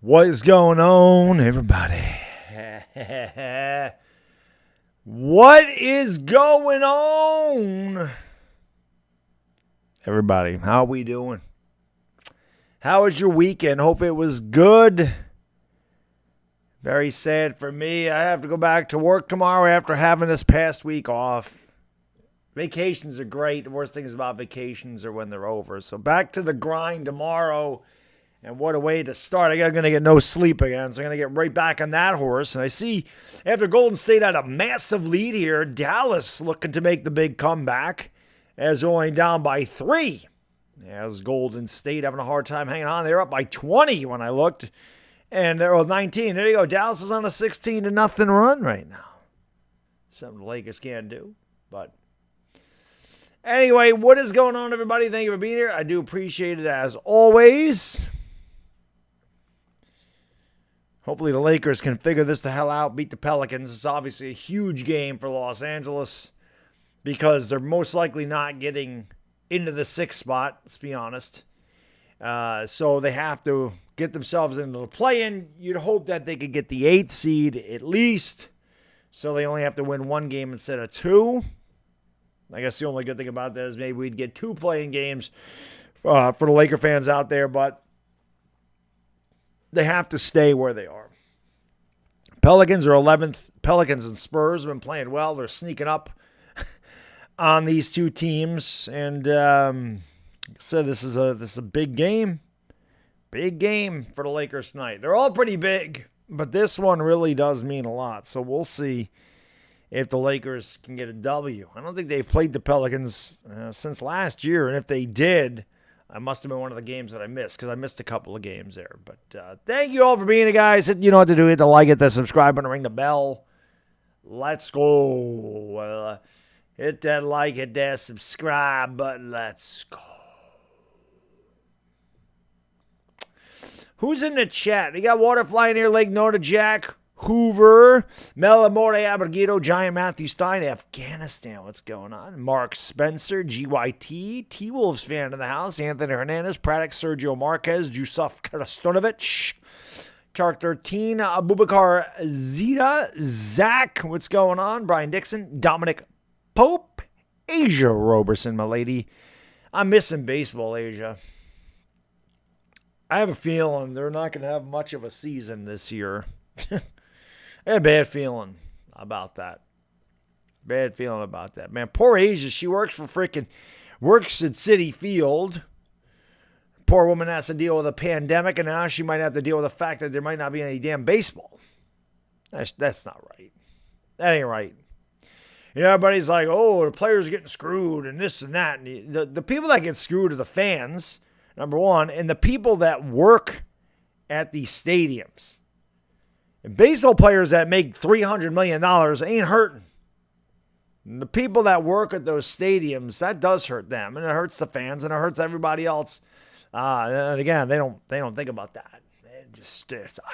What is going on, everybody? What is going on? Everybody, how are we doing? How was your weekend? Hope it was good. Very sad for me. I have to go back to work tomorrow after having this past week off. Vacations are great. The worst things about vacations are when they're over. So back to the grind tomorrow. And what a way to start. I'm going to get no sleep again, so I'm going to get right back on that horse. And I see after Golden State had a massive lead here, Dallas looking to make the big comeback as only down by 3. As Golden State having a hard time hanging on. They're up by 20 when I looked. And they're 19. There you go. Dallas is on a 16-0 run right now. Something the Lakers can't do. But anyway, what is going on, everybody? Thank you for being here. I do appreciate it as always. Hopefully the Lakers can figure this the hell out, beat the Pelicans. It's obviously a huge game for Los Angeles because they're most likely not getting into the 6th spot, let's be honest. So they have to get themselves into the play-in. You'd hope that they could get the 8th seed at least, so they only have to win 1 game instead of 2. I guess the only good thing about that is maybe we'd get 2 play-in games for the Laker fans out there, but they have to stay where they are. Pelicans are 11th. Pelicans and Spurs have been playing well. They're sneaking up on these two teams. And like I said, this is a big game. Big game for the Lakers tonight. They're all pretty big, but this one really does mean a lot. So we'll see if the Lakers can get a W. I don't think they've played the Pelicans since last year. And if they did, I must have been one of the games that I missed because I missed a couple of games there. But thank you all for being here, guys. You know what to do. Hit the like, hit the subscribe button, ring the bell. Let's go. Hit that like, hit that subscribe button. Let's go. Who's in the chat? You got Waterfly in here, Lake Nota, Jack Hoover, Melamore Abergito, Giant Matthew Stein, Afghanistan. What's going on? Mark Spencer, GYT, T-Wolves fan in the house, Anthony Hernandez, Praddock, Sergio Marquez, Jusuf Karastonovich, Tark 13, Abubakar Zita, Zach. What's going on? Brian Dixon, Dominic Pope, Asia Roberson, my lady. I'm missing baseball, Asia. I have a feeling they're not going to have much of a season this year. I had a bad feeling about that. Bad feeling about that. Man, poor Asia. She works at Citi Field. Poor woman has to deal with a pandemic, and now she might have to deal with the fact that there might not be any damn baseball. That's not right. That ain't right. You know, everybody's like, oh, the players are getting screwed and this and that. And the people that get screwed are the fans, number one, and the people that work at these stadiums. And baseball players that make $300 million ain't hurting. And the people that work at those stadiums, that does hurt them. And it hurts the fans and it hurts everybody else. And again, they don't think about that.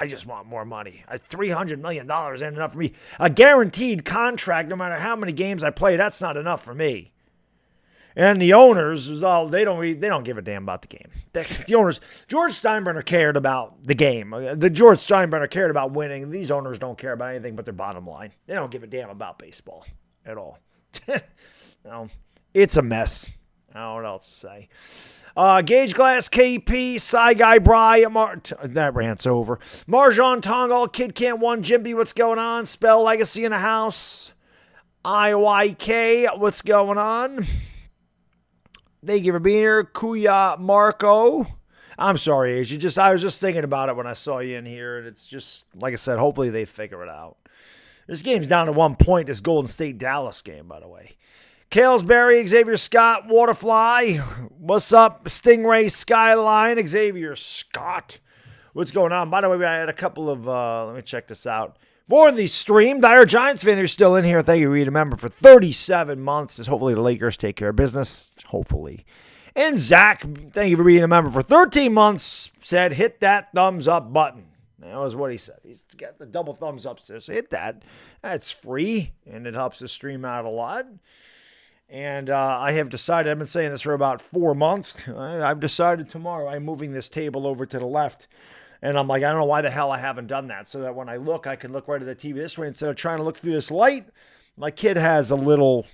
I just want more money. $300 million ain't enough for me. A guaranteed contract, no matter how many games I play, that's not enough for me. And the owners, they don't give a damn about the game. The owners, George Steinbrenner cared about the game. George Steinbrenner cared about winning. These owners don't care about anything but their bottom line. They don't give a damn about baseball at all. No, it's a mess. I don't know what else to say. Gauge Glass KP, Cy Guy Bry, that rant's over. Marjan Tongal, Kid Can't 1, Jimby, what's going on? Spell Legacy in the house. IYK, what's going on? Thank you for being here. Kuya Marco. I'm sorry, Asia. I was just thinking about it when I saw you in here. And it's just, like I said, hopefully they figure it out. This game's down to 1 point. This Golden State-Dallas game, by the way. Kalesbury, Xavier Scott, Waterfly. What's up? Stingray Skyline, Xavier Scott. What's going on? By the way, I had a couple of, let me check this out. For the stream, Dire Giants fan, you're still in here. Thank you, Reed. Remember, for 37 months, hopefully the Lakers take care of business. Hopefully. And Zach, thank you for being a member for 13 months, said hit that thumbs up button. That was what he said. He's got the double thumbs up, so hit that. That's free, and it helps the stream out a lot. And I have decided, I've been saying this for about 4 months. I've decided tomorrow I'm moving this table over to the left And I'm like, I don't know why the hell I haven't done that. So that when I look, I can look right at the TV this way instead of trying to look through this light. My kid has a little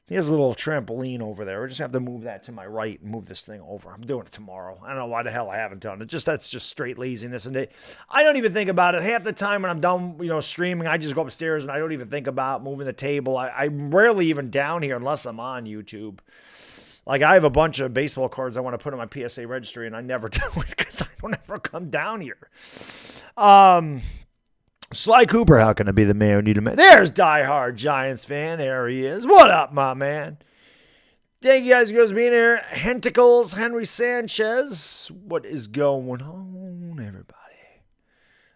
trampoline over there. I just have to move that to my right and move this thing over. I'm doing it tomorrow. I don't know why the hell I haven't done it. That's just straight laziness. And I don't even think about it. Half the time when I'm done, streaming, I just go upstairs and I don't even think about moving the table. I'm rarely even down here unless I'm on YouTube. Like, I have a bunch of baseball cards I want to put on my PSA registry, and I never do it because I don't ever come down here. Sly Cooper, how can I be the man who need a man? There's diehard Giants fan. There he is. What up, my man? Thank you guys for being here. Henticles, Henry Sanchez. What is going on, everybody?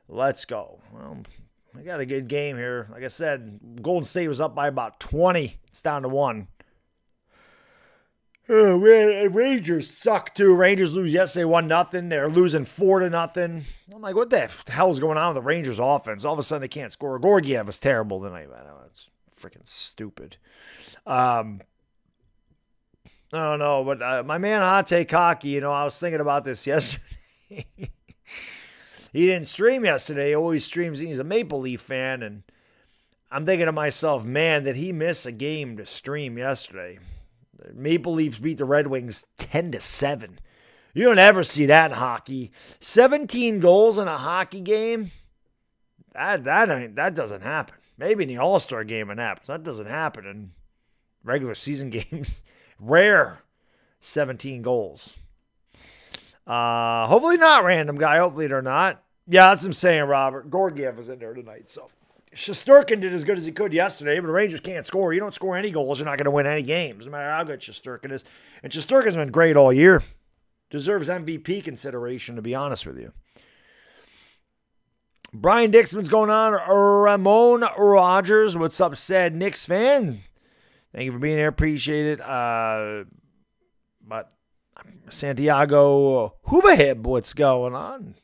Let's go. Well, I got a good game here. Like I said, Golden State was up by about 20. It's down to 1. Oh, man, Rangers suck too. Rangers lose yesterday 1-0. They're losing 4-0. I'm like, what the hell is going on with the Rangers offense? All of a sudden they can't score. Gorgiev was terrible tonight. It's freaking stupid. I don't know, but my man Hot Take Hockey, I was thinking about this yesterday. He didn't stream yesterday. He always streams. He's a Maple Leaf fan, and I'm thinking to myself, man, did he miss a game to stream yesterday? The Maple Leafs beat the Red Wings 10-7. You don't ever see that in hockey. 17 goals in a hockey game? That doesn't happen. Maybe in the All-Star game it happens. That doesn't happen in regular season games. Rare 17 goals. Hopefully not, random guy. Hopefully they're not. Yeah, that's what I'm saying, Robert. Gorgiev was in there tonight, so. Shesterkin did as good as he could yesterday, but the Rangers can't score. You don't score any goals, you're not going to win any games, no matter how good Shesterkin is. And Shesterkin's been great all year. Deserves MVP consideration, to be honest with you. Brian Dixman's going on. Ramon Rogers, what's up, said Knicks fan? Thank you for being here. Appreciate it. But Santiago Hubahib, what's going on?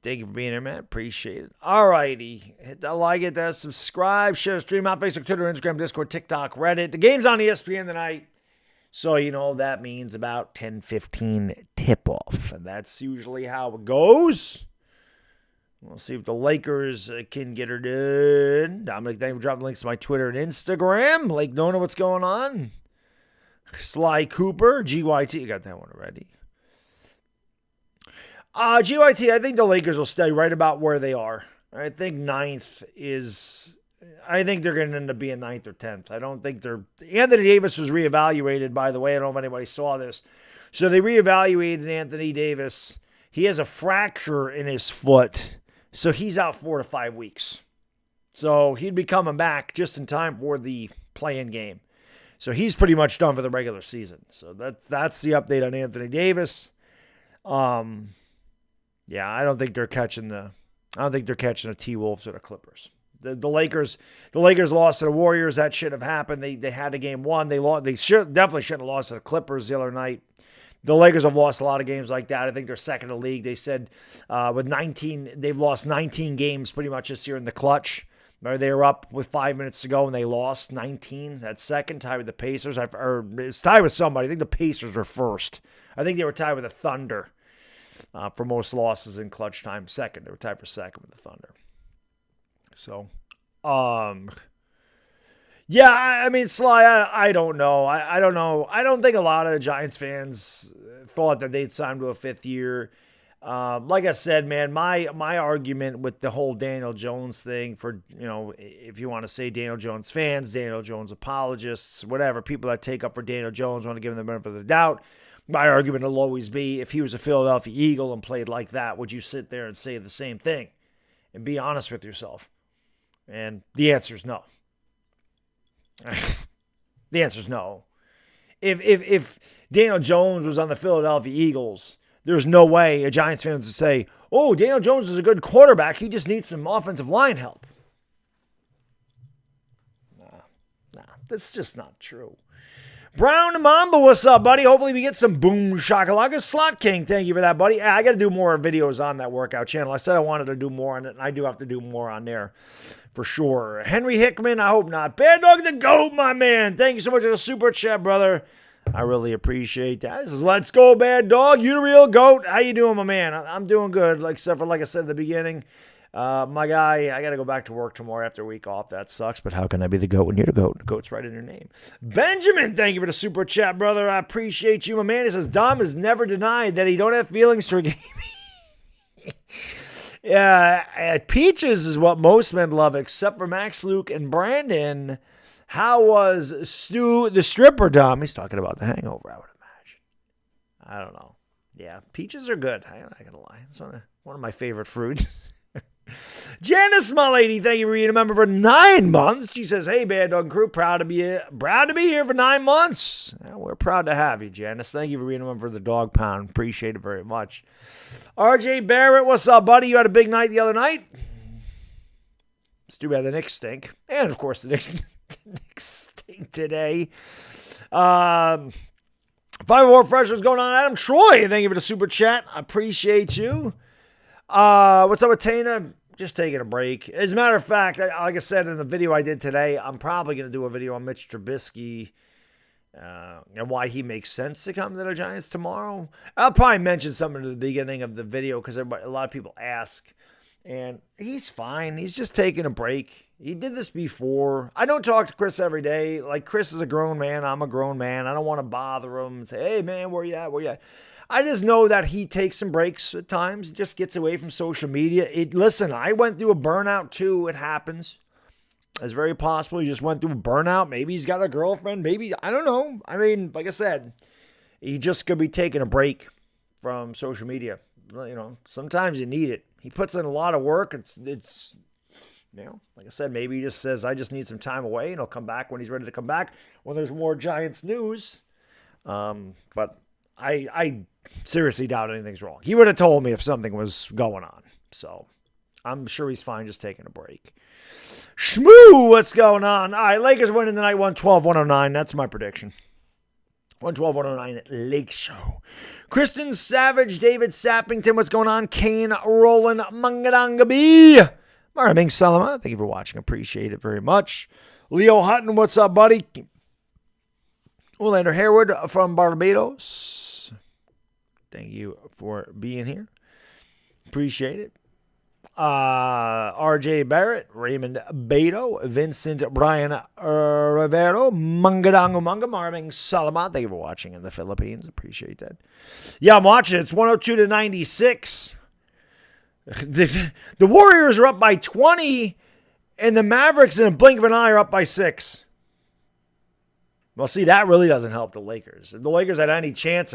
Thank you for being here, man. Appreciate it. All righty. Hit that like, hit that subscribe, share, stream out, Facebook, Twitter, Instagram, Discord, TikTok, Reddit. The game's on ESPN tonight. So, that means about 10:15 tip-off. And that's usually how it goes. We'll see if the Lakers can get her done. Dominic, thank you for dropping links to my Twitter and Instagram. Lake Nona, what's going on? Sly Cooper, GYT. You got that one already. GYT, I think the Lakers will stay right about where they are. I think I think they're going to end up being 9th or 10th. I don't think Anthony Davis was reevaluated, by the way. I don't know if anybody saw this. So they reevaluated Anthony Davis. He has a fracture in his foot, so he's out 4 to 5 weeks. So he'd be coming back just in time for the play-in game. So he's pretty much done for the regular season. So that's the update on Anthony Davis. Yeah, I don't think they're catching the T-Wolves or the Clippers. The Lakers lost to the Warriors. That shouldn't have happened. They had a game won. They lost. They definitely shouldn't have lost to the Clippers the other night. The Lakers have lost a lot of games like that. I think they're second in the league. They said with 19, they've lost 19 games pretty much this year in the clutch. They were up with 5 minutes to go and they lost 19. That's second, tied with the Pacers. It's tied with somebody. I think the Pacers were first. I think they were tied with the Thunder. For most losses in clutch time, second. They were tied for second with the Thunder. So, yeah, I mean, Sly, I don't know. I don't know. I don't think a lot of the Giants fans thought that they'd sign to a 5th year. Like I said, man, my argument with the whole Daniel Jones thing for, if you want to say Daniel Jones fans, Daniel Jones apologists, whatever, people that take up for Daniel Jones want to give him the benefit of the doubt. My argument will always be, if he was a Philadelphia Eagle and played like that, would you sit there and say the same thing? And be honest with yourself. And the answer is no. The answer is no. If Daniel Jones was on the Philadelphia Eagles, there's no way a Giants fan would say, oh, Daniel Jones is a good quarterback. He just needs some offensive line help. Nah, that's just not true. Brown Mamba, what's up, buddy? Hopefully we get some boom shakalaka. Slot King, thank you for that, buddy. I got to do more videos on that workout channel. I said I wanted to do more on it, and I do have to do more on there for sure. Henry Hickman, I hope not. Baddog the GOAT, my man. Thank you so much for the super chat, brother. I really appreciate that. This is Let's Go Baddog. You the real GOAT. How you doing, my man? I'm doing good, except for like I said at the beginning. My guy, I got to go back to work tomorrow after a week off. That sucks, but how can I be the GOAT when you're the GOAT? The GOAT's right in your name. Benjamin, thank you for the super chat, brother. I appreciate you, my man. He says, Dom has never denied that he don't have feelings for gaming. Yeah, Peaches is what most men love, except for Max, Luke, and Brandon. How was Stu the stripper, Dom? He's talking about The Hangover, I would imagine. I don't know. Yeah, peaches are good. I'm not going to lie. It's one of my favorite fruits. Janice, my lady, thank you for being a member for 9 months. She says, hey, Baddog Crew, proud to be here for 9 months. Yeah, we're proud to have you, Janice. Thank you for being a member for the Dog Pound. Appreciate it very much. RJ Barrett, what's up, buddy? You had a big night the other night? It's too bad the Knicks stink. And, of course, the Knicks stink today. 5 more freshers going on. Adam Troy, thank you for the super chat. I appreciate you. What's up with Tana? Just taking a break. As a matter of fact, like I said in the video I did today, I'm probably going to do a video on Mitch Trubisky and why he makes sense to come to the Giants tomorrow. I'll probably mention something at the beginning of the video because a lot of people ask. And he's fine. He's just taking a break. He did this before. I don't talk to Chris every day. Like, Chris is a grown man. I'm a grown man. I don't want to bother him and say, hey, man, where you at? Where you at? I just know that he takes some breaks at times. Just gets away from social media. Listen, I went through a burnout too. It happens. It's very possible he just went through a burnout. Maybe he's got a girlfriend. Maybe, I don't know. I mean, like I said, he just could be taking a break from social media. You know, sometimes you need it. He puts in a lot of work. It's you know, like I said, maybe he just says, I just need some time away, and he'll come back when he's ready to come back, when there's more Giants news. But I seriously doubt anything's wrong. He would have told me if something was going on. So I'm sure he's fine just taking a break. Shmoo, what's going on? All right, Lakers winning tonight, 112-109. That's my prediction. 112-109 Lake Show. Kristen Savage, David Sappington, what's going on? Kane, Roland, Mangadangabi. Maraming Salama, thank you for watching. Appreciate it very much. Leo Hutton, what's up, buddy? Orlando Harewood from Barbados. Thank you for being here. Appreciate it. RJ Barrett, Raymond Beto, Vincent Brian Rivero, Mangadango Manga, Maraming Salama. Thank you for watching in the Philippines. Appreciate that. Yeah, I'm watching. It's 102-96. The Warriors are up by 20, and the Mavericks, in a blink of an eye, are up by 6. Well, see, that really doesn't help the Lakers. If the Lakers had any chance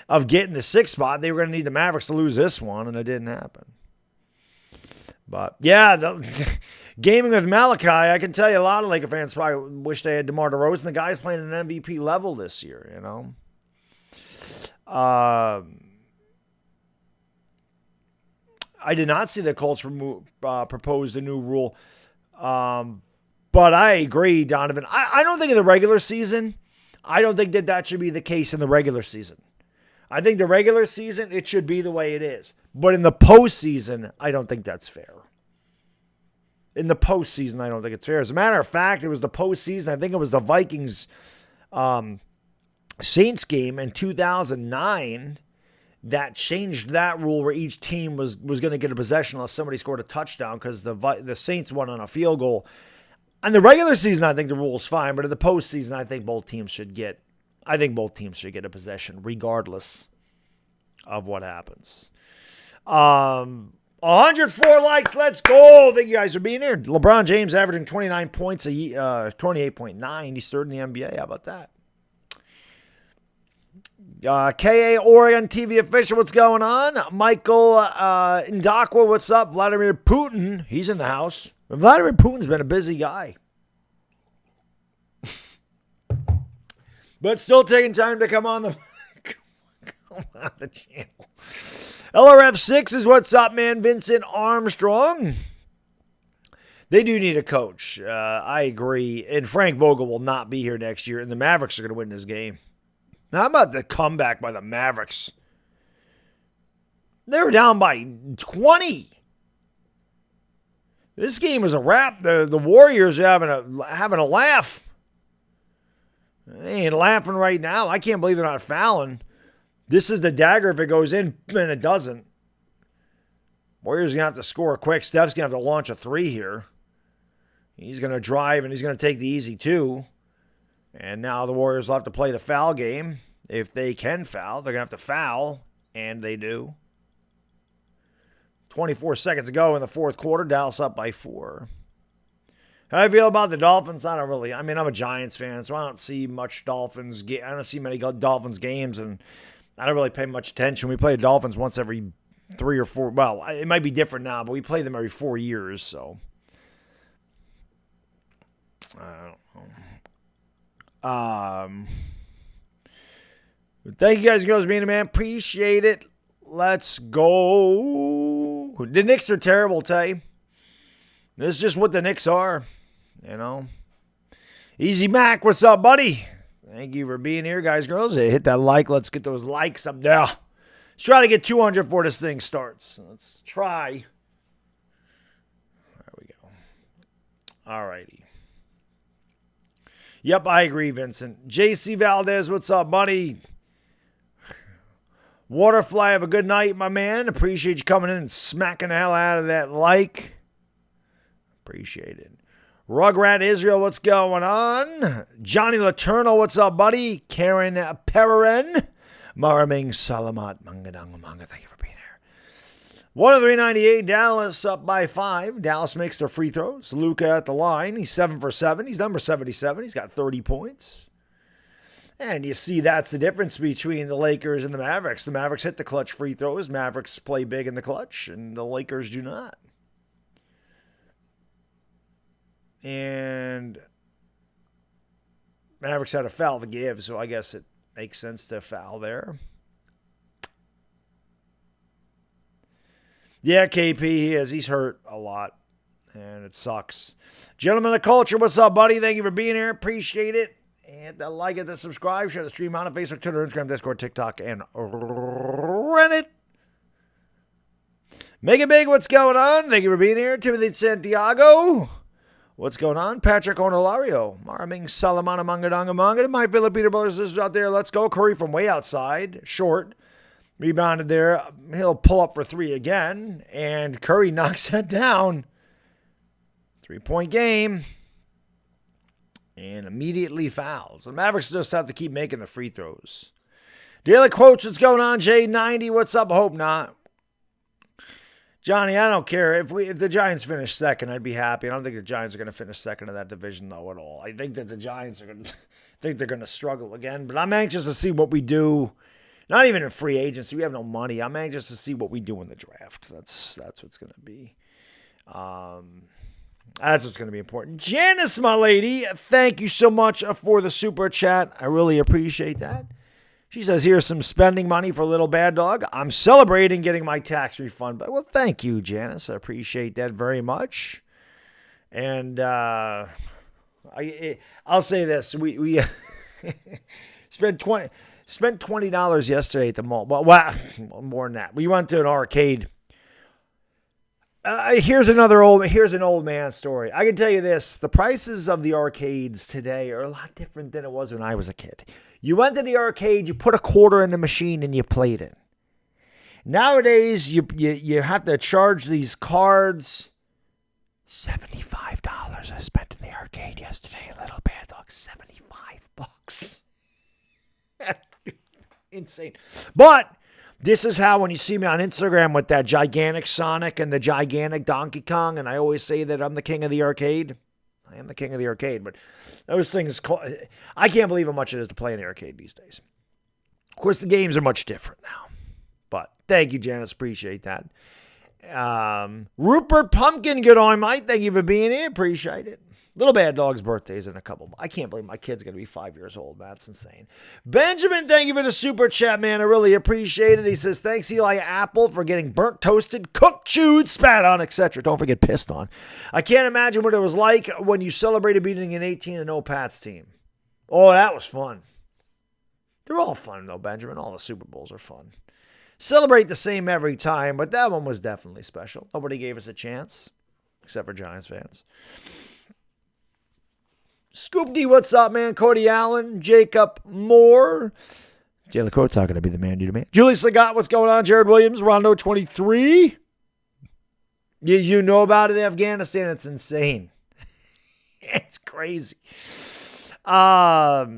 of getting the 6th spot, they were going to need the Mavericks to lose this one, and it didn't happen. But, yeah, gaming with Malachi, I can tell you a lot of Laker fans probably wish they had DeMar DeRozan. The guy's playing an MVP level this year, you know. I did not see the Colts propose a new rule. But I agree, Donovan. I don't think in the regular season, I don't think that should be the case in the regular season. I think the regular season, it should be the way it is. But in the postseason, I don't think that's fair. In the postseason, I don't think it's fair. As a matter of fact, it was the postseason. I think it was the Vikings Saints game in 2009 that changed that rule where each team was going to get a possession unless somebody scored a touchdown because the Saints won on a field goal. In the regular season, I think the rule is fine, but in the postseason, I think both teams should get a possession regardless of what happens. 104 likes. Let's go. Thank you guys for being here. LeBron James averaging 29 points 28.9. He's third in the NBA. How about that? KA Oregon TV official, what's going on? Michael Ndakwa, what's up? Vladimir Putin, he's in the house. Vladimir Putin's been a busy guy. But still taking time to come on the channel. LRF6 is what's up, man. Vincent Armstrong. They do need a coach. I agree. And Frank Vogel will not be here next year, and the Mavericks are going to win this game. Now, how about the comeback by the Mavericks? They were down by 20. This game was a wrap. The Warriors are having a laugh. They ain't laughing right now. I can't believe they're not fouling. This is the dagger if it goes in and it doesn't. Warriors going to have to score quick. Steph's going to have to launch a three here. He's going to drive and he's going to take the easy two. And now the Warriors will have to play the foul game. If they can foul, they're going to have to foul. And they do. 24 seconds to go in the fourth quarter. Dallas up by 4. How do I feel about the Dolphins? I don't really. I mean, I'm a Giants fan, so I don't see much Dolphins. I don't see many Dolphins games, and I don't really pay much attention. We play the Dolphins once every 3 or 4. Well, it might be different now, but we play them every 4 years, so I don't know. Thank you guys, girls, being a man. Appreciate it. Let's go. The Knicks are terrible, Tay. This is just what the Knicks are, you know. Easy Mac, what's up, buddy? Thank you for being here, guys, girls. Hey, hit that like. Let's get those likes up there. Let's try to get 200 before this thing starts. Let's try. There we go. All righty. Yep, I agree, Vincent. JC Valdez, what's up, buddy? Waterfly, have a good night, my man. Appreciate you coming in and smacking the hell out of that like. Appreciate it. Rugrat Israel, what's going on? Johnny Laterno, what's up, buddy? Karen Perrin. Maraming Salamat. Mangadang Manga, thank you for being here. 103.98, Dallas up by 5. Dallas makes their free throws. Luka at the line. He's 7 for 7. He's number 77. He's got 30 points. And you see that's the difference between the Lakers and the Mavericks. The Mavericks hit the clutch free throws. Mavericks play big in the clutch, and the Lakers do not. And Mavericks had a foul to give, so I guess it makes sense to foul there. Yeah, KP, he is. He's hurt a lot, and it sucks. Gentlemen of Culture, what's up, buddy? Thank you for being here. Appreciate it. And the like it, the subscribe, share the stream on Facebook, Twitter, Instagram, Discord, TikTok, and Reddit. Make it big, what's going on? Thank you for being here. Timothy Santiago. What's going on? Patrick Onolario. Maraming Salamana Mangadanga Manga. My Filipino brothers and sisters out there. Let's go. Curry from way outside. Short. Rebounded there. He'll pull up for 3 again. And Curry knocks that down. 3-point game. And immediately fouls. The Mavericks just have to keep making the free throws. Daily Quotes, what's going on? J90, what's up? I hope not. Johnny, I don't care. If the Giants finish second, I'd be happy. I don't think the Giants are going to finish second in that division, though, at all. I think that the Giants are going to think they're going to struggle again. But I'm anxious to see what we do. Not even in free agency. We have no money. I'm anxious to see what we do in the draft. That's what's going to be. That's what's going to be important. Janice, my lady, thank you so much for the super chat. I really appreciate that. She says, here's some spending money for little Baddog. I'm celebrating getting my tax refund. But well, thank you, Janice. I appreciate that very much. And I'll say this. We spent $20 yesterday at the mall. Well, more than that. We went to an arcade. Here's an old man story. I can tell you this. The prices of the arcades today are a lot different than it was when I was a kid. You went to the arcade, you put a quarter in the machine, and you played it. Nowadays, you have to charge these cards. $75 I spent in the arcade yesterday. Little Baddog, $75. Insane. But this is how, when you see me on Instagram with that gigantic Sonic and the gigantic Donkey Kong, and I always say that I'm the king of the arcade. I am the king of the arcade, but those things, I can't believe how much it is to play in the arcade these days. Of course, the games are much different now. But thank you, Janice. Appreciate that. Rupert Pumpkin, good on, mate. Thank you for being here. Appreciate it. Little Baddog's birthday is in a couple. I can't believe my kid's going to be 5 years old. That's insane. Benjamin, thank you for the super chat, man. I really appreciate it. He says, thanks, Eli Apple, for getting burnt, toasted, cooked, chewed, spat on, etc. Don't forget pissed on. I can't imagine what it was like when you celebrated beating an 18-0 Pats team. Oh, that was fun. They're all fun, though, Benjamin. All the Super Bowls are fun. Celebrate the same every time, but that one was definitely special. Nobody gave us a chance, except for Giants fans. Scoop D, what's up, man? Cody Allen, Jacob Moore. Jay LaCourt's not going to be the man, dude, man. Julie Sagat, what's going on? Jared Williams, Rondo 23. You know about it, Afghanistan? It's insane. It's crazy. Lot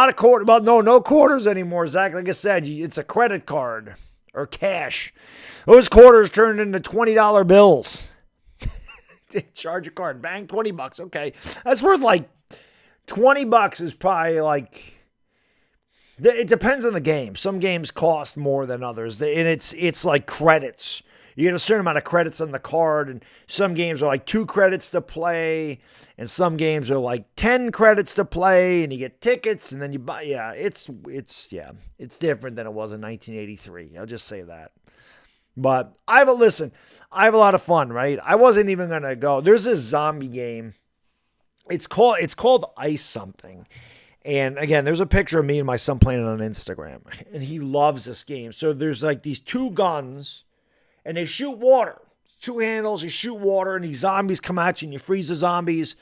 of quarters. Well, no quarters anymore, Zach. Like I said, it's a credit card or cash. Those quarters turned into $20 bills. Charge a card, bang, $20. Okay, that's worth like $20 is probably like. It depends on the game. Some games cost more than others, and it's like credits. You get a certain amount of credits on the card, and some games are like 2 credits to play, and some games are like 10 credits to play, and you get tickets, and then you buy. Yeah, it's different than it was in 1983. I'll just say that. But I have a lot of fun, right? I wasn't even gonna go. There's this zombie game. It's called Ice something. And again, there's a picture of me and my son playing it on Instagram, and he loves this game. So there's like these 2 guns, and they shoot water. 2 handles, you shoot water, and these zombies come at you, and you freeze the zombies,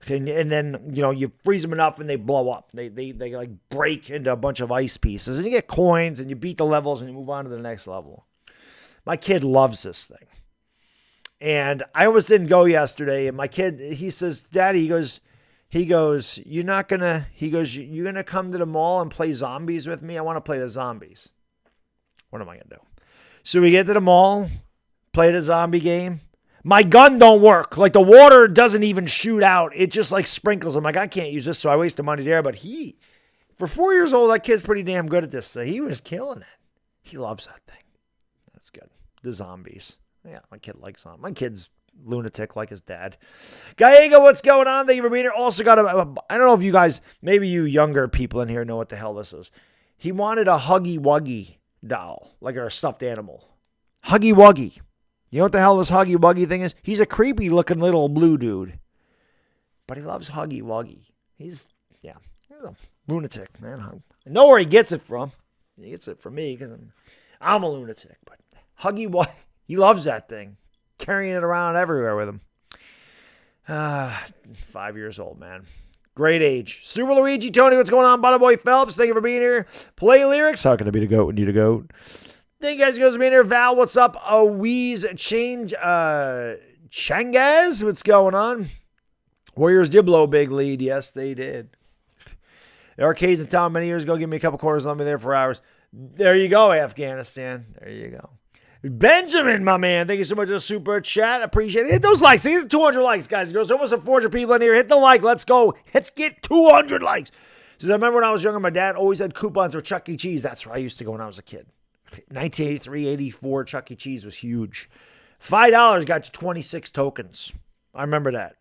and then, you freeze them enough, and they blow up. They like break into a bunch of ice pieces, and you get coins, and you beat the levels, and you move on to the next level. My kid loves this thing. And I almost didn't go yesterday, and my kid, he says, Daddy, he goes, you're going to come to the mall and play zombies with me? I want to play the zombies. What am I going to do? So we get to the mall, play the zombie game. My gun don't work. Like, the water doesn't even shoot out. It just like sprinkles. I'm like, I can't use this, so I wasted money there. But for 4 years old, that kid's pretty damn good at this thing. He was killing it. He loves that thing. That's good. The zombies. Yeah, my kid likes them. My kid's lunatic like his dad. Gallego, what's going on? Thank you for being here. Also got I don't know if you guys, maybe you younger people in here know what the hell this is. He wanted a Huggy Wuggy doll, like a stuffed animal. Huggy Wuggy. You know what the hell this Huggy Wuggy thing is? He's a creepy looking little blue dude, but he loves Huggy Wuggy. He's a lunatic, man. I know where he gets it from. He gets it from me because I'm a lunatic, but Huggy Wuggy, he loves that thing. Carrying it around everywhere with him. 5 years old, man. Great age. Super Luigi, Tony, what's going on? Bada Boy Phelps, thank you for being here. Play lyrics. How can I be the GOAT when you the GOAT? Thank you guys for being here. Val, what's up? Weeze Change Changaz, what's going on? Warriors did blow a big lead. Yes, they did. The arcades in town many years ago. Give me a couple quarters. Let me there for hours. There you go, Afghanistan. There you go. Benjamin, my man, thank you so much for the super chat. Appreciate it. Hit those likes. Hit 200 likes, guys. There's almost 400 people in here. Hit the like. Let's go. Let's get 200 likes. So I remember when I was younger, my dad always had coupons for Chuck E. Cheese. That's where I used to go when I was a kid. 1983, 84, Chuck E. Cheese was huge. $5 got you 26 tokens. I remember that.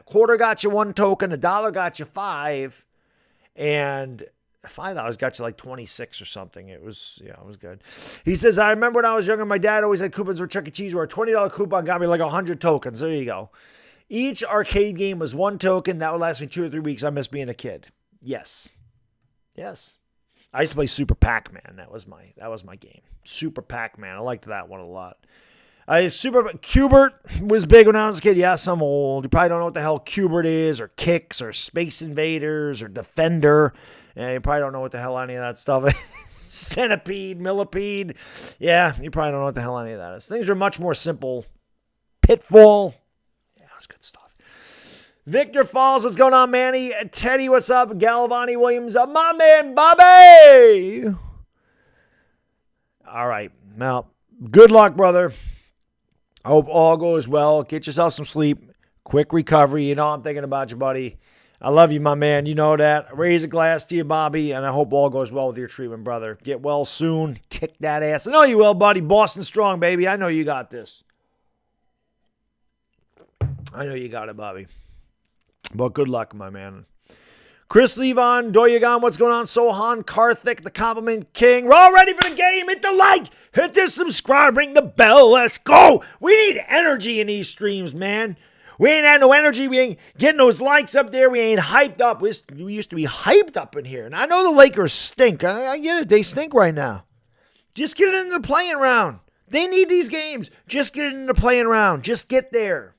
Quarter got you 1 token. $1 got you 5. And $5 got you like 26 or something. It was good. He says, I remember when I was younger, my dad always had coupons for Chuck E. Cheese where a $20 coupon got me like 100 tokens. There you go. Each arcade game was 1 token. That would last me 2 or 3 weeks. I miss being a kid. Yes. I used to play Super Pac-Man. That was my game. Super Pac-Man. I liked that one a lot. Cubert was big when I was a kid. Yes, I'm old. You probably don't know what the hell Cubert is, or Kicks, or Space Invaders, or Defender. Yeah, you probably don't know what the hell any of that stuff is. Centipede, Millipede. Yeah, you probably don't know what the hell any of that is. Things are much more simple. Pitfall. Yeah, that's good stuff. Victor Falls, what's going on, Manny? Teddy, what's up? Galvani Williams, my man, Bobby. All right. Now, good luck, brother. I hope all goes well. Get yourself some sleep. Quick recovery. You know I'm thinking about you, buddy. I love you, my man. You know that. Raise a glass to you, Bobby, and I hope all goes well with your treatment, brother. Get well soon. Kick that ass. I know you will, buddy. Boston strong, baby. I know you got this. I know you got it, Bobby. But good luck, my man. Chris Levon, Doyagan, what's going on? Sohan, Karthik, the Compliment King. We're all ready for the game. Hit the like. Hit the subscribe. Ring the bell. Let's go. We need energy in these streams, man. We ain't had no energy. We ain't getting those likes up there. We ain't hyped up. We used to be hyped up in here. And I know the Lakers stink. I get it. They stink right now. Just get it into the playing round. They need these games. Just get it into the playing round. Just get there.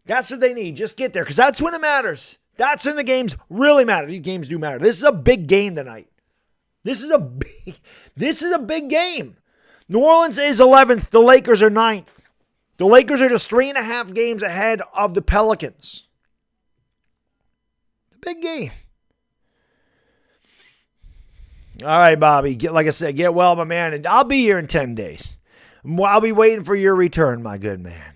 That's what they need. Just get there, because that's when it matters. That's when the games really matter. These games do matter. This is a big game tonight. This is a big game. New Orleans is 11th. The Lakers are 9th. The Lakers are just 3.5 games ahead of the Pelicans. The big game. All right, Bobby. Like I said, get well, my man. And I'll be here in 10 days. I'll be waiting for your return, my good man.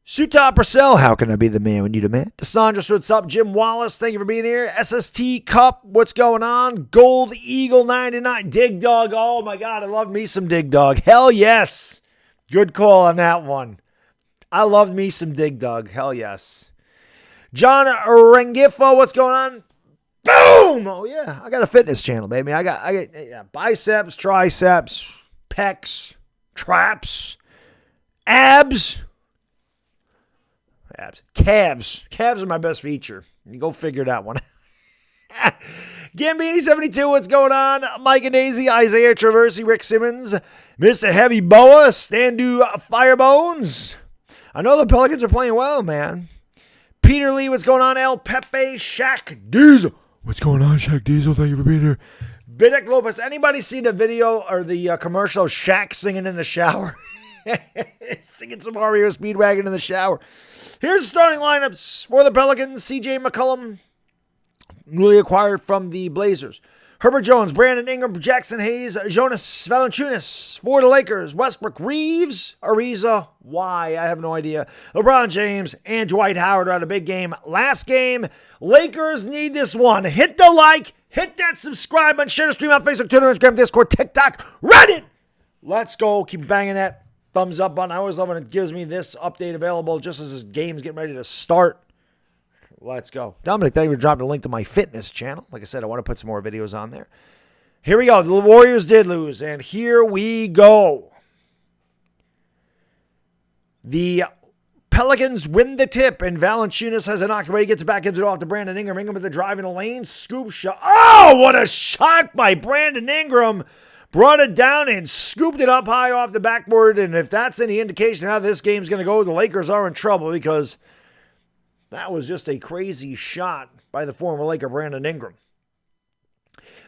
Suta Purcell, how can I be the man when you demand? Desandra, what's up? Jim Wallace, thank you for being here. SST Cup, what's going on? Gold Eagle 99. Dig Dog, oh my God, I love me some Dig Dog. Hell yes. Good call on that one. I love me some Dig Dog. Hell yes. John Rengifo, what's going on? Boom! Oh yeah, I got a fitness channel, baby. I got biceps, triceps, pecs, traps, abs. Calves. Calves are my best feature. You go figure that one out. Gambini72, what's going on? Mike and Daisy, Isaiah Traversy, Rick Simmons, Mr. Heavy Boa, Standu Firebones. I know the Pelicans are playing well, man. Peter Lee, what's going on? El Pepe, Shaq Diesel. What's going on, Shaq Diesel? Thank you for being here. Bidek Lopez, anybody see the video or the commercial of Shaq singing in the shower? Singing some REO Speedwagon in the shower. Here's the starting lineups for the Pelicans. CJ McCollum, newly acquired from the Blazers. Herbert Jones, Brandon Ingram, Jackson Hayes, Jonas Valanciunas. For the Lakers, Westbrook, Reeves, Ariza. Why? I have no idea. LeBron James and Dwight Howard are at a big game. Last game, Lakers need this one. Hit the like, hit that subscribe button, share the stream on Facebook, Twitter, Instagram, Discord, TikTok, Reddit. Let's go. Keep banging that thumbs up button. I always love when it gives me this update available just as this game's getting ready to start. Let's go. Dominic, thank you for dropping a link to my fitness channel. Like I said, I want to put some more videos on there. Here we go. The Warriors did lose, and here we go. The Pelicans win the tip, and Valanciunas has it knocked away. He gets it back, gives it off to Brandon Ingram. Ingram with the drive in the lane. Scoop shot. Oh, what a shot by Brandon Ingram. Brought it down and scooped it up high off the backboard. And if that's any indication of how this game's going to go, the Lakers are in trouble because that was just a crazy shot by the former Laker, Brandon Ingram.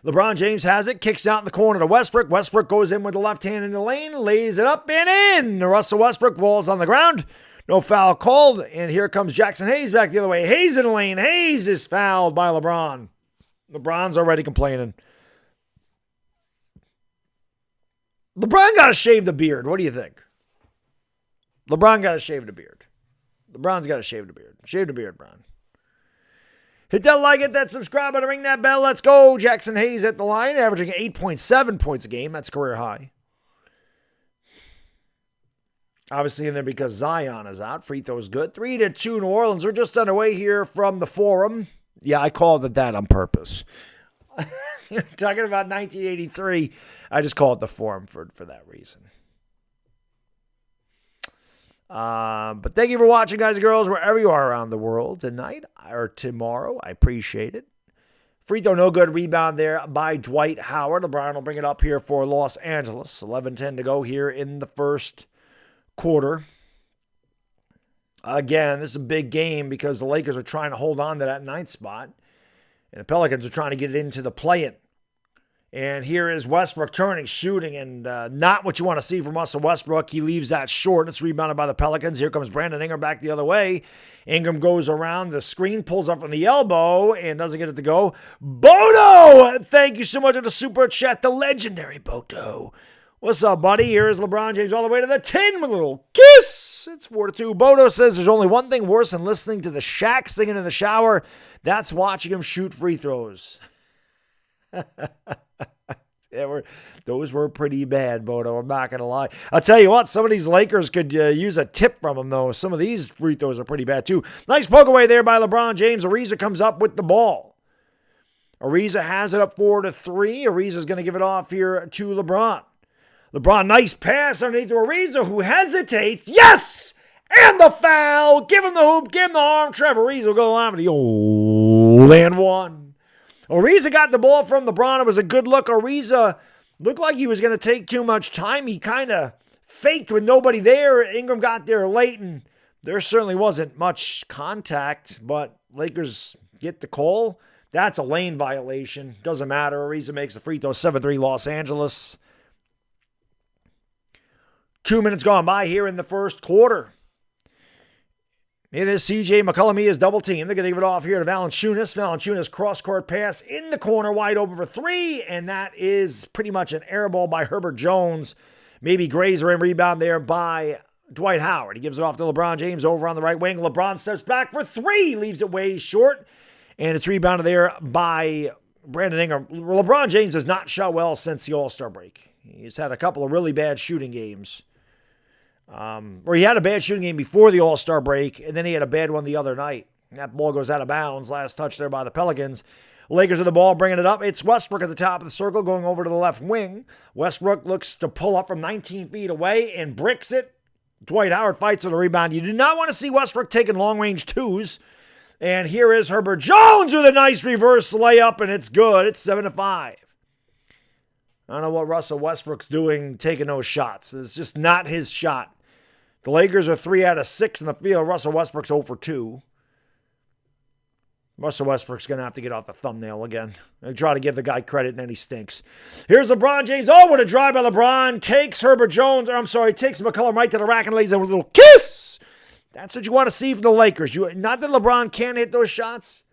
LeBron James has it, kicks out in the corner to Westbrook. Westbrook goes in with the left hand in the lane, lays it up and in. Russell Westbrook falls on the ground. No foul called. And here comes Jackson Hayes back the other way. Hayes in the lane. Hayes is fouled by LeBron. LeBron's already complaining. LeBron got to shave the beard. What do you think? LeBron got to shave the beard. LeBron's got to shave the beard. Shave the beard, Bron. Hit that like, hit that subscribe button, ring that bell. Let's go. Jackson Hayes at the line, averaging 8.7 points a game. That's career high. Obviously in there because Zion is out. Free throws good. 3-2 New Orleans. We're just underway here from the Forum. Yeah, I called it that on purpose. Talking about 1983. I just call it the Forum for that reason. But thank you for watching, guys and girls, wherever you are around the world tonight or tomorrow. I appreciate it. Free throw, no good. Rebound there by Dwight Howard. LeBron will bring it up here for Los Angeles. 11:10 to go here in the first quarter. Again, this is a big game because the Lakers are trying to hold on to that 9th spot. And the Pelicans are trying to get it into the play-in. And here is Westbrook turning, shooting, and not what you want to see from Russell Westbrook. He leaves that short. It's rebounded by the Pelicans. Here comes Brandon Ingram back the other way. Ingram goes around the screen, pulls up from the elbow, and doesn't get it to go. Bodo! Thank you so much for the super chat, the legendary Bodo. What's up, buddy? Here is LeBron James all the way to the 10 with a little kiss. It's 4-2. Bodo says there's only one thing worse than listening to the Shaq singing in the shower. That's watching him shoot free throws. Those were pretty bad, Bodo. I'm not going to lie. I'll tell you what, some of these Lakers could use a tip from him, though. Some of these free throws are pretty bad, too. Nice poke away there by LeBron James. Ariza comes up with the ball. Ariza has it up 4-3. Ariza's going to give it off here to LeBron. LeBron, nice pass underneath to Ariza, who hesitates. Yes! And the foul. Give him the hoop. Give him the arm. Trevor Ariza will go on for the old and one. Ariza got the ball from LeBron. It was a good look. Ariza looked like he was going to take too much time. He kind of faked with nobody there. Ingram got there late, and there certainly wasn't much contact, but Lakers get the call. That's a lane violation. Doesn't matter. Ariza makes a free throw. 7-3 Los Angeles. 2 minutes gone by here in the first quarter. It is C.J. McCollum. He is double teamed. They're going to give it off here to Valanciunas. Valanciunas cross-court pass in the corner, wide open for three, and that is pretty much an air ball by Herbert Jones. Maybe Grazer and rebound there by Dwight Howard. He gives it off to LeBron James over on the right wing. LeBron steps back for three, leaves it way short, and it's rebounded there by Brandon Ingram. LeBron James has not shot well since the All-Star break. He's had a couple of really bad shooting games. Or he had a bad shooting game before the All-Star break, and then he had a bad one the other night. That ball goes out of bounds. Last touch there by the Pelicans. Lakers with the ball, bringing it up. It's Westbrook at the top of the circle, going over to the left wing. Westbrook looks to pull up from 19 feet away and bricks it. Dwight Howard fights for the rebound. You do not want to see Westbrook taking long-range twos. And here is Herbert Jones with a nice reverse layup, and it's good. It's 7-5. I don't know what Russell Westbrook's doing taking those shots. It's just not his shot. The Lakers are 3 out of 6 in the field. Russell Westbrook's 0 for 2. Russell Westbrook's going to have to get off the thumbnail again. I try to give the guy credit, and then he stinks. Here's LeBron James. Oh, what a drive by LeBron. Takes Herbert Jones. Takes McCollum right to the rack and lays in with a little kiss. That's what you want to see from the Lakers. Not that LeBron can't hit those shots.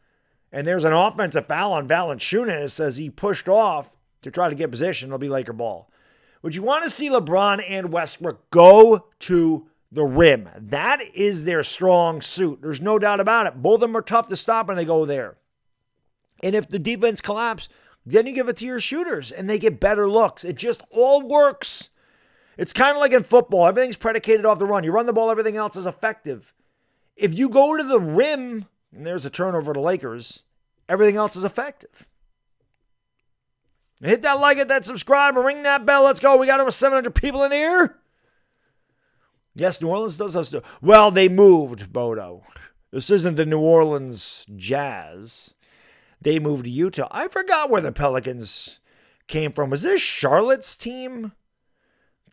And there's an offensive foul on Valanciunas as he pushed off to try to get position. It'll be Laker ball. Would you want to see LeBron and Westbrook go to the rim? That is their strong suit. There's no doubt about it. Both of them are tough to stop when they go there. And if the defense collapses, then you give it to your shooters and they get better looks. It just all works. It's kind of like in football. Everything's predicated off the run. You run the ball, everything else is effective. If you go to the rim, and there's a turnover to Lakers, everything else is effective. Hit that like, hit that subscribe, and ring that bell. Let's go. We got over 700 people in here. Yes, New Orleans does have to. Well, they moved, Bodo. This isn't the New Orleans Jazz. They moved to Utah. I forgot where the Pelicans came from. Was this Charlotte's team?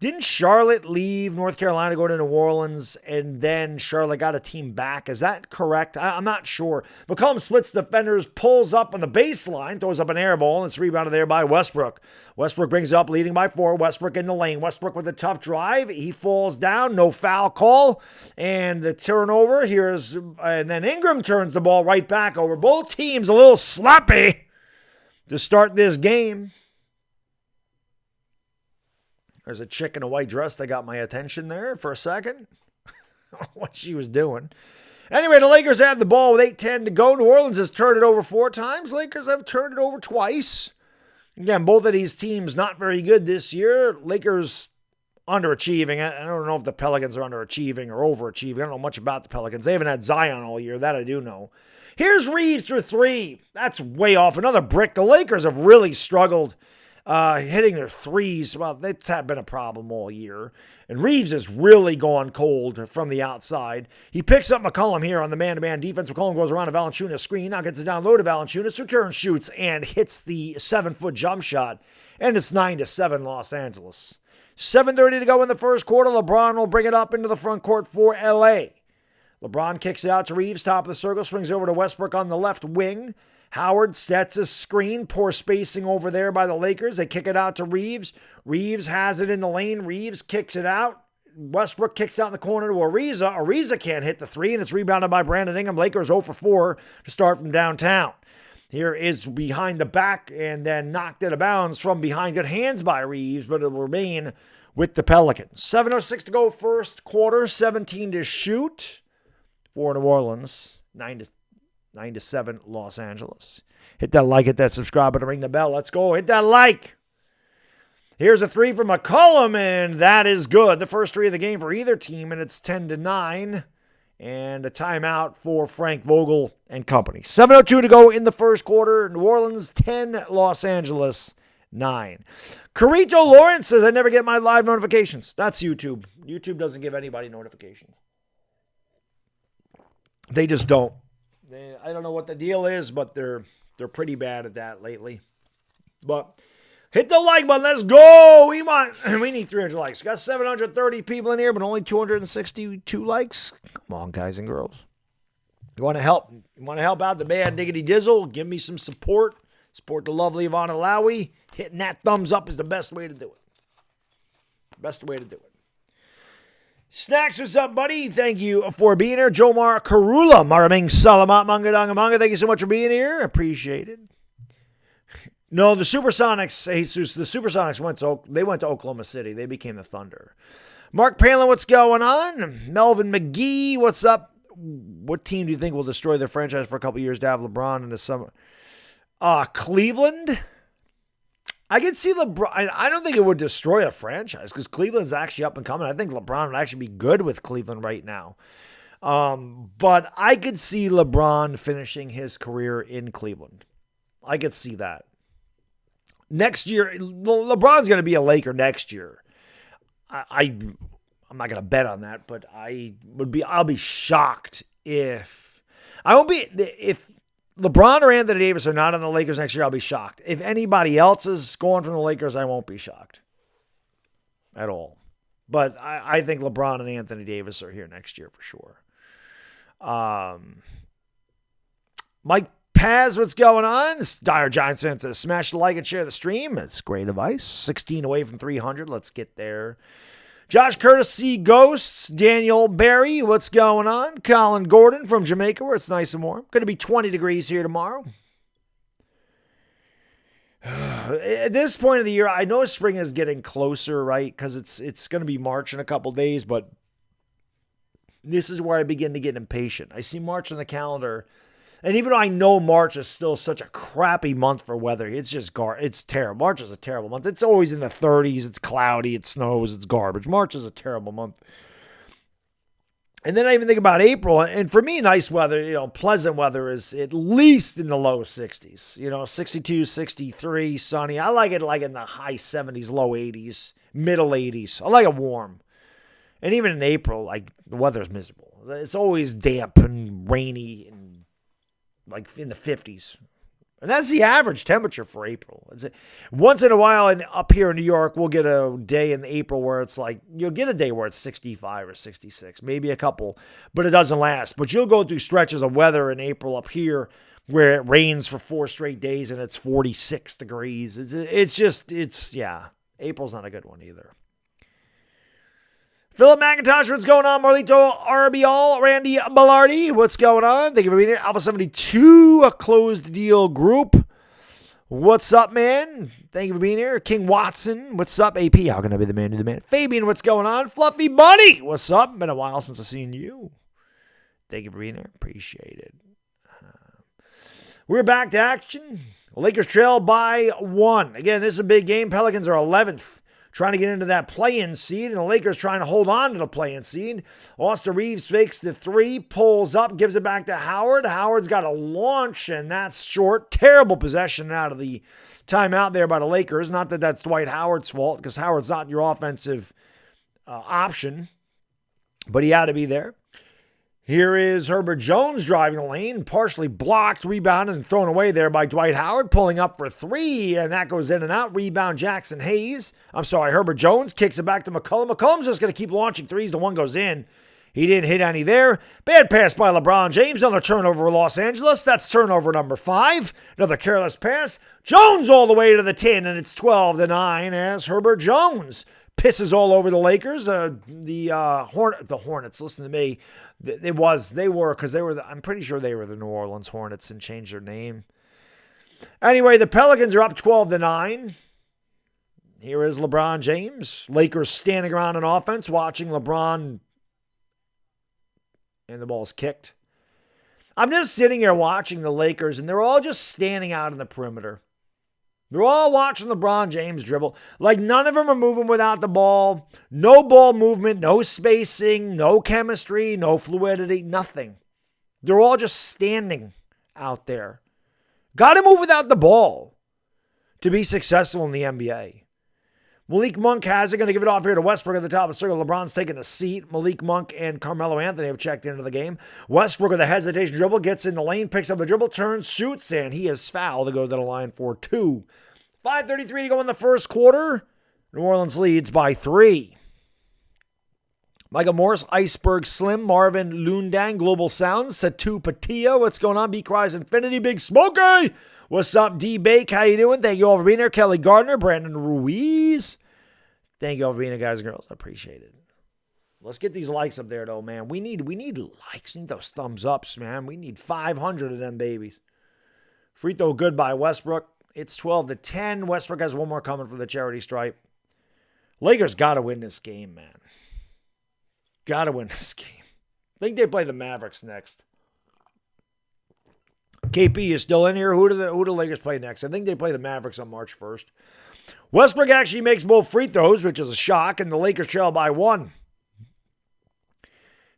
Didn't Charlotte leave North Carolina, go to New Orleans, and then Charlotte got a team back? Is that correct? I'm not sure. McCollum splits defenders, pulls up on the baseline, throws up an air ball, and it's rebounded there by Westbrook. Westbrook brings it up, leading by 4. Westbrook in the lane. Westbrook with a tough drive. He falls down. No foul call. And the turnover. And then Ingram turns the ball right back over. Both teams a little sloppy to start this game. There's a chick in a white dress that got my attention there for a second. What she was doing. Anyway, the Lakers have the ball with 8:10 to go. New Orleans has turned it over 4 times. Lakers have turned it over twice. Again, both of these teams not very good this year. Lakers underachieving. I don't know if the Pelicans are underachieving or overachieving. I don't know much about the Pelicans. They haven't had Zion all year. That I do know. Here's Reeves for 3. That's way off. Another brick. The Lakers have really struggled hitting their threes. Well, that's been a problem all year. And Reeves has really gone cold from the outside. He picks up McCollum here on the man-to-man defense. McCollum goes around to Valanciunas' screen. Now gets it down low to Valanciunas. Return shoots and hits the 7-foot jump shot. And it's 9-7 Los Angeles. 7:30 to go in the first quarter. LeBron will bring it up into the front court for L.A. LeBron kicks it out to Reeves, top of the circle. Swings over to Westbrook on the left wing. Howard sets a screen. Poor spacing over there by the Lakers. They kick it out to Reeves. Reeves has it in the lane. Reeves kicks it out. Westbrook kicks out in the corner to Ariza. Ariza can't hit the 3, and it's rebounded by Brandon Ingram. Lakers 0 for 4 to start from downtown. Here is behind the back and then knocked out of bounds from behind. Good hands by Reeves, but it will remain with the Pelicans. 7:06 to go first quarter. 17 to shoot for New Orleans. 9-7 Los Angeles. Hit that like, hit that subscribe button, ring the bell. Let's go. Hit that like. Here's a 3 from McCollum, and that is good. The first 3 of the game for either team, and it's 10-9. And a timeout for Frank Vogel and company. 7:02 to go in the first quarter. New Orleans 10, Los Angeles 9. Carito Lawrence says, I never get my live notifications. That's YouTube. YouTube doesn't give anybody notifications. They just don't. I don't know what the deal is, but they're pretty bad at that lately. But Hit the like button. Let's go. We need 300 likes. We got 730 people in here, but only 262 likes. Come on, guys and girls. You want to help? You want to help out the Bad Diggity Dizzle? Give me some support. Support the lovely Ivana Lowy. Hitting that thumbs up is the best way to do it. Best way to do it. Snacks, what's up, buddy? Thank you for being here. Jomar Karula, Maraming Salamat, Manga. Thank you so much for being here. Appreciate it. No, the Supersonics, Jesus, the Supersonics went to Oklahoma City. They became the Thunder. Mark Palin, what's going on? Melvin McGee, what's up? What team do you think will destroy their franchise for a couple years to have LeBron in the summer? Cleveland? I could see LeBron. I don't think it would destroy a franchise because Cleveland's actually up and coming. I think LeBron would actually be good with Cleveland right now. But I could see LeBron finishing his career in Cleveland. I could see that. Next year, LeBron's going to be a Laker next year. I'm not going to bet on that, but I'll be shocked if LeBron or Anthony Davis are not on the Lakers next year. I'll be shocked. If anybody else is going from the Lakers, I won't be shocked at all. But I think LeBron and Anthony Davis are here next year for sure. Mike Paz, what's going on? Dire Giants fans, smash the like and share the stream. It's great advice. 16 away from 300. Let's get there. Josh Curtis, C. Ghosts. Daniel Barry, what's going on? Colin Gordon from Jamaica, where it's nice and warm. Going to be 20 degrees here tomorrow. At this point of the year, I know spring is getting closer, right? Because it's going to be March in a couple days, but this is where I begin to get impatient. I see March on the calendar. And even though I know March is still such a crappy month for weather, it's just it's terrible. March is a terrible month. It's always in the 30s. It's cloudy. It snows. It's garbage. March is a terrible month. And then I even think about April. And for me, nice weather, pleasant weather is at least in the low 60s. 62, 63, sunny. I like it like in the high 70s, low 80s, middle 80s. I like it warm. And even in April, like the weather is miserable. It's always damp and rainy and like in the 50s. And that's the average temperature for April. Once in a while up here in New York, we'll get a day in April where it's like, you'll get a day where it's 65 or 66, maybe a couple, but it doesn't last. But you'll go through stretches of weather in April up here where it rains for 4 straight days and it's 46 degrees. April's not a good one either. Philip McIntosh, what's going on? Marlito Arbial, Randy Ballardi, what's going on? Thank you for being here. Alpha 72, a closed deal group. What's up, man? Thank you for being here. King Watson, what's up? AP, how can I be the man to the man? Fabian, what's going on? Fluffy Bunny, what's up? Been a while since I've seen you. Thank you for being here. Appreciate it. We're back to action. Lakers trail by 1. Again, this is a big game. Pelicans are 11th. Trying to get into that play-in seed, and the Lakers trying to hold on to the play-in seed. Austin Reeves fakes the 3, pulls up, gives it back to Howard. Howard's got a launch, and that's short. Terrible possession out of the timeout there by the Lakers. Not that that's Dwight Howard's fault, because Howard's not your offensive option, but he had to be there. Here is Herbert Jones driving the lane, partially blocked, rebounded, and thrown away there by Dwight Howard, pulling up for 3, and that goes in and out. Rebound Herbert Jones kicks it back to McCollum. McCollum's just going to keep launching threes. The one goes in. He didn't hit any there. Bad pass by LeBron James. Another turnover for Los Angeles. That's turnover number 5. Another careless pass. Jones all the way to the 10, and it's 12-9 as Herbert Jones pisses all over the Lakers. The Hornets, listen to me. I'm pretty sure they were the New Orleans Hornets and changed their name. Anyway, the Pelicans are up 12-9. Here is LeBron James. Lakers standing around on offense, watching LeBron, and the ball's kicked. I'm just sitting here watching the Lakers, and they're all just standing out in the perimeter. They're all watching LeBron James dribble. Like none of them are moving without the ball. No ball movement, no spacing, no chemistry, no fluidity, nothing. They're all just standing out there. Got to move without the ball to be successful in the NBA. Malik Monk has it. Going to give it off here to Westbrook at the top of the circle. LeBron's taking a seat. Malik Monk and Carmelo Anthony have checked into the game. Westbrook with a hesitation dribble. Gets in the lane. Picks up the dribble. Turns. Shoots. And he is fouled to go to the line for 2 5:33 to go in the first quarter. New Orleans leads by 3. Michael Morris, Iceberg Slim, Marvin Lundang, Global Sounds, Satu Patia. What's going on? B Cries Infinity, Big Smokey. What's up, D Bake? How you doing? Thank you all for being here. Kelly Gardner, Brandon Ruiz. Thank you all for being here, guys and girls. I appreciate it. Let's get these likes up there, though, man. We need likes. We need those thumbs ups, man. We need 500 of them babies. Free throw good by Westbrook. It's 12-10. Westbrook has one more coming for the charity stripe. Lakers got to win this game, man. Got to win this game. I think they play the Mavericks next. KP is still in here. Who do the Lakers play next? I think they play the Mavericks on March 1st. Westbrook actually makes both free throws, which is a shock, and the Lakers trail by 1.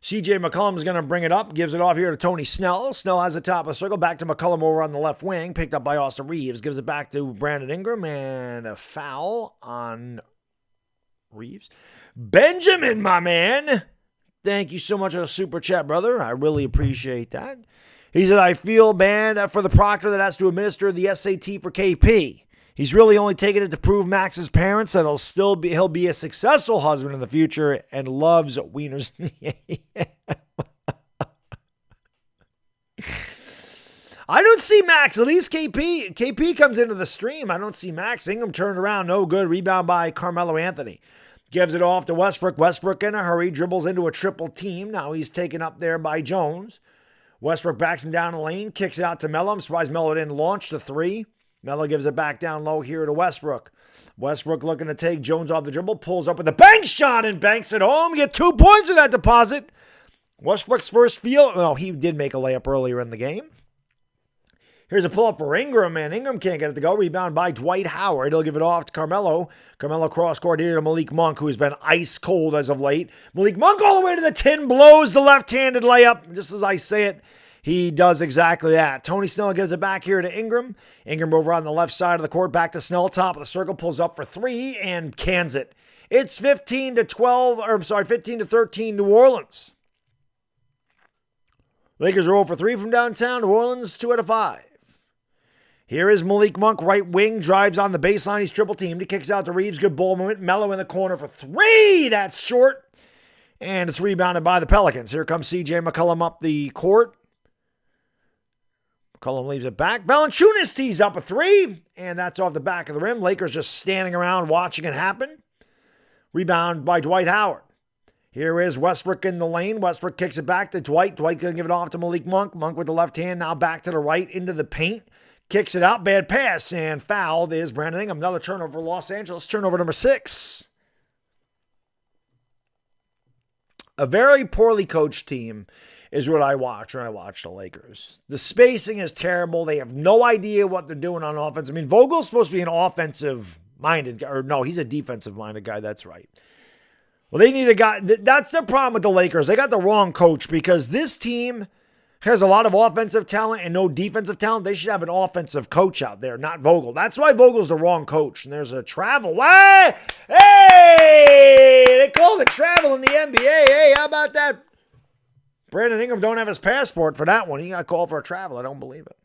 CJ McCollum is going to bring it up. Gives it off here to Tony Snell. Snell has the top of the circle. Back to McCollum over on the left wing. Picked up by Austin Reeves. Gives it back to Brandon Ingram. And a foul on Reeves. Benjamin, my man. Thank you so much for the super chat, brother. I really appreciate that. He said, I feel bad for the proctor that has to administer the SAT for KP. He's really only taking it to prove Max's parents that he'll be a successful husband in the future and loves wieners. I don't see Max. At least KP comes into the stream. I don't see Max. Ingram turned around. No good. Rebound by Carmelo Anthony. Gives it off to Westbrook. Westbrook in a hurry. Dribbles into a triple team. Now he's taken up there by Jones. Westbrook backs him down the lane. Kicks it out to Melo. I'm surprised Melo didn't launch the 3. Melo gives it back down low here to Westbrook. Westbrook looking to take Jones off the dribble. Pulls up with a bank shot and banks it home. Get 2 points in that deposit. Westbrook's first field. No, he did make a layup earlier in the game. Here's a pull-up for Ingram, and Ingram can't get it to go. Rebound by Dwight Howard. He'll give it off to Carmelo. Carmelo cross-court here to Malik Monk, who's been ice cold as of late. Malik Monk all the way to the tin, blows the left-handed layup. Just as I say it, he does exactly that. Tony Snell gives it back here to Ingram. Ingram over on the left side of the court, back to Snell, top of the circle, pulls up for 3 and cans it. It's 15-13 New Orleans. Lakers are 0 for 3 from downtown. New Orleans 2 out of 5. Here is Malik Monk, right wing, drives on the baseline. He's triple teamed. He kicks out to Reeves. Good ball movement. Melo in the corner for 3. That's short. And it's rebounded by the Pelicans. Here comes CJ McCollum up the court. McCollum leaves it back. Valanciunas tees up a 3. And that's off the back of the rim. Lakers just standing around watching it happen. Rebound by Dwight Howard. Here is Westbrook in the lane. Westbrook kicks it back to Dwight. Dwight going to give it off to Malik Monk. Monk with the left hand. Now back to the right into the paint. Kicks it out, bad pass, and fouled is Brandon Ingram. Another turnover for Los Angeles, turnover number 6. A very poorly coached team is what I watch when I watch the Lakers. The spacing is terrible. They have no idea what they're doing on offense. I mean, Vogel's supposed to be an offensive-minded guy. Or no, he's a defensive-minded guy. That's right. Well, they need a guy. That's the problem with the Lakers. They got the wrong coach because this team has a lot of offensive talent and no defensive talent. They should have an offensive coach out there, not Vogel. That's why Vogel's the wrong coach. And there's a travel. Hey! They called it travel in the NBA. Hey, how about that? Brandon Ingram don't have his passport for that one. He got called for a travel. I don't believe it.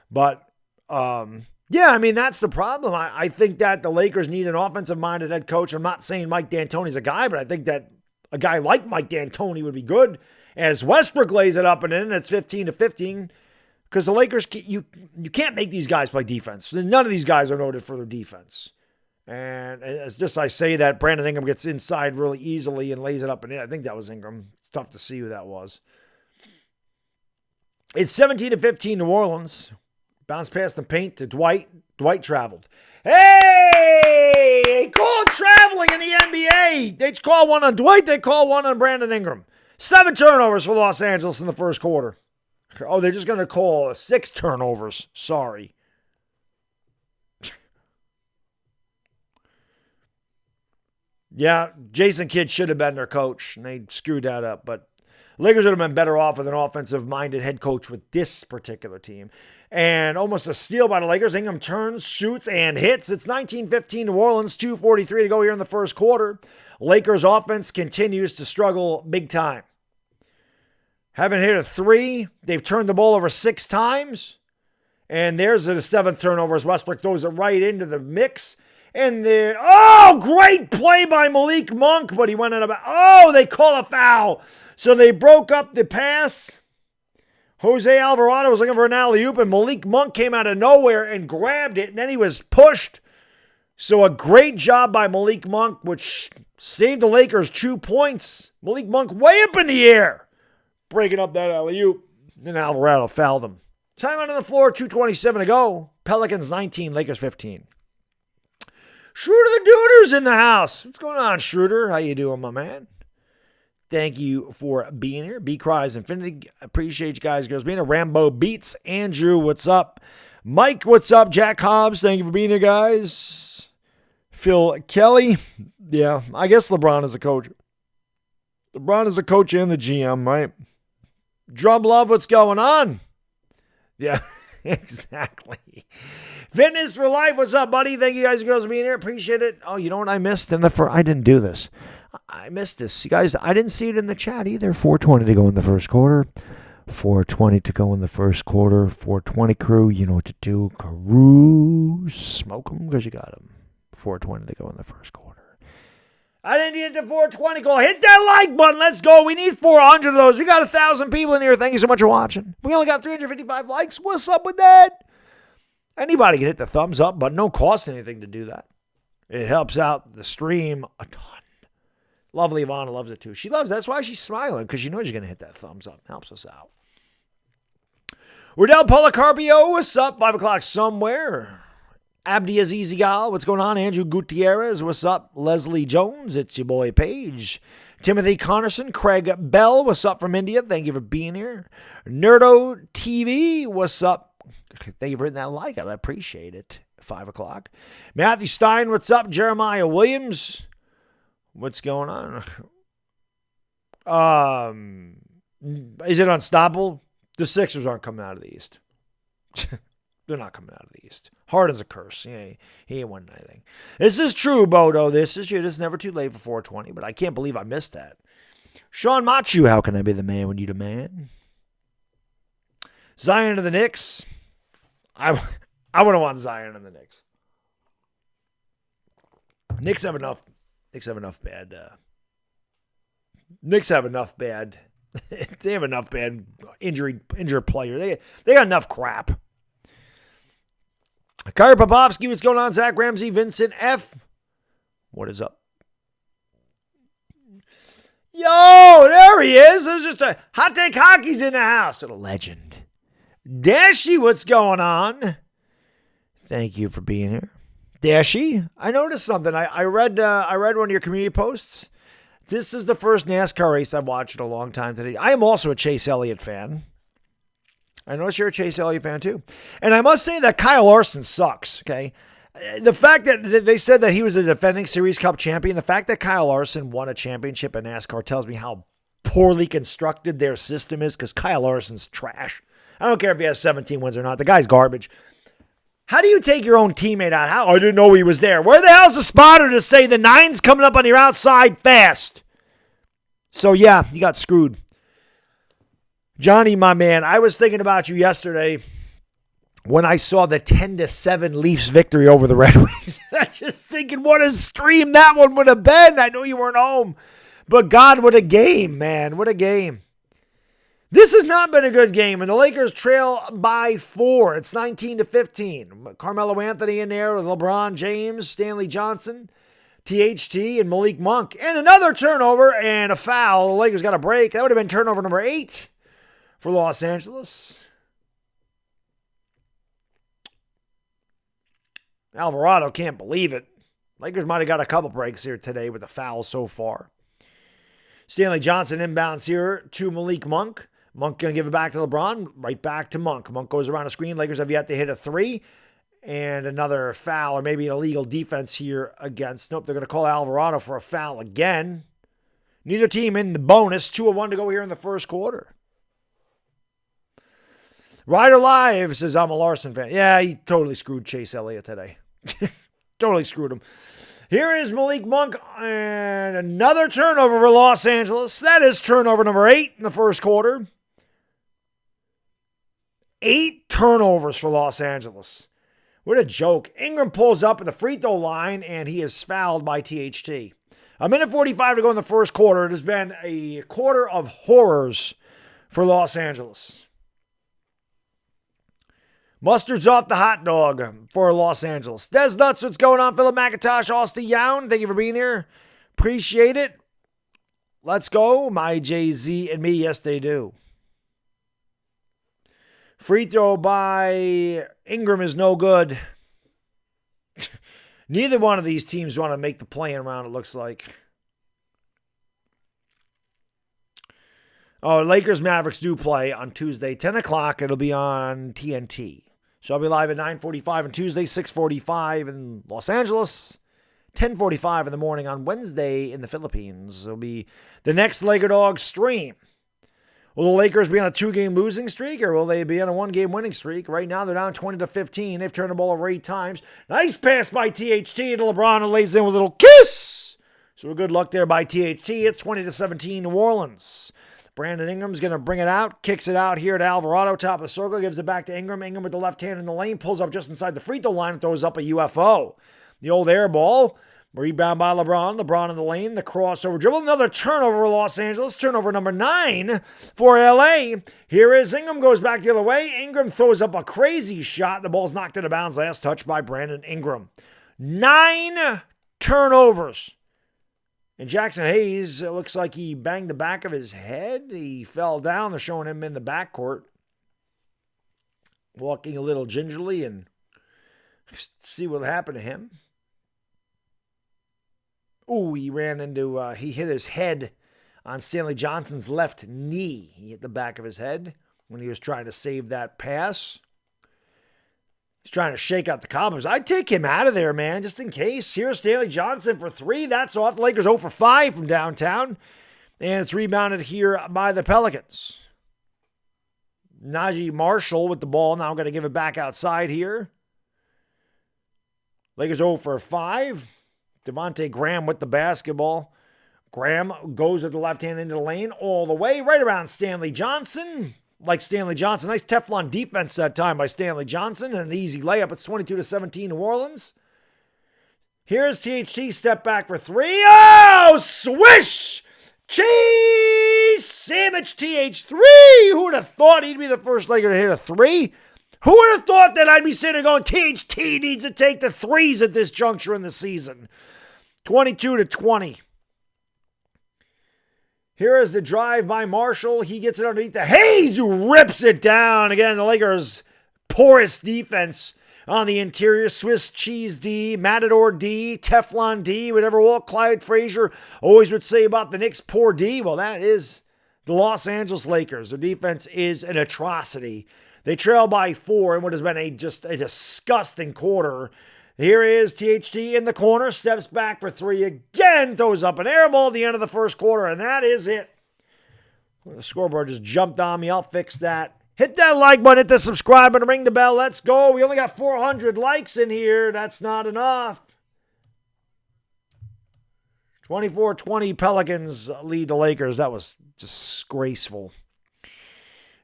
But, yeah, I mean, that's the problem. I think that the Lakers need an offensive-minded head coach. I'm not saying Mike D'Antoni's a guy, but I think that a guy like Mike D'Antoni would be good. As Westbrook lays it up and in, it's 15-15 because the Lakers, you can't make these guys play defense. None of these guys are noted for their defense. And it's just I say that Brandon Ingram gets inside really easily and lays it up and in. I think that was Ingram. It's tough to see who that was. It's 17-15 New Orleans. Bounce past the paint to Dwight. Dwight traveled. Hey! They call traveling in the NBA. They call one on Dwight. They call one on Brandon Ingram. 7 turnovers for Los Angeles in the first quarter. Oh, they're just going to call 6 turnovers. Sorry. Yeah, Jason Kidd should have been their coach, and they screwed that up. But Lakers would have been better off with an offensive-minded head coach with this particular team. And almost a steal by the Lakers. Ingram turns, shoots, and hits. It's 19-15 New Orleans, 2:43 to go here in the first quarter. Lakers offense continues to struggle big time. Haven't hit a 3. They've turned the ball over 6 times. And there's the 7th turnover as Westbrook throws it right into the mix. And great play by Malik Monk, but he went in about, they call a foul. So they broke up the pass. Jose Alvarado was looking for an alley-oop, and Malik Monk came out of nowhere and grabbed it, and then he was pushed. So a great job by Malik Monk, which saved the Lakers 2 points. Malik Monk way up in the air, breaking up that alley-oop. Then Alvarado fouled him. Time out on the floor, 2:27 to go. Pelicans 19, Lakers 15. Schroeder the Duder's in the house. What's going on, Schroeder? How you doing, my man? Thank you for being here. B Cries Infinity. Appreciate you guys, girls, being here. Rambo Beats. Andrew, what's up? Mike, what's up? Jack Hobbs, thank you for being here, guys. Phil Kelly. Yeah, I guess LeBron is a coach. LeBron is a coach and the GM, right? Drum Love, what's going on? Yeah, exactly. Fitness for Life, what's up, buddy? Thank you guys and girls for being here. Appreciate it. Oh, you know what I missed I didn't do this. I missed this. You guys, I didn't see it in the chat either. 4:20 to go in the first quarter. 4:20 to go in the first quarter. 4:20 crew, you know what to do. Carew, smoke them because you got them. 4:20 to go in the first quarter. I didn't get to 4:20. Go hit that like button. Let's go. We need 400 of those. We got 1,000 people in here. Thank you so much for watching. We only got 355 likes. What's up with that? Anybody can hit the thumbs up button. No cost anything to do that. It helps out the stream a ton. Lovely Ivana loves it too. She loves it. That's why she's smiling, because she knows you're going to hit that thumbs up. Helps us out. Wardell Policarpio, what's up? 5 o'clock somewhere. Abdi Azizi Gal, what's going on? Andrew Gutierrez, what's up? Leslie Jones, it's your boy Paige. Timothy Connerson, Craig Bell, what's up from India? Thank you for being here. Nerdo TV, what's up? Thank you for hitting that like. I appreciate it. 5 o'clock. Matthew Stein, what's up? Jeremiah Williams, what's going on? Is it unstoppable? The Sixers aren't coming out of the East. They're not coming out of the East. Harden's a curse. He ain't won anything. This is true, Bodo. This is never too late for 420, but I can't believe I missed that. Sean Machu, how can I be the man when you the man? Zion to the Knicks. I wouldn't want Zion in the Knicks. Knicks have enough bad. Knicks have enough bad. They have enough bad injured player. They got enough crap. Kyrie Popovsky, what's going on? Zach Ramsey, Vincent F. What is up? Yo, there he is. There's just a hot take hockey's in the house. A legend. Dashy, what's going on? Thank you for being here. Dashy, I noticed something. I read one of your community posts. This is the first NASCAR race I've watched in a long time today. I am also a Chase Elliott fan. I notice you're a Chase Elliott fan too. And I must say that Kyle Larson sucks, okay? The fact that they said that he was the defending Series Cup champion, the fact that Kyle Larson won a championship in NASCAR tells me how poorly constructed their system is, because Kyle Larson's trash. I don't care if he has 17 wins or not. The guy's garbage. How do you take your own teammate out? I didn't know he was there. Where the hell's the spotter to say the 9's coming up on your outside fast? So, yeah, you got screwed. Johnny, my man, I was thinking about you yesterday when I saw the 10-7 Leafs victory over the Red Wings. I was just thinking what a stream that one would have been. I know you weren't home. But, God, what a game, man. What a game. This has not been a good game, and the Lakers trail by 4. It's 19-15. Carmelo Anthony in there with LeBron James, Stanley Johnson, THT, and Malik Monk. And another turnover and a foul. The Lakers got a break. That would have been turnover number 8 for Los Angeles. Alvarado can't believe it. Lakers might have got a couple breaks here today with the foul so far. Stanley Johnson inbounds here to Malik Monk. Monk going to give it back to LeBron. Right back to Monk. Monk goes around the screen. Lakers have yet to hit a 3. And another foul, or maybe an illegal defense here against. Nope, they're going to call Alvarado for a foul again. Neither team in the bonus. 2:01 to go here in the first quarter. Ryder Live says, I'm a Larson fan. Yeah, he totally screwed Chase Elliott today. Totally screwed him. Here is Malik Monk, and another turnover for Los Angeles. That is turnover number 8 in the first quarter. 8 turnovers for Los Angeles. What a joke. Ingram pulls up at the free throw line, and he is fouled by THT. A minute 45 to go in the first quarter. It has been a quarter of horrors for Los Angeles. Mustard's off the hot dog for Los Angeles. Des Nuts, what's going on? Philip McIntosh, Austin Young, thank you for being here. Appreciate it. Let's go. My Jay-Z and me, yes, they do. Free throw by Ingram is no good. Neither one of these teams want to make the play-in round, it looks like. Oh, Lakers Mavericks do play on Tuesday, 10 o'clock. It'll be on TNT. So I'll be live at 9:45 on Tuesday, 6:45 in Los Angeles, 10:45 in the morning on Wednesday in the Philippines. It'll be the next LakerDog stream. Will the Lakers be on a 2-game losing streak, or will they be on a 1-game winning streak? Right now, they're down 20-15. They've turned the ball over 8 times. Nice pass by THT to LeBron, who lays in with a little kiss. So good luck there by THT. It's 20-17 New Orleans. Brandon Ingram's going to bring it out, kicks it out here to Alvarado, top of the circle, gives it back to Ingram. Ingram with the left hand in the lane, pulls up just inside the free throw line and throws up a UFO. The old air ball. Rebound by LeBron. LeBron in the lane. The crossover dribble. Another turnover for Los Angeles. Turnover number 9 for LA. Here is Ingram. Goes back the other way. Ingram throws up a crazy shot. The ball's knocked out of bounds. Last touch by Brandon Ingram. 9 turnovers. And Jackson Hayes, it looks like he banged the back of his head. He fell down. They're showing him in the backcourt. Walking a little gingerly and see what happened to him. Ooh, he hit his head on Stanley Johnson's left knee. He hit the back of his head when he was trying to save that pass. He's trying to shake out the Cobblers. I'd take him out of there, man, just in case. Here's Stanley Johnson for 3. That's off. The Lakers 0 for 5 from downtown. And it's rebounded here by the Pelicans. Najee Marshall with the ball. Now I'm going to give it back outside here. Lakers 0 for 5. Devontae Graham with the basketball. Graham goes with the left hand into the lane all the way, right around Stanley Johnson. Like Stanley Johnson. Nice Teflon defense that time by Stanley Johnson. And an easy layup. It's 22-17 New Orleans. Here's THT. Step back for 3. Oh, swish! Cheese sandwich TH3. Who would have thought he'd be the first Laker to hit a 3? Who would have thought that I'd be sitting there going, THT needs to take the 3s at this juncture in the season. 22-20. Here is the drive by Marshall. He gets it underneath the Hayes, who rips it down. Again, the Lakers' porous defense on the interior. Swiss cheese D, Matador D, Teflon D, whatever Walt Clyde Frazier always would say about the Knicks' poor D. Well, that is the Los Angeles Lakers. Their defense is an atrocity. They trail by 4 in what has been just a disgusting quarter. Here is THT in the corner, steps back for 3 again, throws up an air ball at the end of the first quarter, and that is it. The scoreboard just jumped on me. I'll fix that. Hit that like button, hit the subscribe button, ring the bell. Let's go. We only got 400 likes in here. That's not enough. 24-20 Pelicans lead the Lakers. That was disgraceful.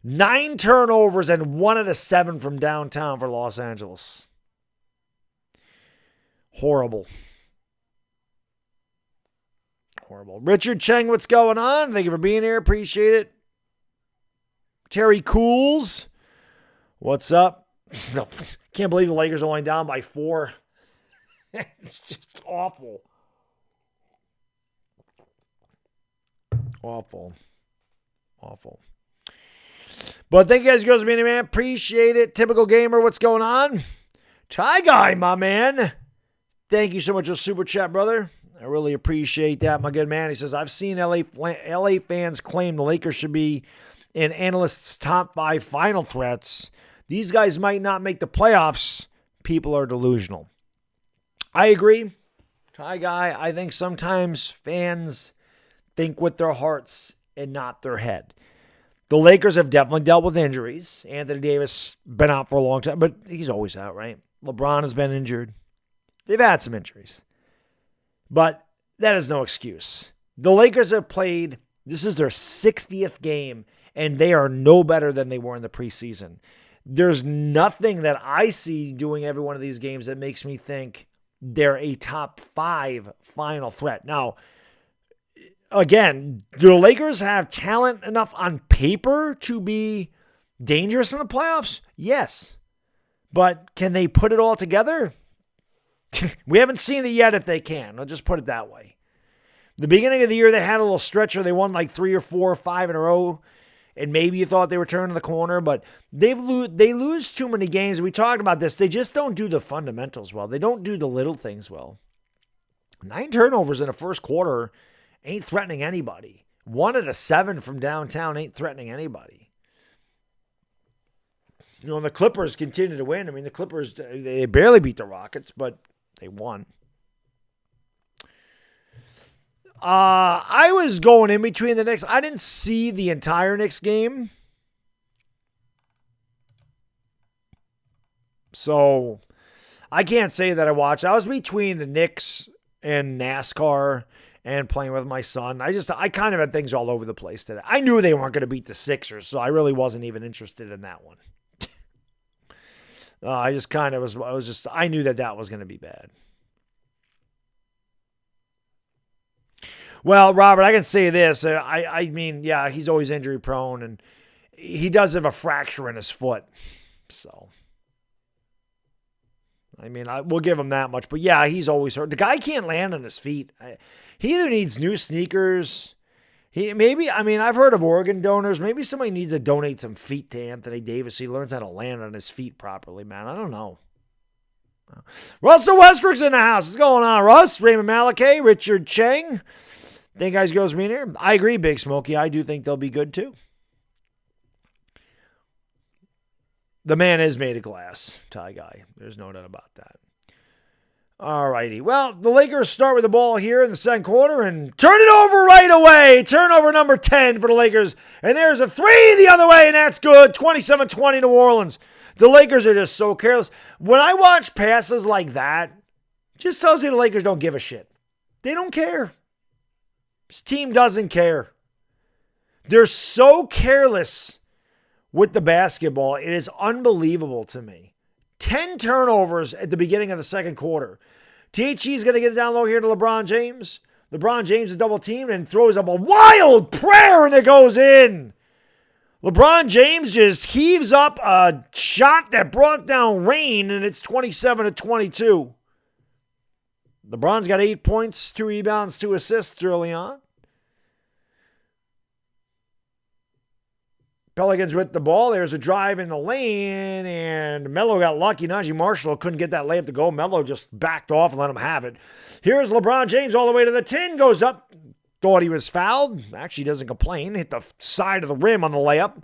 9 turnovers and 1 out of 7 from downtown for Los Angeles. Horrible. Richard Cheng, what's going on? Thank you for being here. Appreciate it. Terry Cools, what's up? Can't believe the Lakers are only down by 4. It's just awful. Awful. But thank you guys, girls, for being here, man. Appreciate it. Typical Gamer, what's going on? Ty Guy, my man. Thank you so much for the super chat, brother. I really appreciate that, my good man. He says, I've seen LA fans claim the Lakers should be in analysts' top 5 final threats. These guys might not make the playoffs. People are delusional. I agree. Ty Guy, I think sometimes fans think with their hearts and not their head. The Lakers have definitely dealt with injuries. Anthony Davis been out for a long time, but he's always out, right? LeBron has been injured. They've had some injuries. But that is no excuse. The Lakers have played, this is their 60th game, and they are no better than they were in the preseason. there's nothing that I see doing every one of these games that makes me think they're a top 5 final threat. Now, again, do the Lakers have talent enough on paper to be dangerous in the playoffs? Yes. But can they put it all together? We haven't seen it yet if they can. I'll just put it that way. The beginning of the year, they had a little stretch where they won like 3 or 4 or 5 in a row. And maybe you thought they were turning the corner, but they lose too many games. We talked about this. They just don't do the fundamentals well. They don't do the little things well. 9 turnovers in the first quarter ain't threatening anybody. 1 out of 7 from downtown ain't threatening anybody. You know, the Clippers continue to win. I mean, the Clippers, they barely beat the Rockets, but they won. I was going in between the Knicks. I didn't see the entire Knicks game. So I can't say that I watched. I was between the Knicks and NASCAR and playing with my son. I kind of had things all over the place today. I knew they weren't going to beat the Sixers, so I really wasn't even interested in that one. I knew that was going to be bad. Well, Robert, I can say this. I mean, yeah, he's always injury prone, and he does have a fracture in his foot. So, I mean, we'll give him that much. But yeah, he's always hurt. The guy can't land on his feet. He either needs new sneakers. I've heard of organ donors. Maybe somebody needs to donate some feet to Anthony Davis so he learns how to land on his feet properly, man. I don't know. Russell Westbrook's in the house. What's going on, Russ? Raymond Malachi, Richard Cheng. Think guys goes mean here? I agree, Big Smokey. I do think they'll be good too. The man is made of glass, Ty Guy. There's no doubt about that. All righty. Well, the Lakers start with the ball here in the second quarter and turn it over right away. Turnover number 10 for the Lakers. And there's a 3 the other way, and that's good. 27-20 New Orleans. The Lakers are just so careless. When I watch passes like that, it just tells me the Lakers don't give a shit. They don't care. This team doesn't care. They're so careless with the basketball. It is unbelievable to me. 10 turnovers at the beginning of the second quarter. THE is going to get it down low here to LeBron James. LeBron James is double teamed and throws up a wild prayer and it goes in. LeBron James just heaves up a shot that brought down rain and it's 27-22. LeBron's got 8 points, 2 rebounds, 2 assists early on. Pelicans with the ball. There's a drive in the lane, and Melo got lucky. Najee Marshall couldn't get that layup to go. Melo just backed off and let him have it. Here's LeBron James all the way to the 10. Goes up. Thought he was fouled. Actually doesn't complain. Hit the side of the rim on the layup,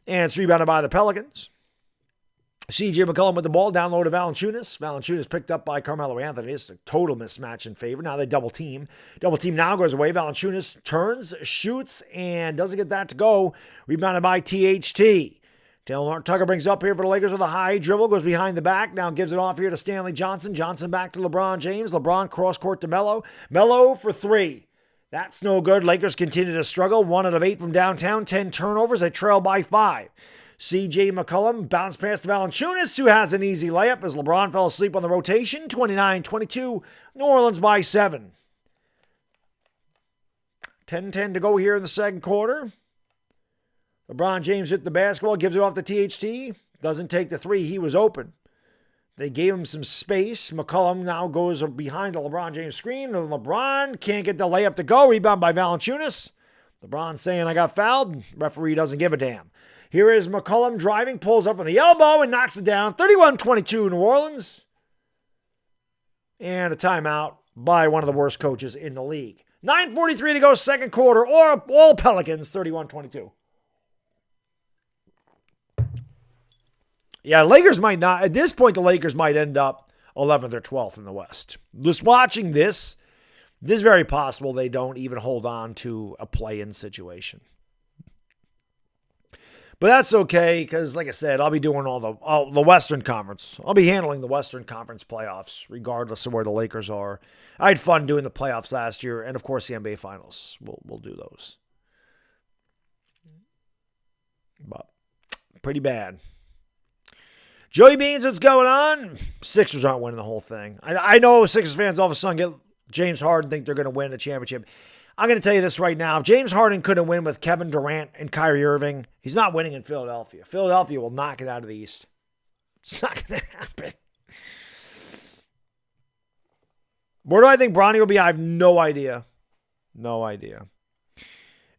and it's rebounded by the Pelicans. C.J. McCollum with the ball, down low to Valanciunas. Valanciunas picked up by Carmelo Anthony. It's a total mismatch in favor. Now they double team. Double team now goes away. Valanciunas turns, shoots, and doesn't get that to go. Rebounded by THT. Taylor Tucker brings up here for the Lakers with a high dribble. Goes behind the back. Now gives it off here to Stanley Johnson. Johnson back to LeBron James. LeBron cross court to Melo. Melo for 3. That's no good. Lakers continue to struggle. 1 out of 8 from downtown. 10 turnovers. They trail by 5. C.J. McCollum bounced past Valanciunas, who has an easy layup as LeBron fell asleep on the rotation. 29-22, New Orleans by 7. 10-10 to go here in the second quarter. LeBron James hit the basketball, gives it off to THT. Doesn't take the 3. He was open. They gave him some space. McCollum now goes behind the LeBron James screen. And LeBron can't get the layup to go. Rebound by Valanciunas. LeBron saying, I got fouled. Referee doesn't give a damn. Here is McCollum driving, pulls up from the elbow and knocks it down. 31-22 New Orleans. And a timeout by one of the worst coaches in the league. 9:43 to go, second quarter. Or all Pelicans, 31-22. Yeah, Lakers might not. At this point, the Lakers might end up 11th or 12th in the West. Just watching this is very possible they don't even hold on to a play-in situation. But that's okay, because like I said, I'll be doing all the Western Conference. I'll be handling the Western Conference playoffs, regardless of where the Lakers are. I had fun doing the playoffs last year, and of course the NBA Finals. We'll do those. But pretty bad. Joey Beans, what's going on? Sixers aren't winning the whole thing. I know Sixers fans all of a sudden get James Harden, think they're going to win a championship. I'm going to tell you this right now. If James Harden couldn't win with Kevin Durant and Kyrie Irving, he's not winning in Philadelphia. Philadelphia will knock it out of the East. It's not going to happen. Where do I think Bronny will be? I have no idea. No idea.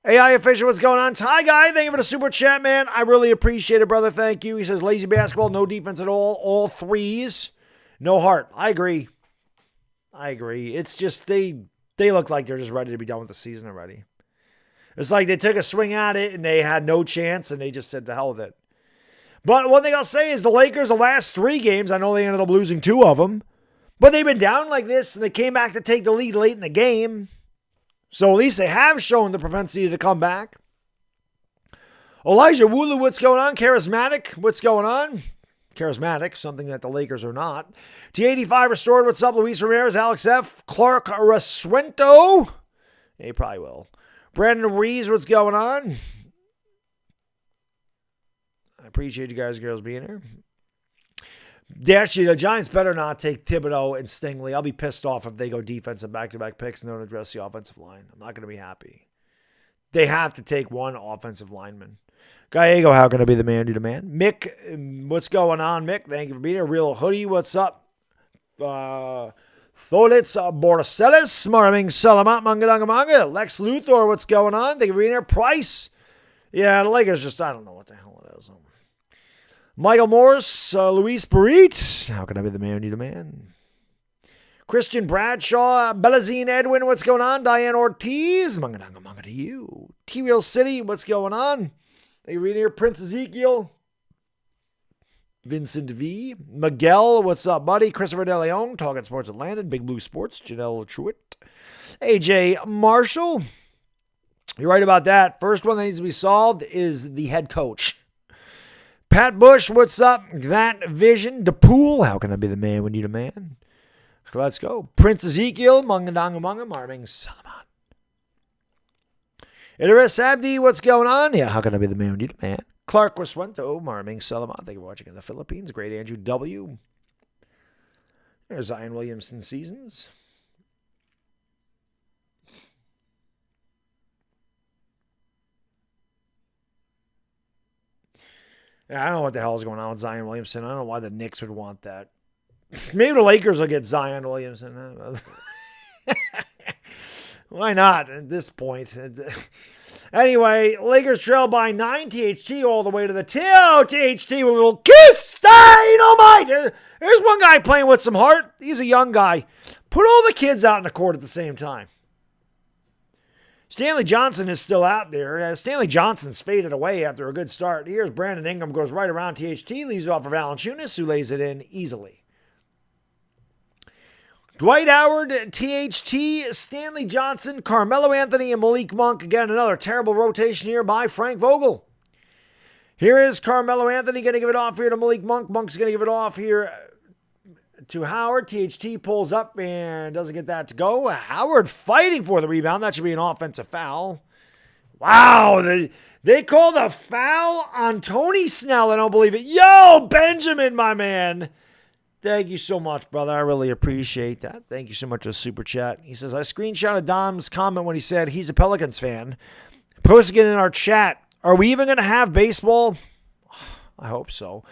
AI Official, what's going on? Ty Guy, thank you for the super chat, man. I really appreciate it, brother. Thank you. He says, lazy basketball, no defense at all threes, no heart. I agree. It's just they look like they're just ready to be done with the season already. It's like they took a swing at it and they had no chance and they just said, the hell with it. But one thing I'll say is the Lakers, the last 3 games, I know they ended up losing 2 of them, but they've been down like this and they came back to take the lead late in the game. So at least they have shown the propensity to come back. Elijah Wooloo, what's going on? Charismatic, what's going on? Charismatic, something that the Lakers are not. T85 restored, what's up? Luis Ramirez, Alex F. Clark Rasuento. Yeah, he probably will. Brandon Reeves, what's going on? I appreciate you guys and girls being here. Actually, the Giants better not take Thibodeau and Stingley. I'll be pissed off if they go defensive back-to-back picks and don't address the offensive line. I'm not going to be happy. They have to take one offensive lineman. Gallego, how can I be the man to the man? Mick, what's going on, Mick? Thank you for being here. Real Hoodie, what's up? Tholitz Borselis, Marming Salamat, Manga. Lex Luthor, what's going on? Thank you for being here. Price. Yeah, the Lakers just, I don't know what the hell it is. Michael Morris, Luis Barit. How can I be the man you demand? Christian Bradshaw, Belazine Edwin, what's going on? Diane Ortiz, manga to you. T-Wheel City, what's going on? Are you reading here? Prince Ezekiel. Vincent V. Miguel, what's up, buddy? Christopher De Leon, Talking Sports Atlanta, Big Blue Sports, Janelle Truitt. AJ Marshall. You're right about that. First one that needs to be solved is the head coach. Pat Bush, what's up? That Vision. DePool, how can I be the man when you the man? Let's go. Prince Ezekiel, Munga Marming Salaman. Idris Abdi, what's going on? Yeah, how can I be the man when you the man? Clark Rasuento, Marming Salaman. Thank you for watching in the Philippines. Great Andrew W. There's Zion Williamson Seasons. I don't know what the hell is going on with Zion Williamson. I don't know why the Knicks would want that. Maybe the Lakers will get Zion Williamson. Why not at this point? Anyway, Lakers trail by 9. THT all the way to the till. THT with a little kiss. Dynamite. There's one guy playing with some heart. He's a young guy. Put all the kids out in the court at the same time. Stanley Johnson is still out there. Stanley Johnson's faded away after a good start. Here's Brandon Ingram, goes right around THT, leaves it off for Valanciunas, who lays it in easily. Dwight Howard, THT, Stanley Johnson, Carmelo Anthony, and Malik Monk. Again, another terrible rotation here by Frank Vogel. Here is Carmelo Anthony going to give it off here to Malik Monk. Monk's going to give it off here to Howard. THT pulls up and doesn't get that to go. Howard fighting for the rebound. That should be an offensive foul. Wow, they called a foul on Tony Snell. I don't believe it. Yo, Benjamin, my man. Thank you so much, brother. I really appreciate that. Thank you so much for the super chat. He says, I screenshotted Dom's comment when he said he's a Pelicans fan. Posting it in our chat. Are we even going to have baseball? I hope so.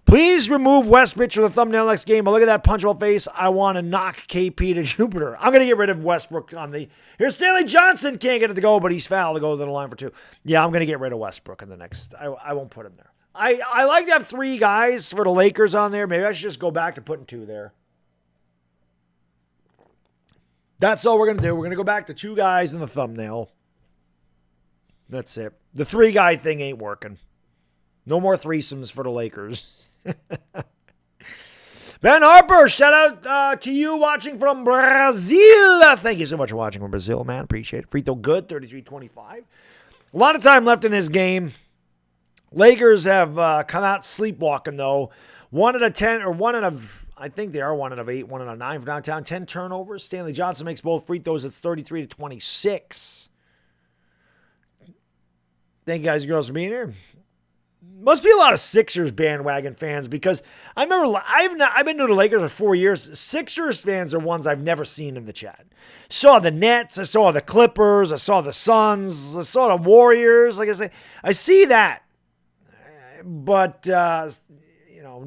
Please remove Westbrook from the thumbnail next game. But look at that punchable face. I want to knock KP to Jupiter. I'm going to get rid of Westbrook on the... Here's Stanley Johnson. Can't get it to go, but he's fouled to go to the line for 2. Yeah, I'm going to get rid of Westbrook in the next... I won't put him there. I like to have 3 guys for the Lakers on there. Maybe I should just go back to putting 2 there. That's all we're going to do. We're going to go back to 2 guys in the thumbnail. That's it. The 3-guy thing ain't working. No more threesomes for the Lakers. Ben Harper, shout out to you watching from Brazil. Thank you so much for watching from Brazil, man. Appreciate it. Free throw good, 33-25. A lot of time left in this game. Lakers have come out sleepwalking, though. 1 out of 10, or 1 out of, I think they are 1 out of 8, 1 out of 9 for downtown. 10 turnovers. Stanley Johnson makes both free throws. It's 33-26. Thank you guys and girls for being here. Must be a lot of Sixers bandwagon fans because I remember I've been to the Lakers for 4 years. Sixers fans are ones I've never seen in the chat. Saw the Nets, I saw the Clippers, I saw the Suns, I saw the Warriors. Like I say, I see that, but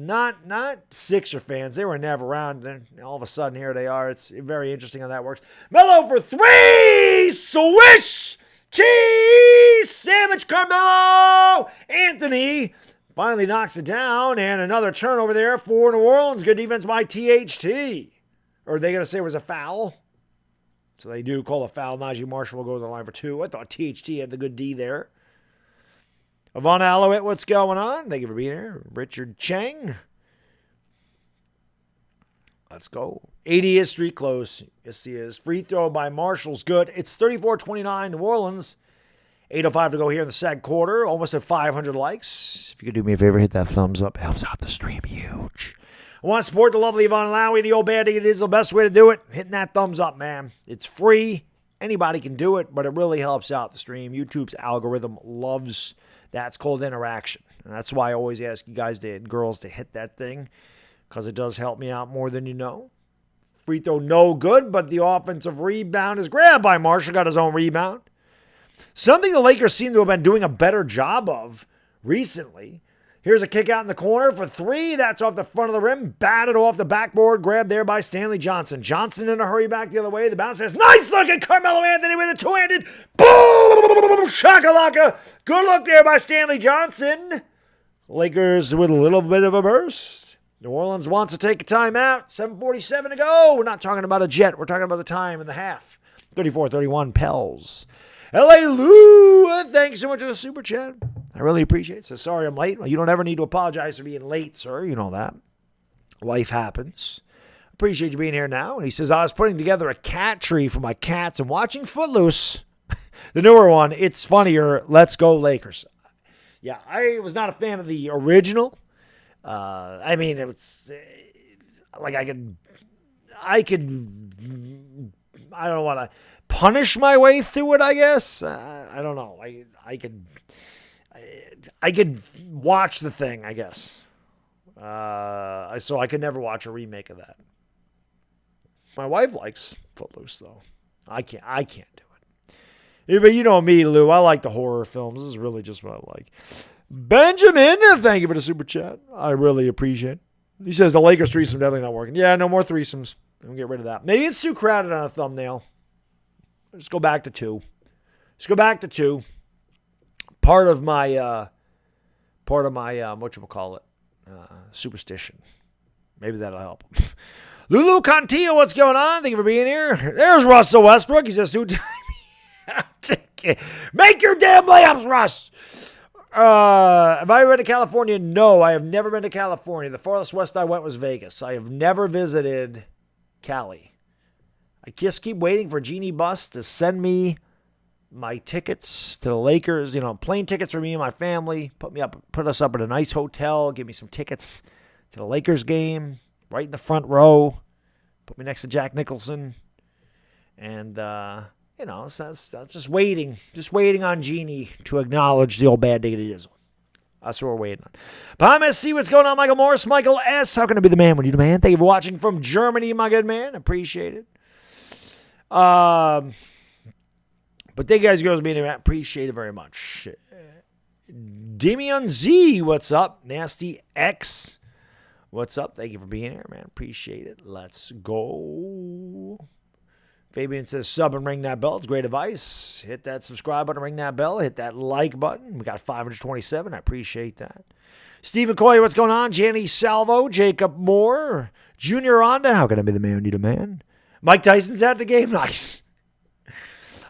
not Sixer fans. They were never around. And all of a sudden, here they are. It's very interesting how that works. Melo for 3, swish. Cheese sandwich, Carmelo Anthony finally knocks it down, and another turnover there for New Orleans. Good defense by THT. Or are they going to say it was a foul? So they do call a foul. Najee Marshall will go to the line for 2. I thought THT had the good D there. Yvonne Alouette, what's going on? Thank you for being here. Richard Chang. Let's go. 80 is street close. Yes, he is. Free throw by Marshall's good. It's 34-29 New Orleans. 8:05 to go here in the second quarter. Almost at 500 likes. If you could do me a favor, hit that thumbs up. It helps out the stream huge. I want to support the lovely Yvonne Lowry, the old baddie. It is the best way to do it. Hitting that thumbs up, man. It's free. Anybody can do it, but it really helps out the stream. YouTube's algorithm loves that's called interaction. And that's why I always ask you guys and girls to hit that thing, because it does help me out more than you know. Free throw no good, but the offensive rebound is grabbed by Marshall. Got his own rebound. Something the Lakers seem to have been doing a better job of recently. Here's a kick out in the corner for 3. That's off the front of the rim. Batted off the backboard. Grabbed there by Stanley Johnson. Johnson in a hurry back the other way. The bounce pass. Nice look at Carmelo Anthony with a two-handed. Boom! Shakalaka. Good look there by Stanley Johnson. Lakers with a little bit of a burst. New Orleans wants to take a timeout. 7:47 to go. We're not talking about a jet. We're talking about the time in the half. 34-31 Pels. L.A. Lou, thanks so much for the super chat. I really appreciate it. So sorry I'm late. Well, you don't ever need to apologize for being late, sir. You know that. Life happens. Appreciate you being here now. And he says, I was putting together a cat tree for my cats and watching Footloose, the newer one. It's funnier. Let's go Lakers. Yeah, I was not a fan of the original. I mean, it was like I don't want to punish my way through it, I guess. I don't know. I could watch the thing, I guess. So I could never watch a remake of that. My wife likes Footloose, though. I can't do it. Yeah, but you know me, Lou. I like the horror films. This is really just what I like. Benjamin, thank you for the super chat. I really appreciate it. He says the Lakers threesome definitely not working. Yeah, no more threesomes. We'll get rid of that. Maybe it's too crowded on a thumbnail. Let's go back to 2. Part of my whatchamacallit, superstition. Maybe that'll help. Lulu Contillo, what's going on? Thank you for being here. There's Russell Westbrook. He says, make your damn layups, Russ. Have I been to California? No, I have never been to California. The farthest west I went was Vegas. I have never visited Cali. I just keep waiting for Jeannie Bus to send me my tickets to the Lakers, plane tickets for me and my family, put us up at a nice hotel, give me some tickets to the Lakers game, right in the front row, put me next to Jack Nicholson, and, so that's just waiting on Jeannie to acknowledge the old bad diggity dizzle. That's what we're waiting on. But see what's going on, Michael Morris, Michael S. How can I be the man when you're the man? Thank you for watching from Germany, my good man. Appreciate it. But thank you guys, girls, being here. Appreciate it very much. Damian Z, what's up? Nasty X, what's up? Thank you for being here, man. Appreciate it. Let's go. Fabian says, sub and ring that bell. It's great advice. Hit that subscribe button, ring that bell. Hit that like button. We got 527. I appreciate that. Stephen Coy, what's going on? Janny Salvo, Jacob Moore, Junior Ronda. How can I be the man? Need a man? Mike Tyson's at the game. Nice.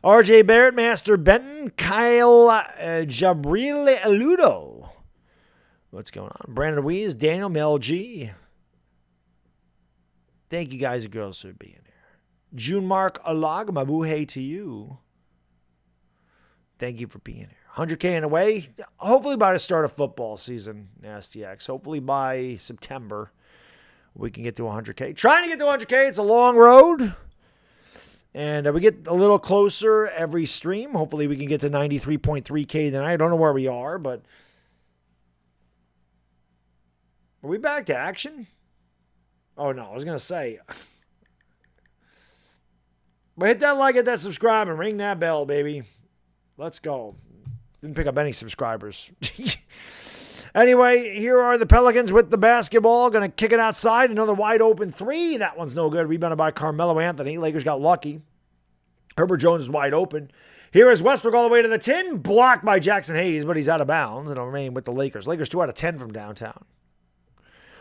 RJ Barrett, Master Benton, Kyle Jabril Aludo. What's going on? Brandon Wees, Daniel Mel G. Thank you guys and girls for being here. June Mark Alag, mabuhay to you. Thank you for being here. 100K in a way. Hopefully by the start of football season, Nasty X. Hopefully by September, we can get to 100K. Trying to get to 100K. It's a long road. And we get a little closer every stream. Hopefully we can get to 93.3K tonight. I don't know where we are, but Are we back to action? Oh, no. I was going to say. But hit that like, hit that subscribe, and ring that bell, baby. Let's go. Didn't pick up any subscribers. Anyway, here are the Pelicans with the basketball. Going to kick it outside. Another wide open three. That one's no good. Rebounded by Carmelo Anthony. Lakers got lucky. Herbert Jones is wide open. Here is Westbrook all the way to the 10. Blocked by Jackson Hayes, but he's out of bounds. And it'll remain with the Lakers. Lakers 2 out of 10 from downtown.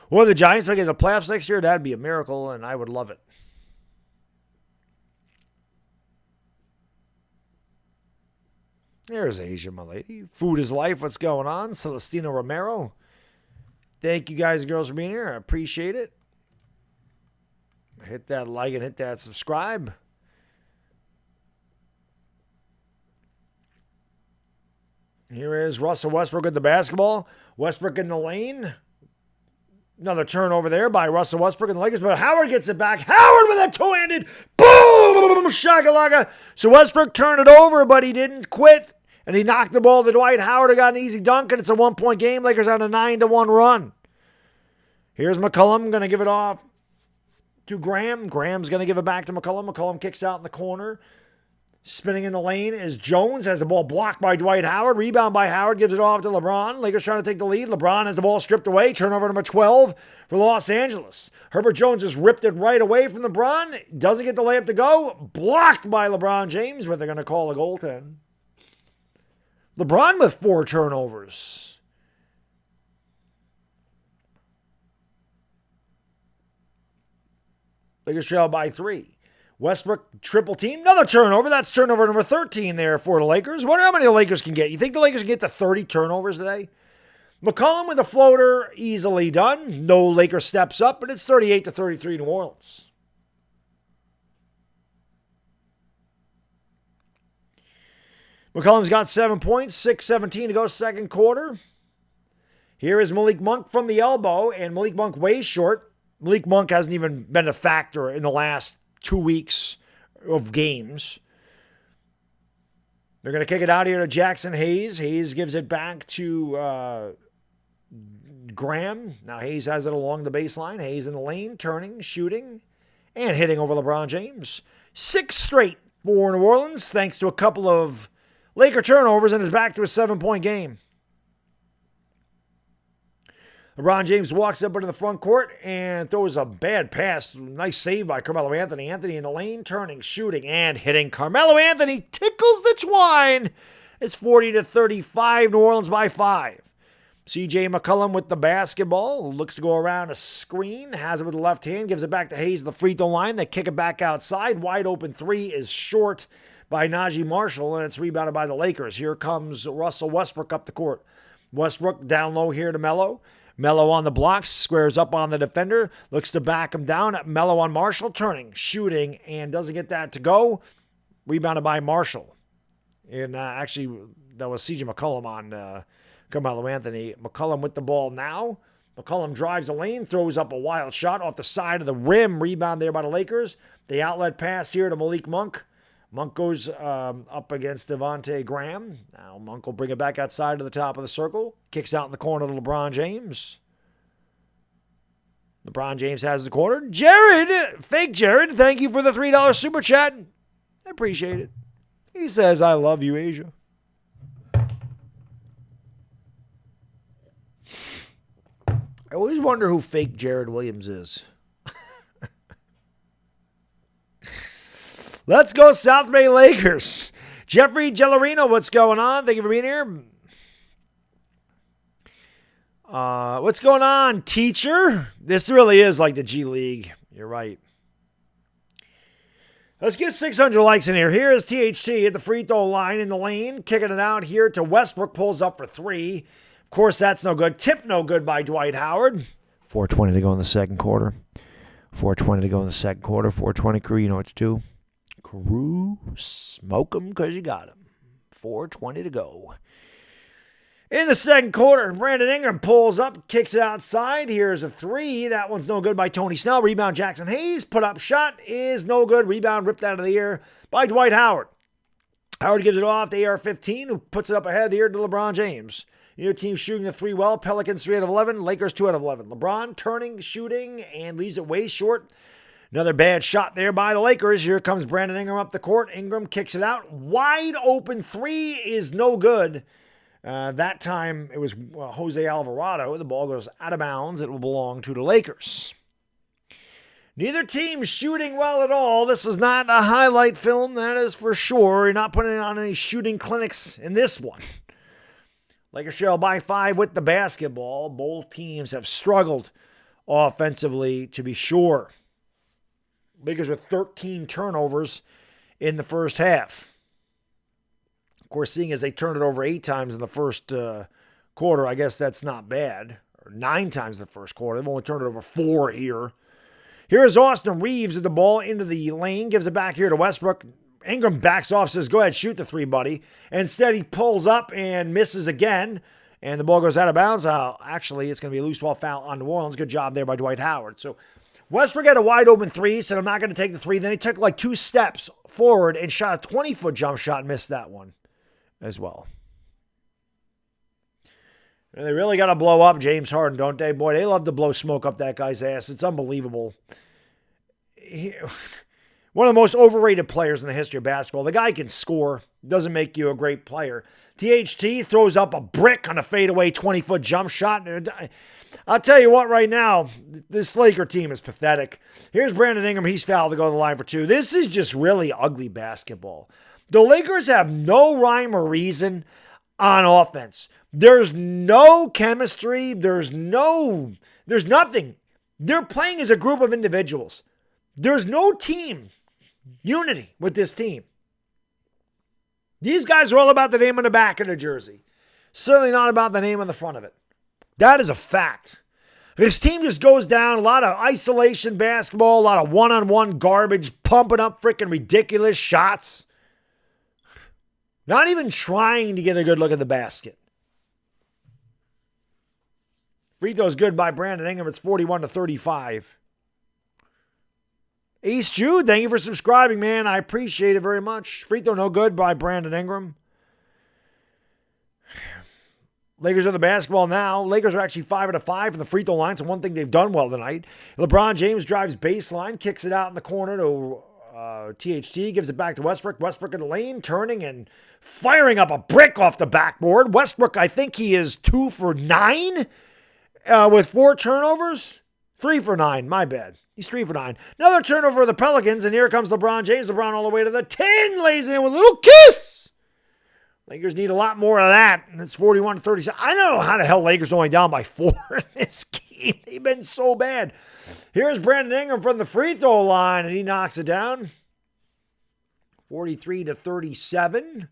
Will the Giants make it to the playoffs next year? That'd be a miracle, and I would love it. There's Asia, my lady. Food is life. What's going on? Celestino Romero. Thank you guys and girls for being here. I appreciate it. Hit that like and hit that subscribe. Here is Russell Westbrook with the basketball. Westbrook in the lane. Another turnover there by Russell Westbrook and the Lakers, but Howard gets it back. Howard with a two-handed boom, shakalaka. So Westbrook turned it over, but he didn't quit, and he knocked the ball to Dwight Howard, who got an easy dunk, and it's a 1-point game. Lakers on a 9-1 run. Here's McCollum, going to give it off to Graham. Graham's going to give it back to McCollum. McCollum kicks out in the corner. Spinning in the lane is Jones, has the ball blocked by Dwight Howard. Rebound by Howard, gives it off to LeBron. Lakers trying to take the lead. LeBron has the ball stripped away. Turnover number 12 for Los Angeles. Herbert Jones just ripped it right away from LeBron. Doesn't get the layup to go. Blocked by LeBron James, but they're going to call a goaltend. LeBron with 4 turnovers. Lakers trail by 3. Westbrook triple team. Another turnover. That's turnover number 13 there for the Lakers. Wonder how many the Lakers can get. You think the Lakers can get to 30 turnovers today? McCollum with a floater. Easily done. No Lakers steps up, but it's 38-33 New Orleans. McCollum's got 7 points. 6:17 to go second quarter. Here is Malik Monk from the elbow, and Malik Monk way short. Malik Monk hasn't even been a factor in the last 2 weeks of games. They're going to kick it out here to Jackson Hayes. Hayes gives it back to Graham. Now Hayes has it along the baseline. Hayes in the lane, turning, shooting, and hitting over LeBron James. 6 straight for New Orleans, thanks to a couple of Laker turnovers, and is back to a 7-point game. LeBron James walks up into the front court and throws a bad pass. Nice save by Carmelo Anthony. Anthony in the lane, turning, shooting, and hitting. Carmelo Anthony tickles the twine. It's 40-35, New Orleans by 5. C.J. McCollum with the basketball. Looks to go around a screen. Has it with the left hand. Gives it back to Hayes at the free throw line. They kick it back outside. Wide open 3 is short by Najee Marshall, and it's rebounded by the Lakers. Here comes Russell Westbrook up the court. Westbrook down low here to Melo. Melo on the blocks, squares up on the defender, looks to back him down. Melo on Marshall, turning, shooting, and doesn't get that to go. Rebounded by Marshall. And actually, that was C.J. McCollum on Carmelo Anthony. McCollum with the ball now. McCollum drives the lane, throws up a wild shot off the side of the rim. Rebound there by the Lakers. The outlet pass here to Malik Monk. Monk goes up against Devontae Graham. Now Monk will bring it back outside to the top of the circle. Kicks out in the corner to LeBron James. LeBron James has the corner. Jared, fake Jared, thank you for the $3 super chat. I appreciate it. He says, I love you, Asia. I always wonder who fake Jared Williams is. Let's go South Bay Lakers. Jeffrey Gellarino, what's going on? Thank you for being here. What's going on, teacher? This really is like the G League. You're right. Let's get 600 likes in here. Here is THT at the free throw line in the lane. Kicking it out here to Westbrook. Pulls up for 3. Of course, that's no good. Tip no good by Dwight Howard. 4:20 to go in the second quarter. 4:20 to go in the second quarter. 4:20 crew, you know what to do. Crew, smoke them because you got them. 4:20 to go. In the second quarter, Brandon Ingram pulls up, kicks it outside. Here's a 3. That one's no good by Tony Snell. Rebound Jackson Hayes. Put up shot is no good. Rebound ripped out of the air by Dwight Howard. Howard gives it off to AR-15, who puts it up ahead here to LeBron James. Your team shooting the three well. Pelicans 3 out of 11. Lakers 2 out of 11. LeBron turning, shooting, and leaves it way short. Another bad shot there by the Lakers. Here comes Brandon Ingram up the court. Ingram kicks it out. Wide open three is no good. That time it was Jose Alvarado. The ball goes out of bounds. It will belong to the Lakers. Neither team shooting well at all. This is not a highlight film, that is for sure. You're not putting on any shooting clinics in this one. Lakers trail by 5 with the basketball. Both teams have struggled offensively, to be sure. Lakers with 13 turnovers in the first half. Of course, seeing as they turned it over 8 times in the first quarter, I guess that's not bad. Or 9 times in the first quarter. They've only turned it over 4 here. Here's Austin Reeves with the ball into the lane. Gives it back here to Westbrook. Ingram backs off, says, go ahead, shoot the three, buddy. Instead, he pulls up and misses again. And the ball goes out of bounds. Actually, it's going to be a loose ball foul on New Orleans. Good job there by Dwight Howard. So Westbrook had a wide open three, said, I'm not going to take the three. Then he took like 2 steps forward and shot a 20-foot jump shot and missed that one as well. And they really got to blow up James Harden, don't they? Boy, they love to blow smoke up that guy's ass. It's unbelievable. One of the most overrated players in the history of basketball. The guy can score. Doesn't make you a great player. THT throws up a brick on a fadeaway 20-foot jump shot. I'll tell you what right now, this Laker team is pathetic. Here's Brandon Ingram. He's fouled to go to the line for 2. This is just really ugly basketball. The Lakers have no rhyme or reason on offense. There's no chemistry. There's nothing. They're playing as a group of individuals. There's no team unity with this team. These guys are all about the name on the back of the jersey. Certainly not about the name on the front of it. That is a fact. This team just goes down. A lot of isolation basketball, a lot of one-on-one garbage, pumping up freaking ridiculous shots. Not even trying to get a good look at the basket. Free throw's good by Brandon Ingram. It's 41-35. Ace Jude, thank you for subscribing, man. I appreciate it very much. Free throw no good by Brandon Ingram. Lakers are the basketball now. Lakers are actually 5 out of 5 from the free throw line. So one thing they've done well tonight. LeBron James drives baseline, kicks it out in the corner to THT, gives it back to Westbrook. Westbrook in the lane, turning and firing up a brick off the backboard. Westbrook, I think he is 2 for 9 with 4 turnovers. 3 for 9, my bad. He's 3 for 9. Another turnover for the Pelicans, and here comes LeBron James. LeBron all the way to the 10, lays it in with a little kiss. Lakers need a lot more of that, and it's 41-37. I don't know how the hell Lakers are only down by 4 in this game. They've been so bad. Here's Brandon Ingram from the free throw line, and he knocks it down. 43-37.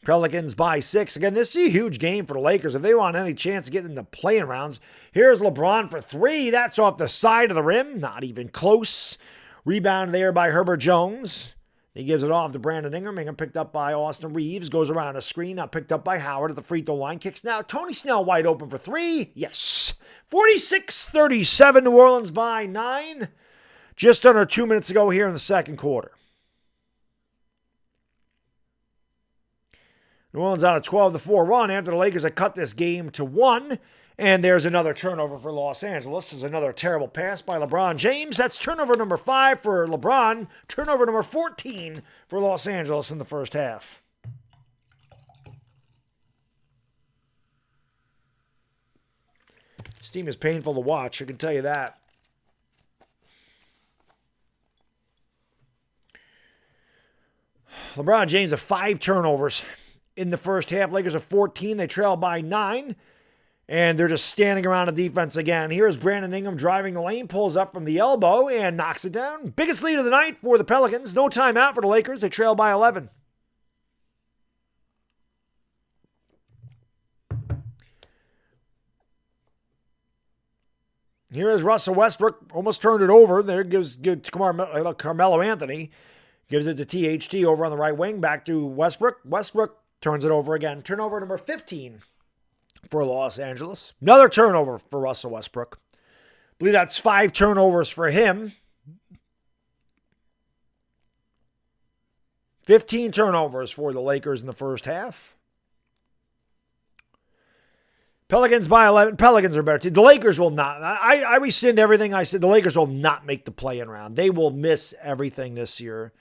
Pelicans by 6. Again, this is a huge game for the Lakers. If they want any chance of getting in the playing rounds, here's LeBron for 3. That's off the side of the rim. Not even close. Rebound there by Herbert Jones. He gives it off to Brandon Ingram. Ingram picked up by Austin Reeves. Goes around a screen. Now picked up by Howard at the free throw line. Kicks now. Tony Snell wide open for 3. Yes. 46-37. New Orleans by 9. Just under 2 minutes ago here in the second quarter. New Orleans on a 12-4 run after the Lakers had cut this game to 1. And there's another turnover for Los Angeles. This is another terrible pass by LeBron James. That's turnover number 5 for LeBron. Turnover number 14 for Los Angeles in the first half. This team is painful to watch, I can tell you that. LeBron James have 5 turnovers in the first half. Lakers are 14. They trail by 9. And they're just standing around the defense again. Here's Brandon Ingram driving the lane. Pulls up from the elbow and knocks it down. Biggest lead of the night for the Pelicans. No timeout for the Lakers. They trail by 11. Here is Russell Westbrook. Almost turned it over. There gives to Carmelo Anthony. Gives it to THT over on the right wing. Back to Westbrook. Westbrook turns it over again. Turnover number 15 for Los Angeles. Another turnover for Russell Westbrook. I believe that's 5 turnovers for him. 15 turnovers for the Lakers in the first half. Pelicans by 11. Pelicans are better team. The Lakers will not. I rescind everything I said. The Lakers will not make the play-in round. They will miss everything this year.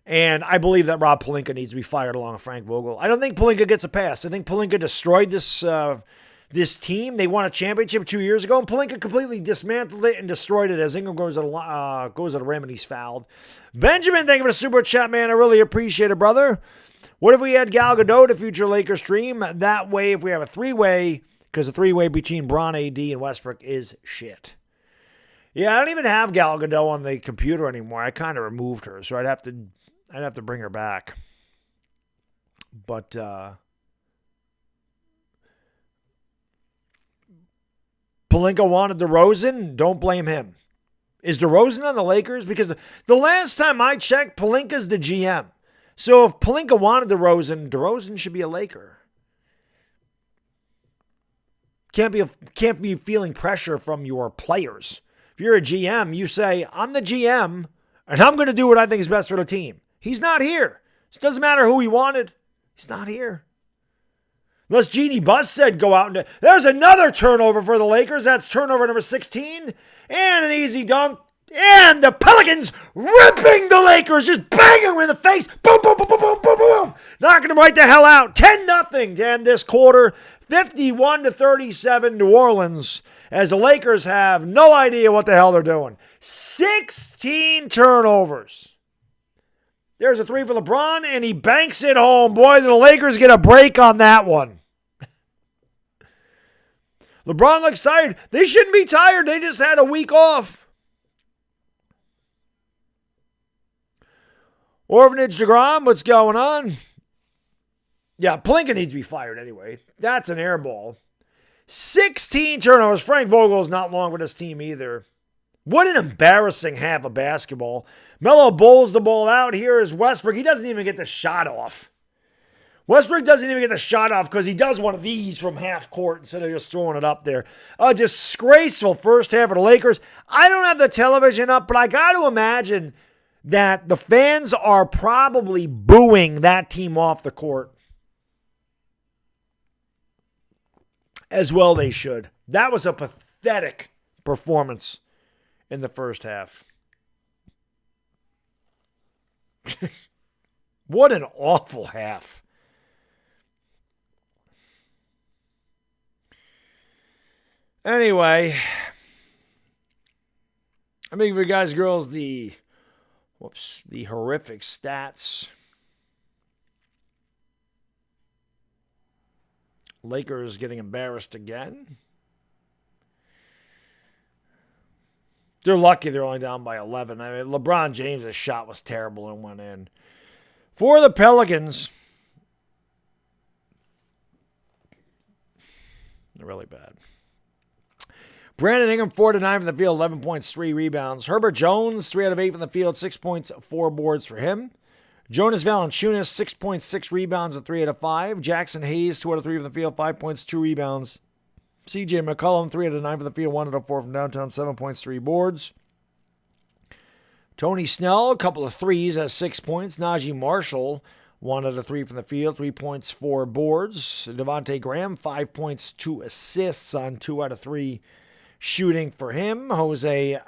And I believe that Rob Pelinka needs to be fired along with Frank Vogel. I don't think Pelinka gets a pass. I think Pelinka destroyed this team. They won a championship 2 years ago, and Pelinka completely dismantled it and destroyed it as Ingram goes at a rim and he's fouled. Benjamin, thank you for the super chat, man. I really appreciate it, brother. What if we had Gal Gadot to future Lakers stream? That way, if we have a three-way, because the three-way between Bron, AD, and Westbrook is shit. Yeah, I don't even have Gal Gadot on the computer anymore. I kind of removed her, so I'd have to bring her back. But Pelinka wanted DeRozan. Don't blame him. Is DeRozan on the Lakers? Because the last time I checked, Pelinka's the GM. So if Pelinka wanted DeRozan should be a Laker. Can't be feeling pressure from your players. If you're a GM, you say, I'm the GM, and I'm going to do what I think is best for the team. He's not here. It doesn't matter who he wanted. He's not here. Unless Jeannie Buss said go out and... There's another turnover for the Lakers. That's turnover number 16. And an easy dunk. And the Pelicans ripping the Lakers. Just banging them in the face. Boom, boom, boom, boom, boom, boom, boom. Knocking them right the hell out. 10-0 to end this quarter. 51-37 New Orleans. As the Lakers have no idea what the hell they're doing. 16 turnovers. There's a three for LeBron, and he banks it home. Boy, the Lakers get a break on that one. LeBron looks tired. They shouldn't be tired. They just had a week off. Orphanage DeGrom, what's going on? Yeah, Pelinka needs to be fired anyway. That's an air ball. 16 turnovers. Frank Vogel is not long with this team either. What an embarrassing half of basketball. Melo bowls the ball out. Here is Westbrook. He doesn't even get the shot off. Westbrook doesn't even get the shot off because he does one of these from half court instead of just throwing it up there. A disgraceful first half of the Lakers. I don't have the television up, but I got to imagine that the fans are probably booing that team off the court. As well they should. That was a pathetic performance in the first half. What an awful half. Anyway, I mean, for you guys and girls, the horrific stats. Lakers getting embarrassed again. They're lucky they're only down by 11. I mean, LeBron James' shot was terrible and went in. For the Pelicans, they're really bad. Brandon Ingram, 4 to 9 from the field, 11 points, 3 rebounds. Herbert Jones, 3 out of 8 from the field, 6 points, 4 boards for him. Jonas Valanciunas, 6.6 rebounds and 3 out of 5. Jackson Hayes, 2 out of 3 from the field, 5 points, 2 rebounds. CJ McCollum, 3 out of 9 from the field, 1 out of 4 from downtown, 7 points, 3 boards. Tony Snell, a couple of threes, has 6 points. Najee Marshall, 1 out of 3 from the field, 3 points, 4 boards. Devontae Graham, 5 points, 2 assists on 2 out of 3 shooting for him. Jose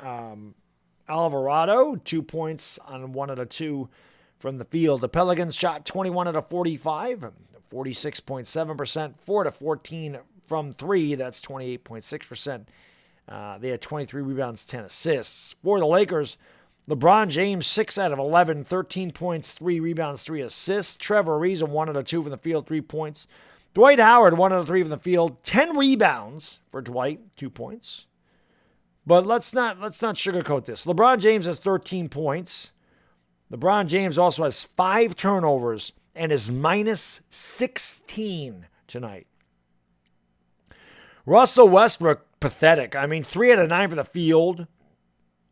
Alvarado, 2 points on 1 out of 2 from the field. The Pelicans shot 21 out of 45, 46.7%, 4 to 14 from 3. That's 28.6%. They had 23 rebounds, 10 assists. For the Lakers, LeBron James, 6 out of 11, 13 points, 3 rebounds, 3 assists. Trevor Ariza, 1 out of 2 from the field, 3 points. Dwight Howard, 1 out of 3 from the field, 10 rebounds for Dwight, 2 points. But let's not sugarcoat this. LeBron James has 13 points. LeBron James also has 5 turnovers and is minus 16 tonight. Russell Westbrook, pathetic. I mean, 3 out of 9 for the field,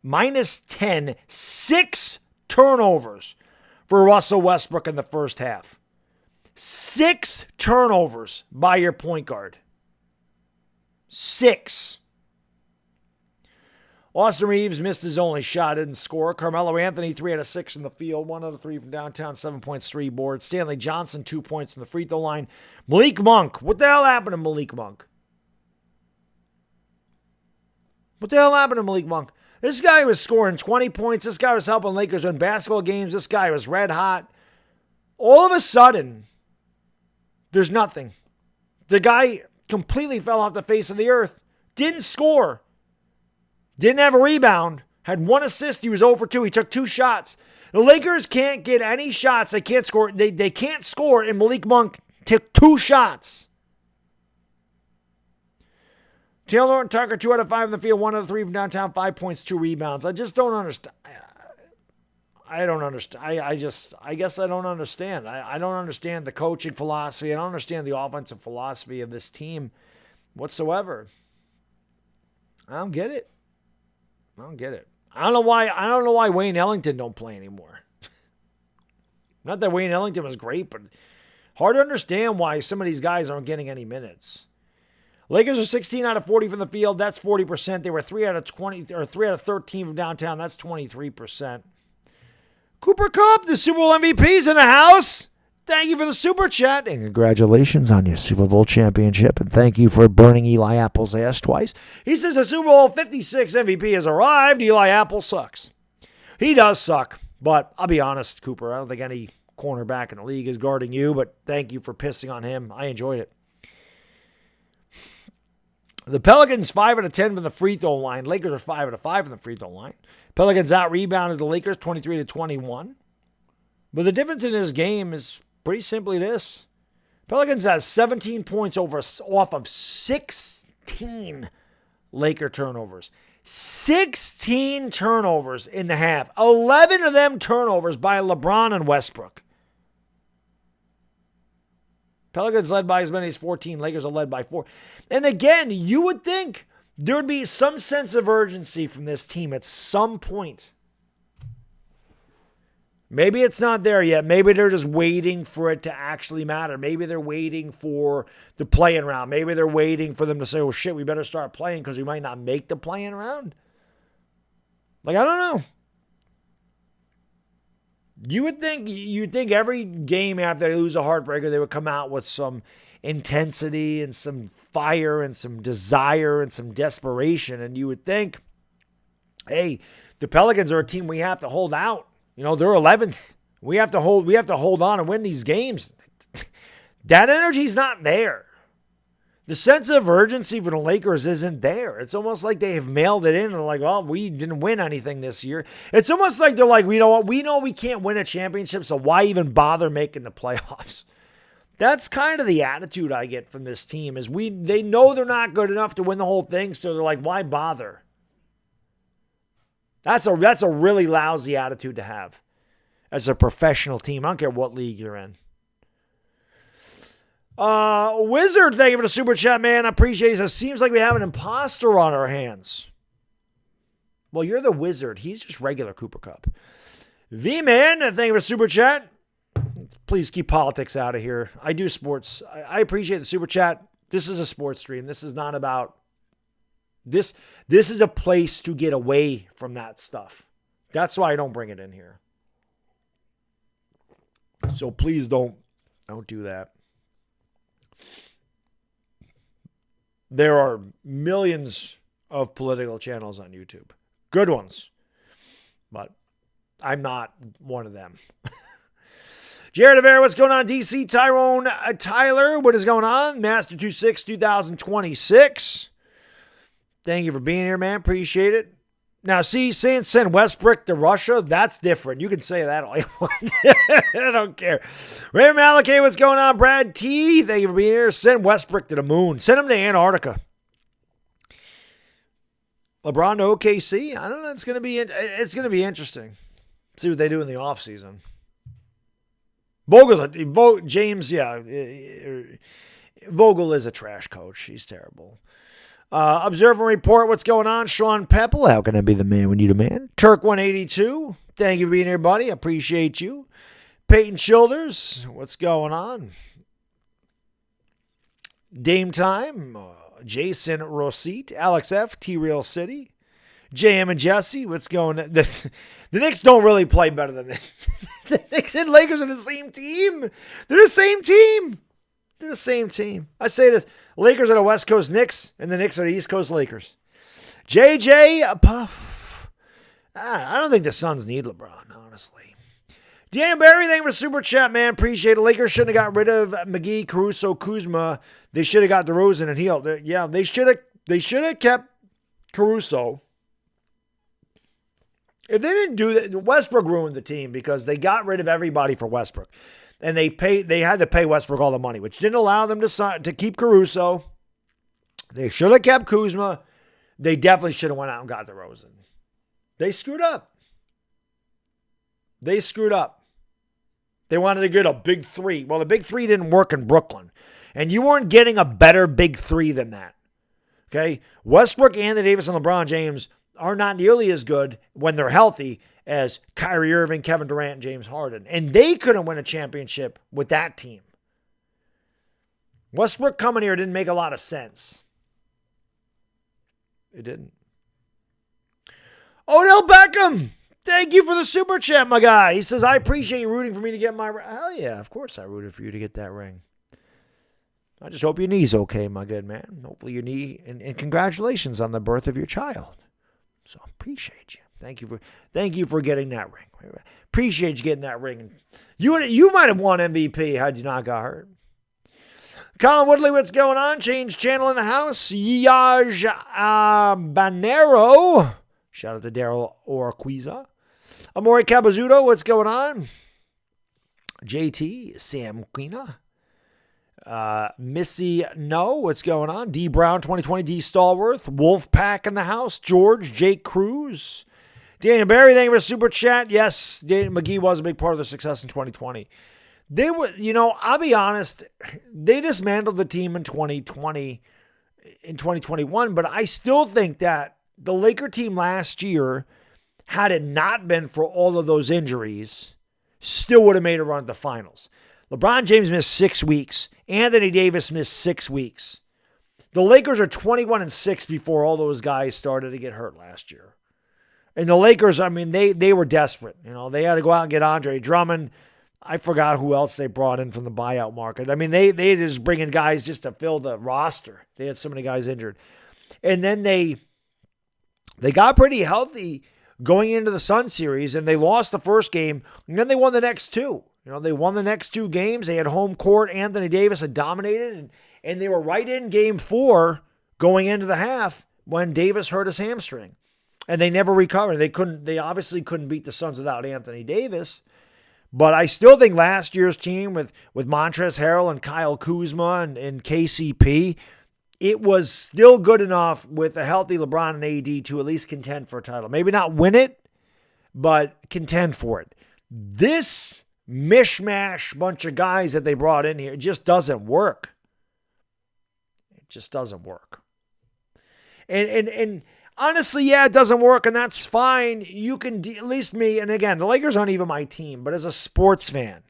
minus 10, 6 turnovers for Russell Westbrook in the first half. 6 turnovers by your point guard. 6. Austin Reeves missed his only shot, didn't score. Carmelo Anthony, 3 out of 6 in the field, 1 out of 3 from downtown, 7 points, 3 boards. Stanley Johnson, 2 points from the free throw line. Malik Monk, what the hell happened to Malik Monk? What the hell happened to Malik Monk? This guy was scoring 20 points. This guy was helping Lakers win basketball games. This guy was red hot. All of a sudden, there's nothing. The guy completely fell off the face of the earth. Didn't score. Didn't have a rebound. Had 1 assist. He was 0 for 2. He took 2 shots. The Lakers can't get any shots. They can't score. They can't score, and Malik Monk took 2 shots. Taylor and Tucker, 2 out of 5 in the field, 1 out of 3 from downtown, 5 points, 2 rebounds. I just don't understand. I don't understand. I guess I don't understand. I don't understand the coaching philosophy. I don't understand the offensive philosophy of this team whatsoever. I don't get it. I don't know why Wayne Ellington don't play anymore. Not that Wayne Ellington was great, but hard to understand why some of these guys aren't getting any minutes. Lakers are 16 out of 40 from the field. That's 40%. They were 3 out of 20 or 3 out of 13 from downtown. That's 23%. Cooper Kupp, the Super Bowl MVP's in the house. Thank you for the super chat. And congratulations on your Super Bowl championship. And thank you for burning Eli Apple's ass twice. He says the Super Bowl 56 MVP has arrived. Eli Apple sucks. He does suck. But I'll be honest, Cooper, I don't think any cornerback in the league is guarding you. But thank you for pissing on him. I enjoyed it. The Pelicans 5 out of 10 from the free throw line. Lakers are 5 out of 5 from the free throw line. Pelicans out-rebounded the Lakers 23-21. But the difference in this game is pretty simply this. Pelicans has 17 points off of 16 Laker turnovers. 16 turnovers in the half. 11 of them turnovers by LeBron and Westbrook. Pelicans led by as many as 14. Lakers are led by 4. And again, you would think there would be some sense of urgency from this team at some point. Maybe it's not there yet. Maybe they're just waiting for it to actually matter. Maybe they're waiting for the play-in round. Maybe they're waiting for them to say, oh, shit, we better start playing because we might not make the play-in round. Like, I don't know. You'd think every game after they lose a heartbreaker, they would come out with some intensity and some fire and some desire and some desperation. And you would think, hey, the Pelicans are a team we have to hold out. You know, they're 11th. We have to hold on and win these games. That energy's not there. The sense of urgency for the Lakers isn't there. It's almost like they have mailed it in and they're like, well, we didn't win anything this year. It's almost like they're like, you know what? We know we can't win a championship, so why even bother making the playoffs? That's kind of the attitude I get from this team is they know they're not good enough to win the whole thing, so they're like, why bother? That's a really lousy attitude to have as a professional team. I don't care what league you're in. Wizard, thank you for the super chat, man. I appreciate it. It seems like we have an imposter on our hands. Well, you're the Wizard. He's just regular Cooper Kupp. V-Man, thank you for the super chat. Please keep politics out of here. I do sports. I appreciate the super chat. This is a sports stream. This is not about... This is a place to get away from that stuff. That's why I don't bring it in here. So please don't do that. There are millions of political channels on YouTube. Good ones. But I'm not one of them. Jared Avera, what's going on? DC Tyrone Tyler, what is going on? Master 26 2026. Thank you for being here, man. Appreciate it. Now, see, saying send Westbrook to Russia, that's different. You can say that all you want. I don't care. Raymond Malakay, what's going on? Brad T, thank you for being here. Send Westbrook to the moon. Send him to Antarctica. LeBron to OKC? I don't know. It's going to be interesting. See what they do in the offseason. Vogel is a trash coach. He's terrible. Observe and report what's going on. Sean Pepple, how can I be the man when you demand? Turk 182, thank you for being here, buddy. I appreciate you. Peyton Childers, what's going on? Dame Time, Jason Rosit, Alex F, T-Real City, JM and Jesse, what's going on? The Knicks don't really play better than this. The Knicks and Lakers are the same team. They're the same team. They're the same team. I say this. Lakers are the West Coast Knicks, and the Knicks are the East Coast Lakers. JJ Puff. I don't think the Suns need LeBron, honestly. Dan Barry, thank you for Super Chat, man. Appreciate it. Lakers shouldn't have got rid of McGee, Caruso, Kuzma. They should have got DeRozan and Hield. Yeah, they should have kept Caruso. If they didn't do that, Westbrook ruined the team because they got rid of everybody for Westbrook. And they had to pay Westbrook all the money, which didn't allow them to keep Caruso. They should have kept Kuzma. They definitely should have went out and got DeRozan. They screwed up. They wanted to get a big three. Well, the big three didn't work in Brooklyn. And you weren't getting a better big three than that. Okay? Westbrook, Anthony Davis, and LeBron James are not nearly as good when they're healthy as Kyrie Irving, Kevin Durant, and James Harden. And they couldn't win a championship with that team. Westbrook coming here didn't make a lot of sense. It didn't. Odell Beckham! Thank you for the super chat, my guy. He says, I appreciate you rooting for me to get my ring. Hell yeah, of course I rooted for you to get that ring. I just hope your knee's okay, my good man. Hopefully your knee, and congratulations on the birth of your child. So appreciate you. Thank you for getting that ring. Appreciate you getting that ring. You might have won MVP had you not got hurt. Colin Woodley, what's going on? Change channel in the house. Yaj Banero. Shout out to Daryl Orquiza. Amori Cabazuto, what's going on? JT, Sam Quina. Missy No, what's going on? D Brown 2020, D Stallworth. Wolfpack in the house. George, Jake Cruz. Daniel Barry, thank you for super chat. Yes, Daniel McGee was a big part of their success in 2020. They were, I'll be honest, they dismantled the team in 2020, in 2021, but I still think that the Laker team last year, had it not been for all of those injuries, still would have made a run at the finals. LeBron James missed 6 weeks. Anthony Davis missed 6 weeks. The Lakers are 21-6 before all those guys started to get hurt last year. And the Lakers, they were desperate. They had to go out and get Andre Drummond. I forgot who else they brought in from the buyout market. They just bring in guys just to fill the roster. They had so many guys injured. And then they got pretty healthy going into the Sun series, and they lost the first game, and then they won the next two. They won the next 2 games. They had home court. Anthony Davis had dominated, and they were right in game 4 going into the half when Davis hurt his hamstring. And they never recovered. They obviously couldn't beat the Suns without Anthony Davis. But I still think last year's team with Montrezl Harrell and Kyle Kuzma and KCP, it was still good enough with a healthy LeBron and AD to at least contend for a title. Maybe not win it, but contend for it. This mishmash bunch of guys that they brought in here, it just doesn't work. It just doesn't work. And honestly, yeah, it doesn't work, and that's fine. You can, at least me, and again, the Lakers aren't even my team, but as a sports fan,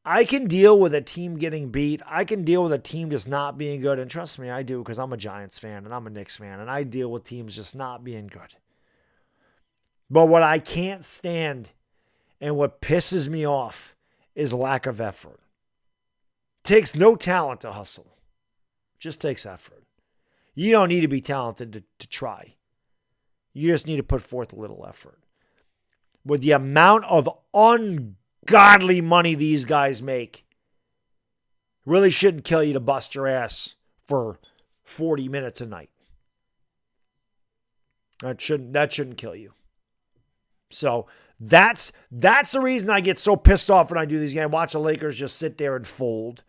I can deal with a team getting beat. I can deal with a team just not being good, and trust me, I do, because I'm a Giants fan, and I'm a Knicks fan, and I deal with teams just not being good. But what I can't stand and what pisses me off is lack of effort. It takes no talent to hustle. It just takes effort. You don't need to be talented to try. You just need to put forth a little effort. With the amount of ungodly money these guys make, really shouldn't kill you to bust your ass for 40 minutes a night. That shouldn't kill you. So that's the reason I get so pissed off when I do these games. I watch the Lakers just sit there and fold.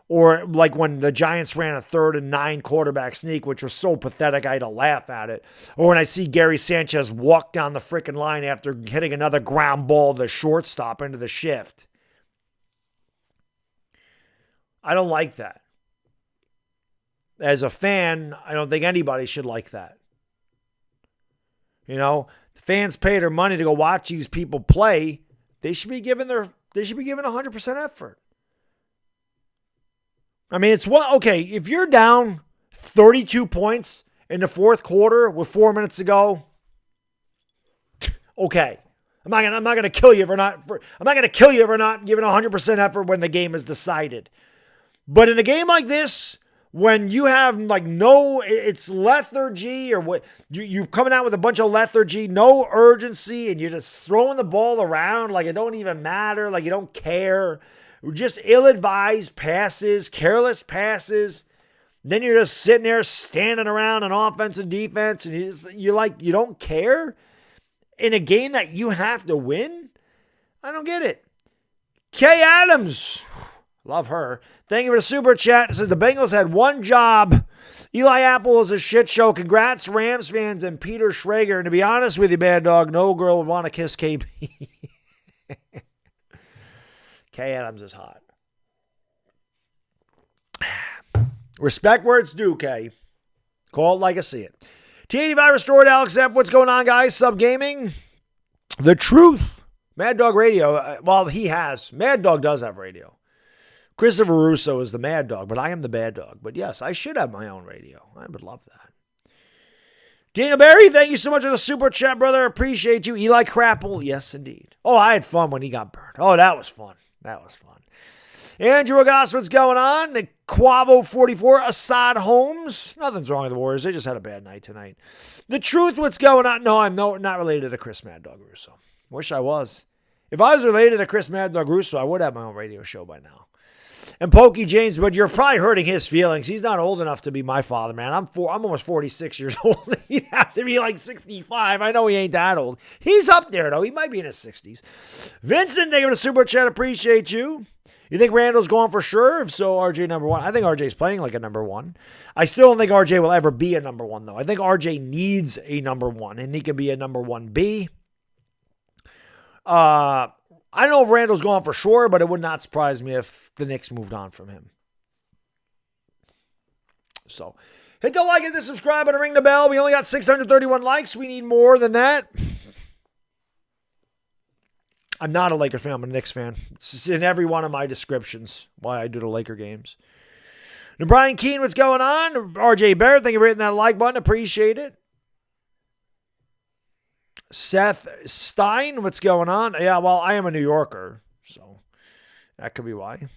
Or like when the Giants ran a 3rd and 9 quarterback sneak, which was so pathetic I had to laugh at it. Or when I see Gary Sanchez walk down the freaking line after hitting another ground ball to shortstop into the shift. I don't like that. As a fan, I don't think anybody should like that. The fans pay their money to go watch these people play. They should be given 100% effort. It's what, okay, if you're down 32 points in the fourth quarter with 4 minutes to go, okay. I'm not gonna kill you for not giving 100% effort when the game is decided. But in a game like this, when you have like it's lethargy, or what you coming out with a bunch of lethargy, no urgency, and you're just throwing the ball around like it don't even matter, like you don't care. Just ill-advised passes, careless passes. Then you're just sitting there standing around on offense and defense, and you don't care in a game that you have to win? I don't get it. Kay Adams, love her. Thank you for the super chat. It says the Bengals had one job. Eli Apple is a shit show. Congrats, Rams fans and Peter Schrager. And to be honest with you, Baddog, no girl would want to kiss KB. Kay Adams is hot. Respect where it's due, Kay. Call it like I see it. T85 restored Alex F. What's going on, guys? Sub Gaming. The truth. Mad Dog Radio. Well, he has. Mad Dog does have radio. Christopher Russo is the Mad Dog, but I am the Bad Dog. But yes, I should have my own radio. I would love that. Daniel Barry, thank you so much for the super chat, brother. Appreciate you. Eli Crapple. Yes, indeed. Oh, I had fun when he got burned. Oh, that was fun. That was fun. Andrew August, what's going on? The Quavo 44, Assad Holmes. Nothing's wrong with the Warriors. They just had a bad night tonight. The truth, what's going on? No, I'm not related to Chris Mad Dog Russo. Wish I was. If I was related to Chris Mad Dog Russo, I would have my own radio show by now. And Pokey James, but you're probably hurting his feelings. He's not old enough to be my father, man. I'm almost 46 years old. He'd have to be like 65. I know he ain't that old. He's up there, though. He might be in his 60s. Vincent, thank you for the super chat. Appreciate you. You think Randall's going for sure? If so, RJ number one. I think RJ's playing like a number one. I still don't think RJ will ever be a number one, though. I think RJ needs a number one, and he can be a number 1B. I don't know if Randall's going for sure, but it would not surprise me if the Knicks moved on from him. So, hit the like, hit the subscribe, and ring the bell. We only got 631 likes. We need more than that. I'm not a Laker fan. I'm a Knicks fan. It's in every one of my descriptions why I do the Laker games. Now, Brian Keene, what's going on? RJ Barrett, thank you for hitting that like button. Appreciate it. Seth Stein, what's going on? Yeah, well, I am a New Yorker, so that could be why.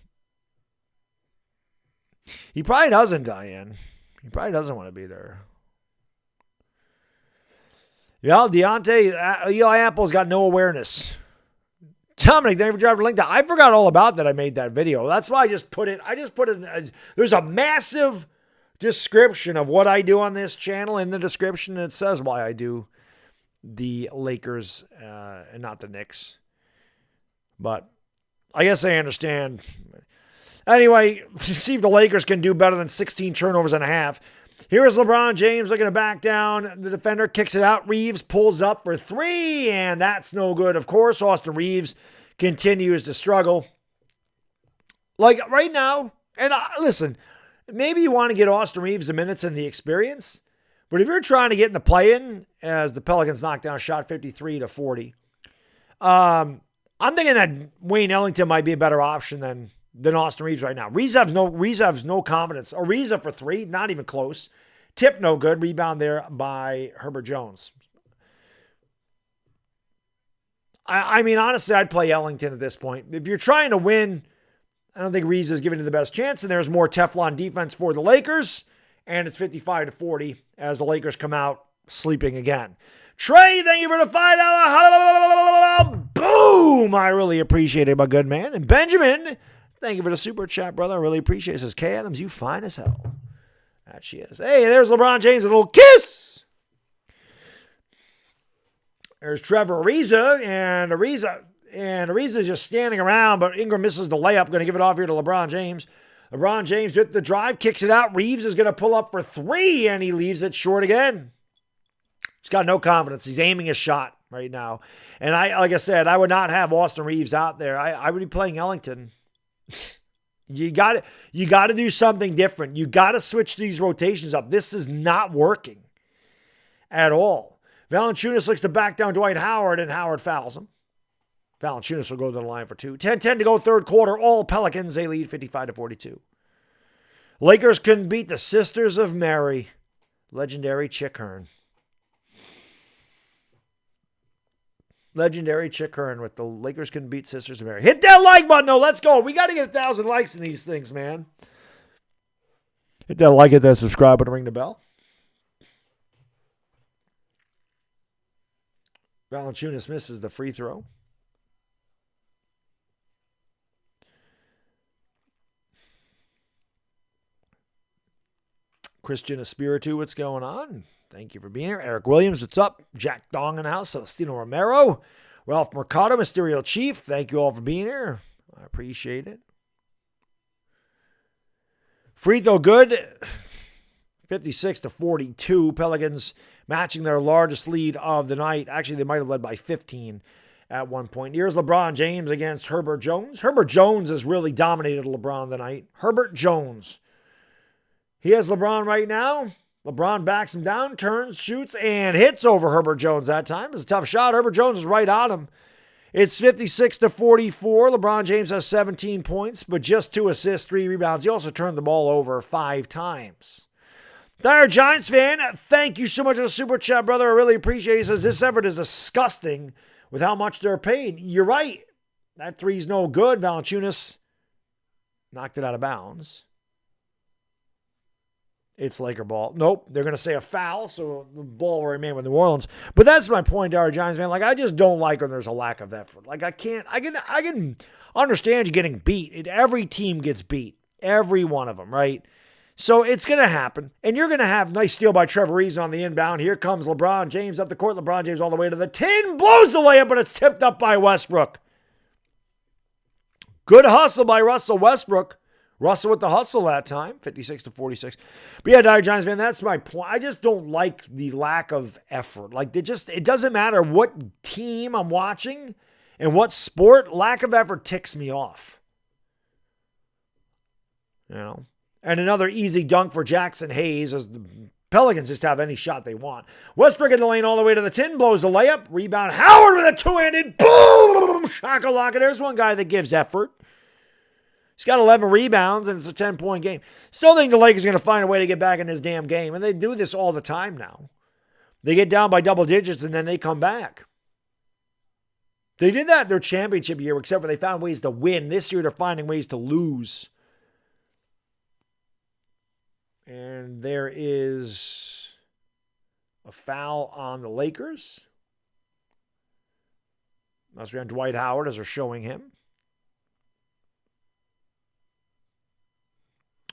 He probably doesn't, Diane. He probably doesn't want to be there. Yeah, Eli Apple's got no awareness. Dominic, thank you for driving the link down. I forgot all about that. I made that video. That's why I just put it. There's a massive description of what I do on this channel in the description. And it says why I do the Lakers and not the Knicks. But I guess I understand. Anyway, see if the Lakers can do better than 16 turnovers and a half. Here's LeBron James looking to back down. The defender kicks it out. Reeves pulls up for three, and that's no good. Of course, Austin Reeves continues to struggle. Like right now, and listen, maybe you want to get Austin Reeves the minutes and the experience, but if you're trying to get in the play-in, as the Pelicans knocked down a shot 53-40, I'm thinking that Wayne Ellington might be a better option than Austin Reeves right now. Reeves has no confidence. Ariza for three, not even close. Tip no good. Rebound there by Herbert Jones. I mean, honestly, I'd play Ellington at this point. If you're trying to win, I don't think Reeves is giving you the best chance, and there's more Teflon defense for the Lakers, and it's 55-40 as the Lakers come out sleeping again. Trey, thank you for the $5. Boom! I really appreciate it, my good man. And Benjamin, thank you for the super chat, brother. I really appreciate it. Says, Kay Adams, you fine as hell. That she is. Hey, there's LeBron James with a little kiss. There's Trevor Ariza, and Ariza just standing around, but Ingram misses the layup. Going to give it off here to LeBron James. LeBron James with the drive, kicks it out. Reeves is going to pull up for three, and he leaves it short again. He's got no confidence. He's aiming his shot right now. And like I said, I would not have Austin Reeves out there. I would be playing Ellington. You got to do something different. You got to switch these rotations up. This is not working at all. Valanciunas looks to back down Dwight Howard, and Howard fouls him. Valanciunas will go to the line for two. 10-10 to go third quarter. All Pelicans, they lead 55-42. Lakers couldn't beat the Sisters of Mary. Legendary Chick Hearn. Legendary Chick Hearn with the Lakers couldn't beat Sisters of Mary. Hit that like button, though. Let's go. We got to get 1,000 likes in these things, man. Hit that like, hit that subscribe button, ring the bell. Valanciunas misses the free throw. Christian Espiritu, what's going on? Thank you for being here. Eric Williams, what's up? Jack Dong in the house. Celestino Romero. Ralph Mercado, Mysterio Chief. Thank you all for being here. I appreciate it. Free throw good. 56-42. Pelicans matching their largest lead of the night. Actually, they might have led by 15 at one point. Here's LeBron James against Herbert Jones. Herbert Jones has really dominated LeBron tonight. Herbert Jones. He has LeBron right now. LeBron backs him down, turns, shoots, and hits over Herbert Jones that time. It's a tough shot. Herbert Jones is right on him. It's 56-44. LeBron James has 17 points, but just 2 assists, 3 rebounds. He also turned the ball over 5 times. There, Giants fan, thank you so much for the super chat, brother. I really appreciate it. He says, this effort is disgusting with how much they're paid. You're right. That three's no good. Valanciunas knocked it out of bounds. It's Laker ball. Nope. They're going to say a foul, so the ball will remain with New Orleans. But that's my point, Giants fan. Like, I just don't like when there's a lack of effort. Like, I can understand you getting beat. Every team gets beat. Every one of them, right? So it's going to happen. And you're going to have nice steal by Trevor Reeves on the inbound. Here comes LeBron James up the court. LeBron James all the way to the 10. Blows the layup, but it's tipped up by Westbrook. Good hustle by Russell Westbrook. Russell with the hustle that time, 56-46. But yeah, Dire Giants fan, that's my point. I just don't like the lack of effort. Like, it doesn't matter what team I'm watching and what sport, lack of effort ticks me off. You know? And another easy dunk for Jackson Hayes as the Pelicans just have any shot they want. Westbrook in the lane all the way to the 10, blows a layup. Rebound, Howard with a two-handed, boom, shakalaka. There's one guy that gives effort. He's got 11 rebounds, and it's a 10-point game. Still think the Lakers are going to find a way to get back in this damn game, and they do this all the time now. They get down by double digits, and then they come back. They did that their championship year, except for they found ways to win. This year, they're finding ways to lose. And there is a foul on the Lakers. Must be on Dwight Howard as they're showing him.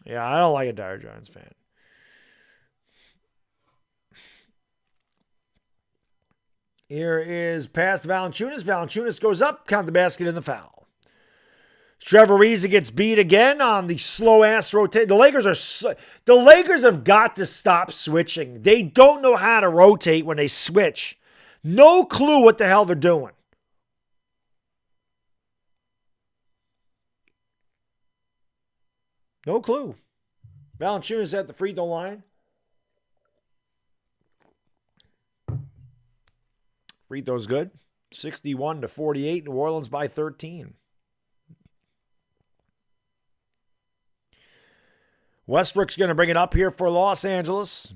Yeah, I don't like a Dire Giants fan. Here is pass to Valanciunas. Valanciunas goes up, count the basket in the foul. Trevor Reeves gets beat again on the slow-ass rotate. The Lakers have got to stop switching. They don't know how to rotate when they switch. No clue what the hell they're doing. No clue. Valanciunas at the free throw line. Free throw's good. 61-48. New Orleans by 13. Westbrook's going to bring it up here for Los Angeles.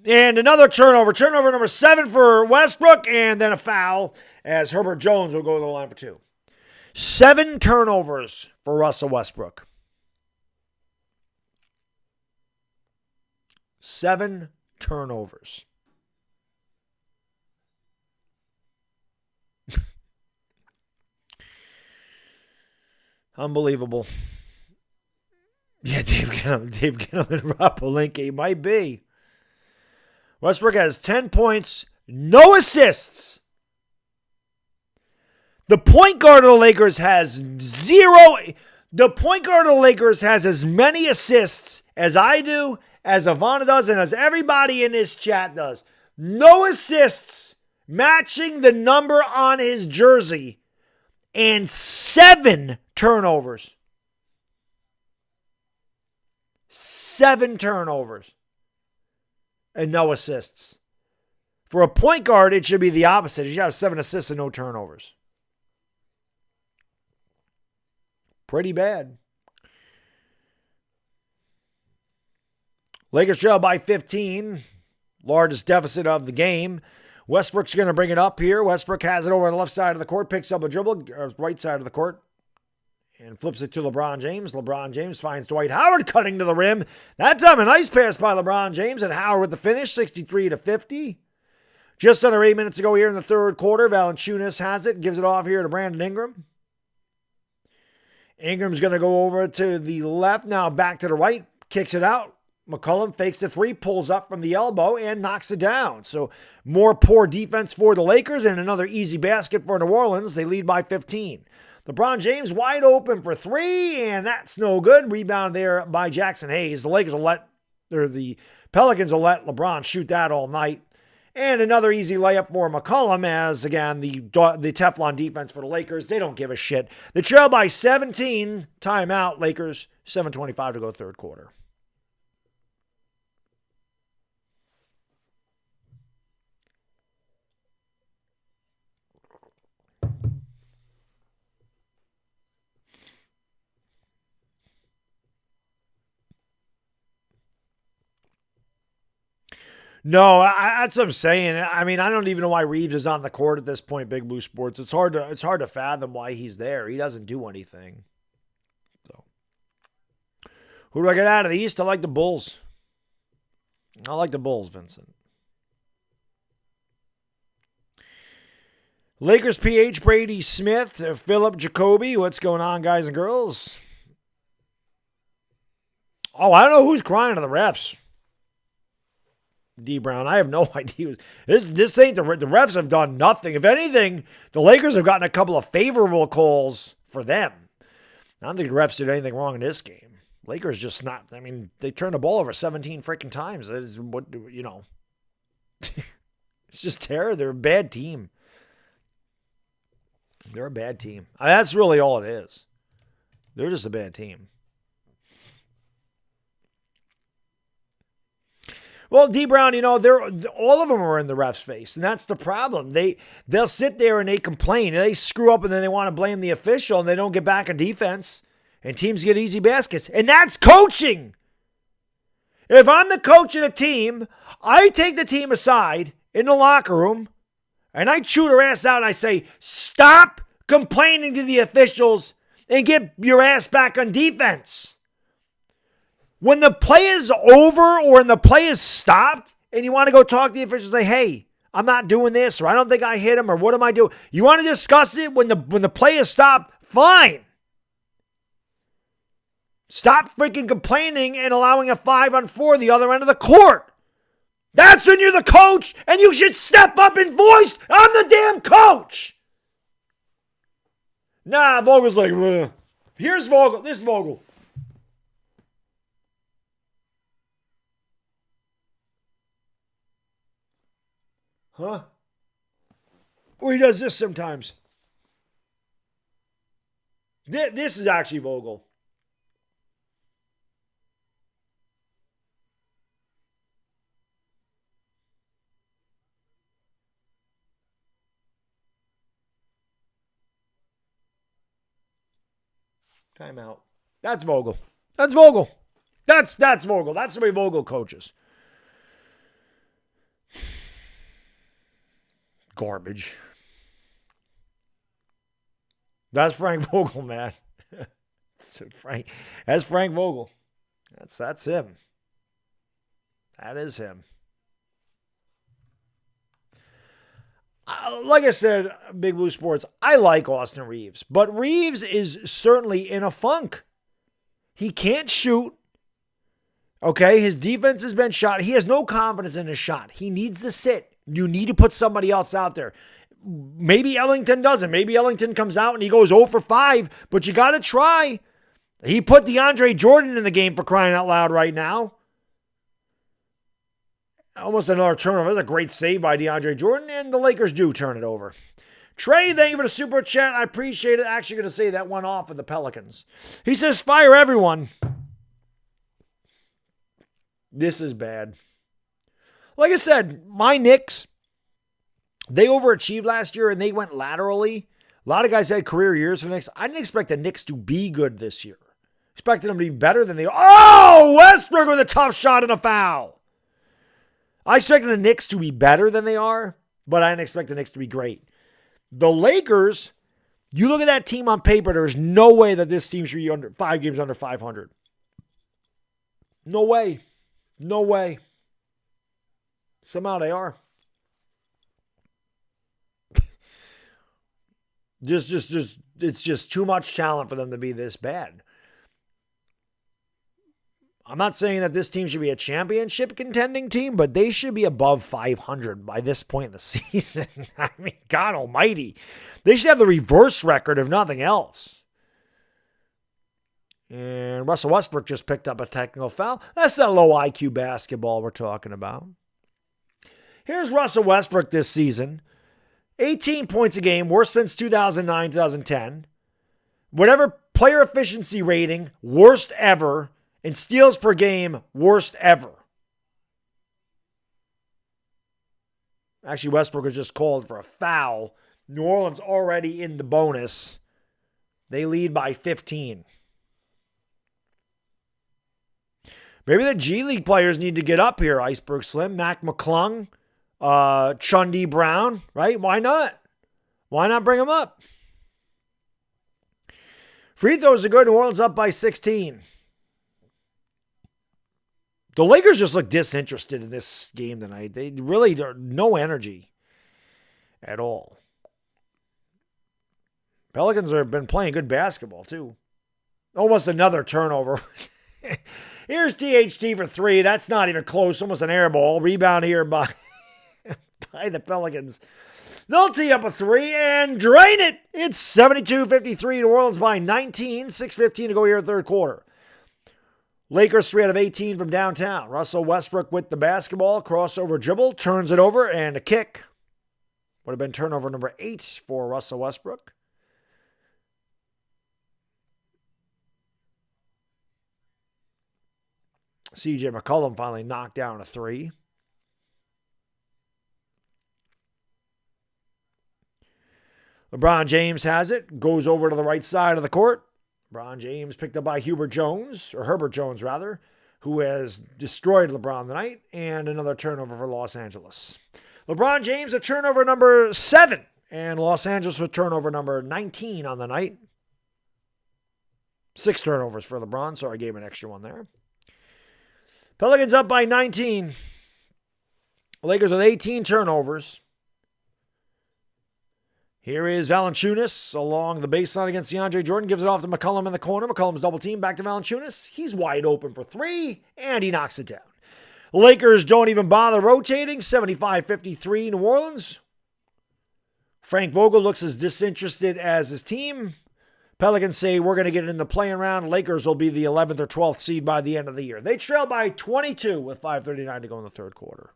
And another turnover. Turnover number 7 for Westbrook. And then a foul as Herbert Jones will go to the line for 2. 7 turnovers for Russell Westbrook. 7 turnovers. Unbelievable. Yeah, Dave Gettleman, Rob Pelinka. Might be. Westbrook has 10 points, no assists. The point guard of the Lakers has 0. The point guard of the Lakers has as many assists as I do, as Ivana does, and as everybody in this chat does. No assists, matching the number on his jersey, and 7 turnovers. 7 turnovers. And no assists. For a point guard, it should be the opposite. He should have 7 assists and no turnovers. Pretty bad. Lakers trail by 15. Largest deficit of the game. Westbrook's going to bring it up here. Westbrook has it over on the left side of the court, picks up a dribble, or right side of the court, and flips it to LeBron James. LeBron James finds Dwight Howard cutting to the rim. That time a nice pass by LeBron James, and Howard with the finish, 63-50. Just under 8 minutes to go here in the third quarter. Valanciunas has it, gives it off here to Brandon Ingram. Ingram's going to go over to the left, now back to the right, kicks it out. McCollum fakes the three, pulls up from the elbow, and knocks it down. So more poor defense for the Lakers and another easy basket for New Orleans. They lead by 15. LeBron James wide open for three, and that's no good. Rebound there by Jackson Hayes. The Pelicans will let LeBron shoot that all night. And another easy layup for McCollum as, again, the Teflon defense for the Lakers. They don't give a shit. They trail by 17. Timeout, Lakers. 7:25 to go third quarter. No, that's what I'm saying. I mean, I don't even know why Reeves is on the court at this point, Big Blue Sports. It's hard to fathom why he's there. He doesn't do anything. So, who do I get out of the East? I like the Bulls. I like the Bulls, Vincent. Lakers PH, Brady Smith, Philip Jacoby. What's going on, guys and girls? Oh, I don't know who's crying to the refs. D Brown, I have no idea. This ain't the refs have done nothing. If anything, the Lakers have gotten a couple of favorable calls for them. I don't think the refs did anything wrong in this game. Lakers just not. I mean, they turned the ball over 17 freaking times. That is what, you know. It's just terrible. They're a bad team. They're a bad team. That's really all it is. They're just a bad team. Well, D Brown, you know, all of them are in the ref's face, and that's the problem. They'll sit there and they complain, and they screw up, and then they want to blame the official, and they don't get back on defense, and teams get easy baskets, and that's coaching. If I'm the coach of a team, I take the team aside in the locker room, and I chew their ass out, and I say, stop complaining to the officials and get your ass back on defense. When the play is over or when the play is stopped and you want to go talk to the officials and say, hey, I'm not doing this, or I don't think I hit him, or what am I doing? You want to discuss it when the play is stopped? Fine. Stop freaking complaining and allowing a 5-on-4 the other end of the court. That's when you're the coach and you should step up and voice, I'm the damn coach. Nah, Vogel's like, ugh. Here's Vogel. This is Vogel. Huh? Or he does this sometimes. This is actually Vogel. Timeout. That's Vogel. That's Vogel. That's Vogel. That's the way Vogel coaches. Garbage. That's Frank Vogel, man. That's Frank Vogel. That's him. That is him. Like I said, Big Blue Sports, I like Austin Reeves, but Reeves is certainly in a funk. He can't shoot. Okay, his defense has been shot. He has no confidence in his shot. He needs to sit. You need to put somebody else out there. Maybe Ellington doesn't. Maybe Ellington comes out and he goes 0 for 5, but you got to try. He put DeAndre Jordan in the game, for crying out loud, right now. Almost another turnover. That's a great save by DeAndre Jordan, and the Lakers do turn it over. Trey, thank you for the super chat. I appreciate it. Actually going to say that one off of the Pelicans. He says, fire everyone. This is bad. Like I said, my Knicks, they overachieved last year and they went laterally. A lot of guys had career years for the Knicks. I didn't expect the Knicks to be good this year. Expected them to be better than they are. Oh, Westbrook with a tough shot and a foul. I expected the Knicks to be better than they are, but I didn't expect the Knicks to be great. The Lakers, you look at that team on paper, there's no way that this team should be under 5 games under 500. No way. No way. Somehow they are. It's just too much talent for them to be this bad. I'm not saying that this team should be a championship contending team, but they should be above 500 by this point in the season. I mean, God almighty. They should have the reverse record if nothing else. And Russell Westbrook just picked up a technical foul. That's that low IQ basketball we're talking about. Here's Russell Westbrook this season. 18 points a game, worse since 2009, 2010. Whatever player efficiency rating, worst ever. And steals per game, worst ever. Actually, Westbrook was just called for a foul. New Orleans already in the bonus. They lead by 15. Maybe the G League players need to get up here. Iceberg Slim, Mac McClung, Chundy Brown, right? Why not? Why not bring them up? Free throws are good. New Orleans up by 16. The Lakers just look disinterested in this game tonight. They really are no energy at all. Pelicans have been playing good basketball, too. Almost another turnover. Here's THT for 3. That's not even close. Almost an air ball. Rebound here by the Pelicans. They'll tee up a 3 and drain it. It's 72-53. New Orleans by 19. 6:15 to go here in the third quarter. Lakers 3 out of 18 from downtown. Russell Westbrook with the basketball. Crossover dribble. Turns it over and a kick. Would have been turnover number 8 for Russell Westbrook. CJ McCollum finally knocked down a 3. LeBron James has it. Goes over to the right side of the court. LeBron James picked up by Herbert Jones, who has destroyed LeBron tonight, and another turnover for Los Angeles. LeBron James at turnover number 7, and Los Angeles with turnover number 19 on the night. 6 turnovers for LeBron, so I gave him an extra one there. Pelicans up by 19. Lakers with 18 turnovers. Here is Valanciunas along the baseline against DeAndre Jordan. Gives it off to McCollum in the corner. McCollum's double team. Back to Valanciunas. He's wide open for 3, and he knocks it down. Lakers don't even bother rotating. 75-53 New Orleans. Frank Vogel looks as disinterested as his team. Pelicans say we're going to get in the play-in round. Lakers will be the 11th or 12th seed by the end of the year. They trail by 22 with 5:39 to go in the third quarter.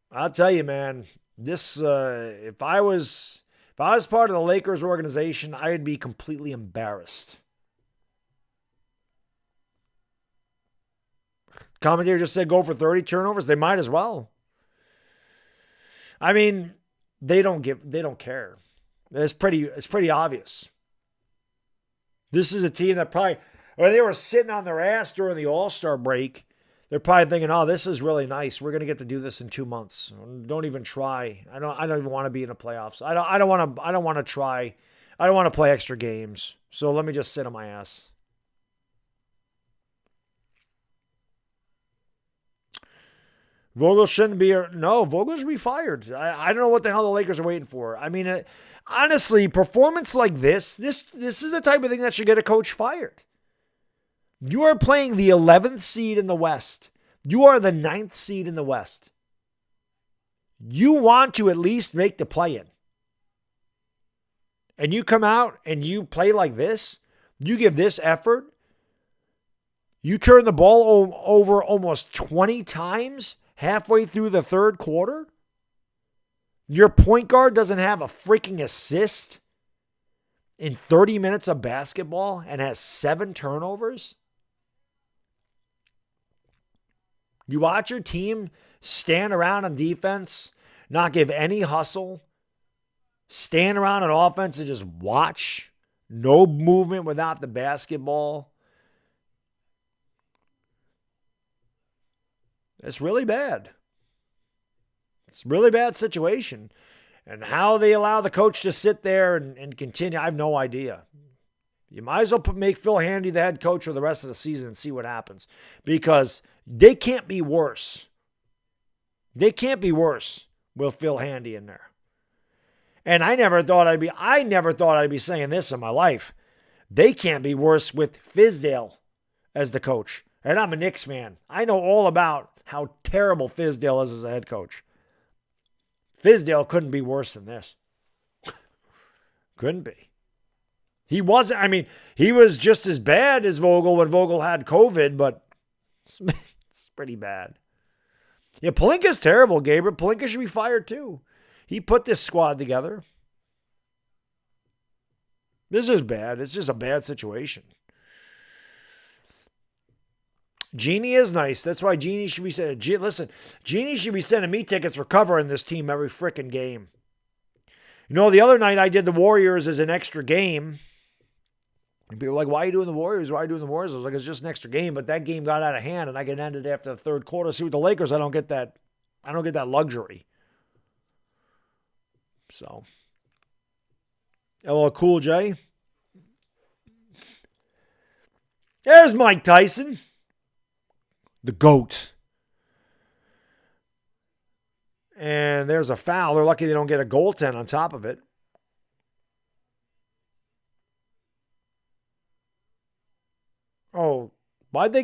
I'll tell you, man, this if I was part of the Lakers organization, I'd be completely embarrassed. Commentator just said go for 30 turnovers. They might as well. I mean, they don't care. It's pretty obvious. This is a team that probably, when they were sitting on their ass during the All-Star break, they're probably thinking, "Oh, this is really nice. We're going to get to do this in 2 months. Don't even try. I don't even want to be in the playoffs. I don't want to try. I don't want to play extra games. So let me just sit on my ass." Vogel shouldn't be. No, Vogel should be fired. I don't know what the hell the Lakers are waiting for. I mean, honestly, performance like this is the type of thing that should get a coach fired. You are playing the 11th seed in the West. You are the 9th seed in the West. You want to at least make the play-in. And you come out and you play like this. You give this effort. You turn the ball over almost 20 times halfway through the third quarter. Your point guard doesn't have a freaking assist in 30 minutes of basketball and has 7 turnovers. You watch your team stand around on defense, not give any hustle, stand around on offense and just watch. No movement without the basketball. It's really bad. It's a really bad situation. And how they allow the coach to sit there and continue, I have no idea. You might as well make Phil Handy the head coach for the rest of the season and see what happens. Because they can't be worse. They can't be worse with Phil Handy in there. And I never thought I'd be saying this in my life. They can't be worse with Fizdale as the coach. And I'm a Knicks fan. I know all about how terrible Fizdale is as a head coach. Fizdale couldn't be worse than this. Couldn't be. He wasn't, he was just as bad as Vogel when Vogel had COVID, but it's pretty bad. Yeah, Pelinka's terrible, Gabriel. Pelinka should be fired too. He put this squad together. This is bad. It's just a bad situation. Jeannie is nice. That's why Jeannie should be saying, listen, Jeannie should be sending me tickets for covering this team every freaking game. You know, the other night I did the Warriors as an extra game. And people were like, why are you doing the Warriors? Why are you doing the Warriors? I was like, it's just an extra game. But that game got out of hand and I get ended after the third quarter. See, with the Lakers, I don't get that luxury. So, hello, Cool J. There's Mike Tyson. The GOAT. And there's a foul. They're lucky they don't get a goaltend on top of it. Oh, why'd they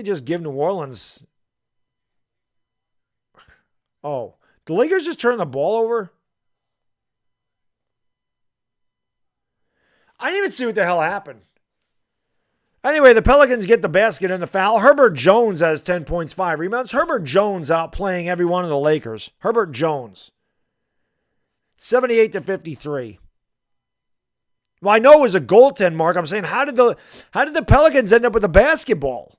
just give New Orleans? Oh, the Lakers just turned the ball over? I didn't even see what the hell happened. Anyway, the Pelicans get the basket and the foul. Herbert Jones has 10 points, 5 rebounds. Herbert Jones outplaying every one of the Lakers. Herbert Jones. 78-53. Well, I know it was a goaltend, Mark. I'm saying, how did the Pelicans end up with the basketball?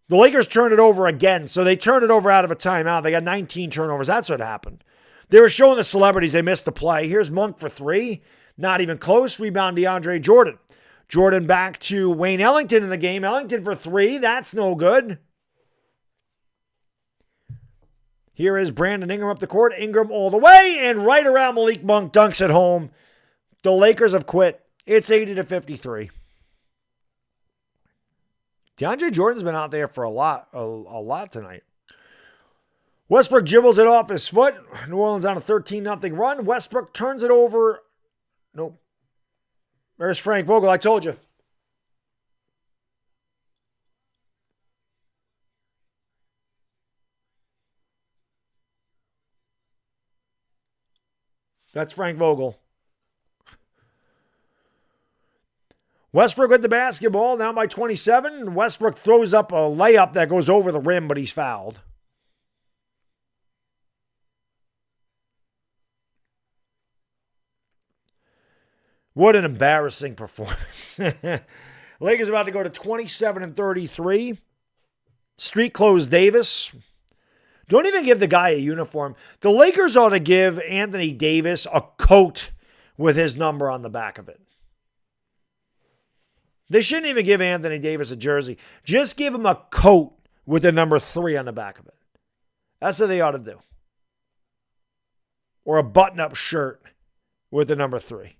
The Lakers turned it over again, so they turned it over out of a timeout. They got 19 turnovers. That's what happened. They were showing the celebrities they missed the play. Here's Monk for 3. Not even close. Rebound DeAndre Jordan. Jordan back to Wayne Ellington in the game. Ellington for 3. That's no good. Here is Brandon Ingram up the court. Ingram all the way and right around Malik Monk dunks at home. The Lakers have quit. It's 80-53. DeAndre Jordan's been out there for a lot tonight. Westbrook dribbles it off his foot. New Orleans on a 13-0 run. Westbrook turns it over. Nope. There's Frank Vogel. I told you. That's Frank Vogel. Westbrook with the basketball, down by 27. Westbrook throws up a layup that goes over the rim, but he's fouled. What an embarrassing performance. Lakers about to go to 27-33. Street clothes Davis. Don't even give the guy a uniform. The Lakers ought to give Anthony Davis a coat with his number on the back of it. They shouldn't even give Anthony Davis a jersey. Just give him a coat with the number 3 on the back of it. That's what they ought to do. Or a button-up shirt with the number 3.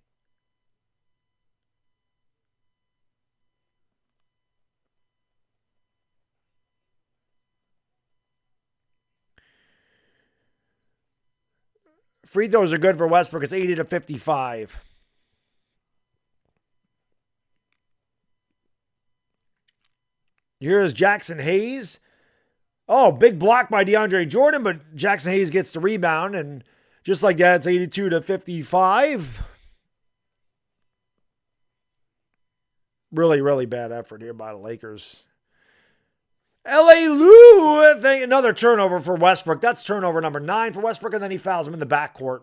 Free throws are good for Westbrook. It's 80-55. Here is Jackson Hayes. Oh, big block by DeAndre Jordan, but Jackson Hayes gets the rebound, and just like that, it's 82-55. Really, really bad effort here by the Lakers. L.A. Lou, another turnover for Westbrook. That's turnover number 9 for Westbrook, and then he fouls him in the backcourt.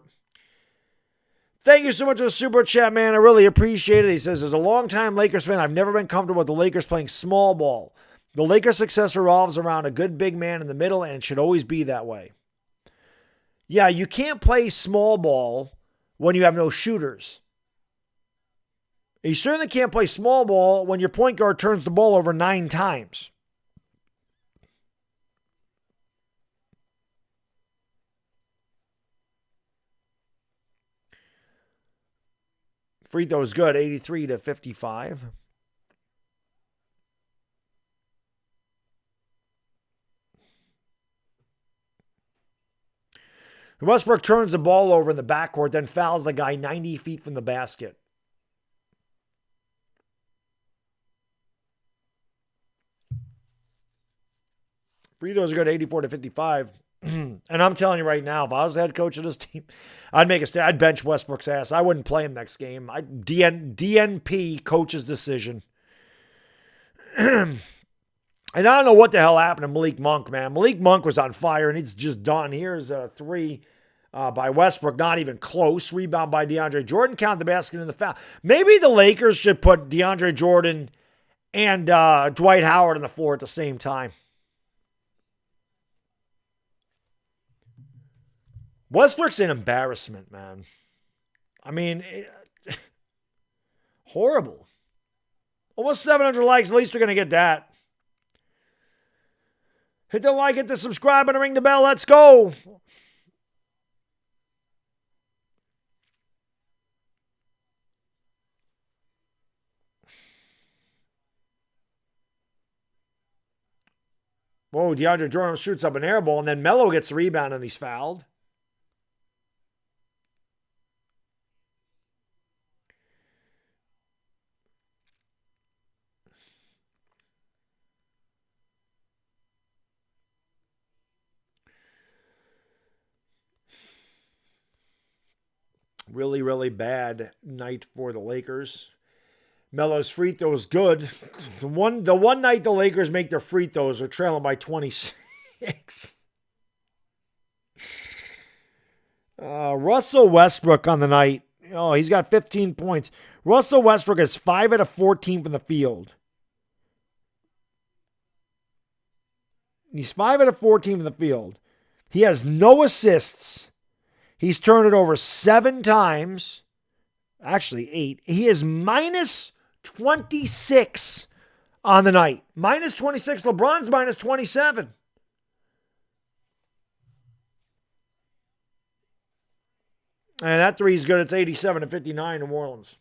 Thank you so much for the super chat, man. I really appreciate it. He says, as a longtime Lakers fan, I've never been comfortable with the Lakers playing small ball. The Lakers' success revolves around a good big man in the middle, and it should always be that way. Yeah, you can't play small ball when you have no shooters. You certainly can't play small ball when your point guard turns the ball over 9 times. Free throw is good, 83-55. Westbrook turns the ball over in the backcourt, then fouls the guy 90 feet from the basket. Free throws are good, 84-55. And I'm telling you right now, if I was the head coach of this team, I'd make a stand. I'd bench Westbrook's ass. I wouldn't play him next game. DNP coach's decision. And I don't know what the hell happened to Malik Monk, man. Malik Monk was on fire, and it's just done. Here's a three by Westbrook, not even close. Rebound by DeAndre Jordan. Count the basket in the foul. Maybe the Lakers should put DeAndre Jordan and Dwight Howard on the floor at the same time. Westbrook's an embarrassment, man. I mean, horrible. Almost 700 likes. At least we're going to get that. Hit the like, hit the subscribe, and ring the bell. Let's go. Whoa, DeAndre Jordan shoots up an air ball, and then Melo gets the rebound, and he's fouled. Really, really bad night for the Lakers. Melo's free throw is good. The one night the Lakers make their free throws, they're trailing by 26. Russell Westbrook on the night. Oh, he's got 15 points. Russell Westbrook is 5 out of 14 from the field. He's 5 out of 14 from the field. He has no assists. He's turned it over 7 times. Actually, 8. He is minus 26 on the night. Minus 26. LeBron's minus 27. And that three is good. It's 87-59 New Orleans.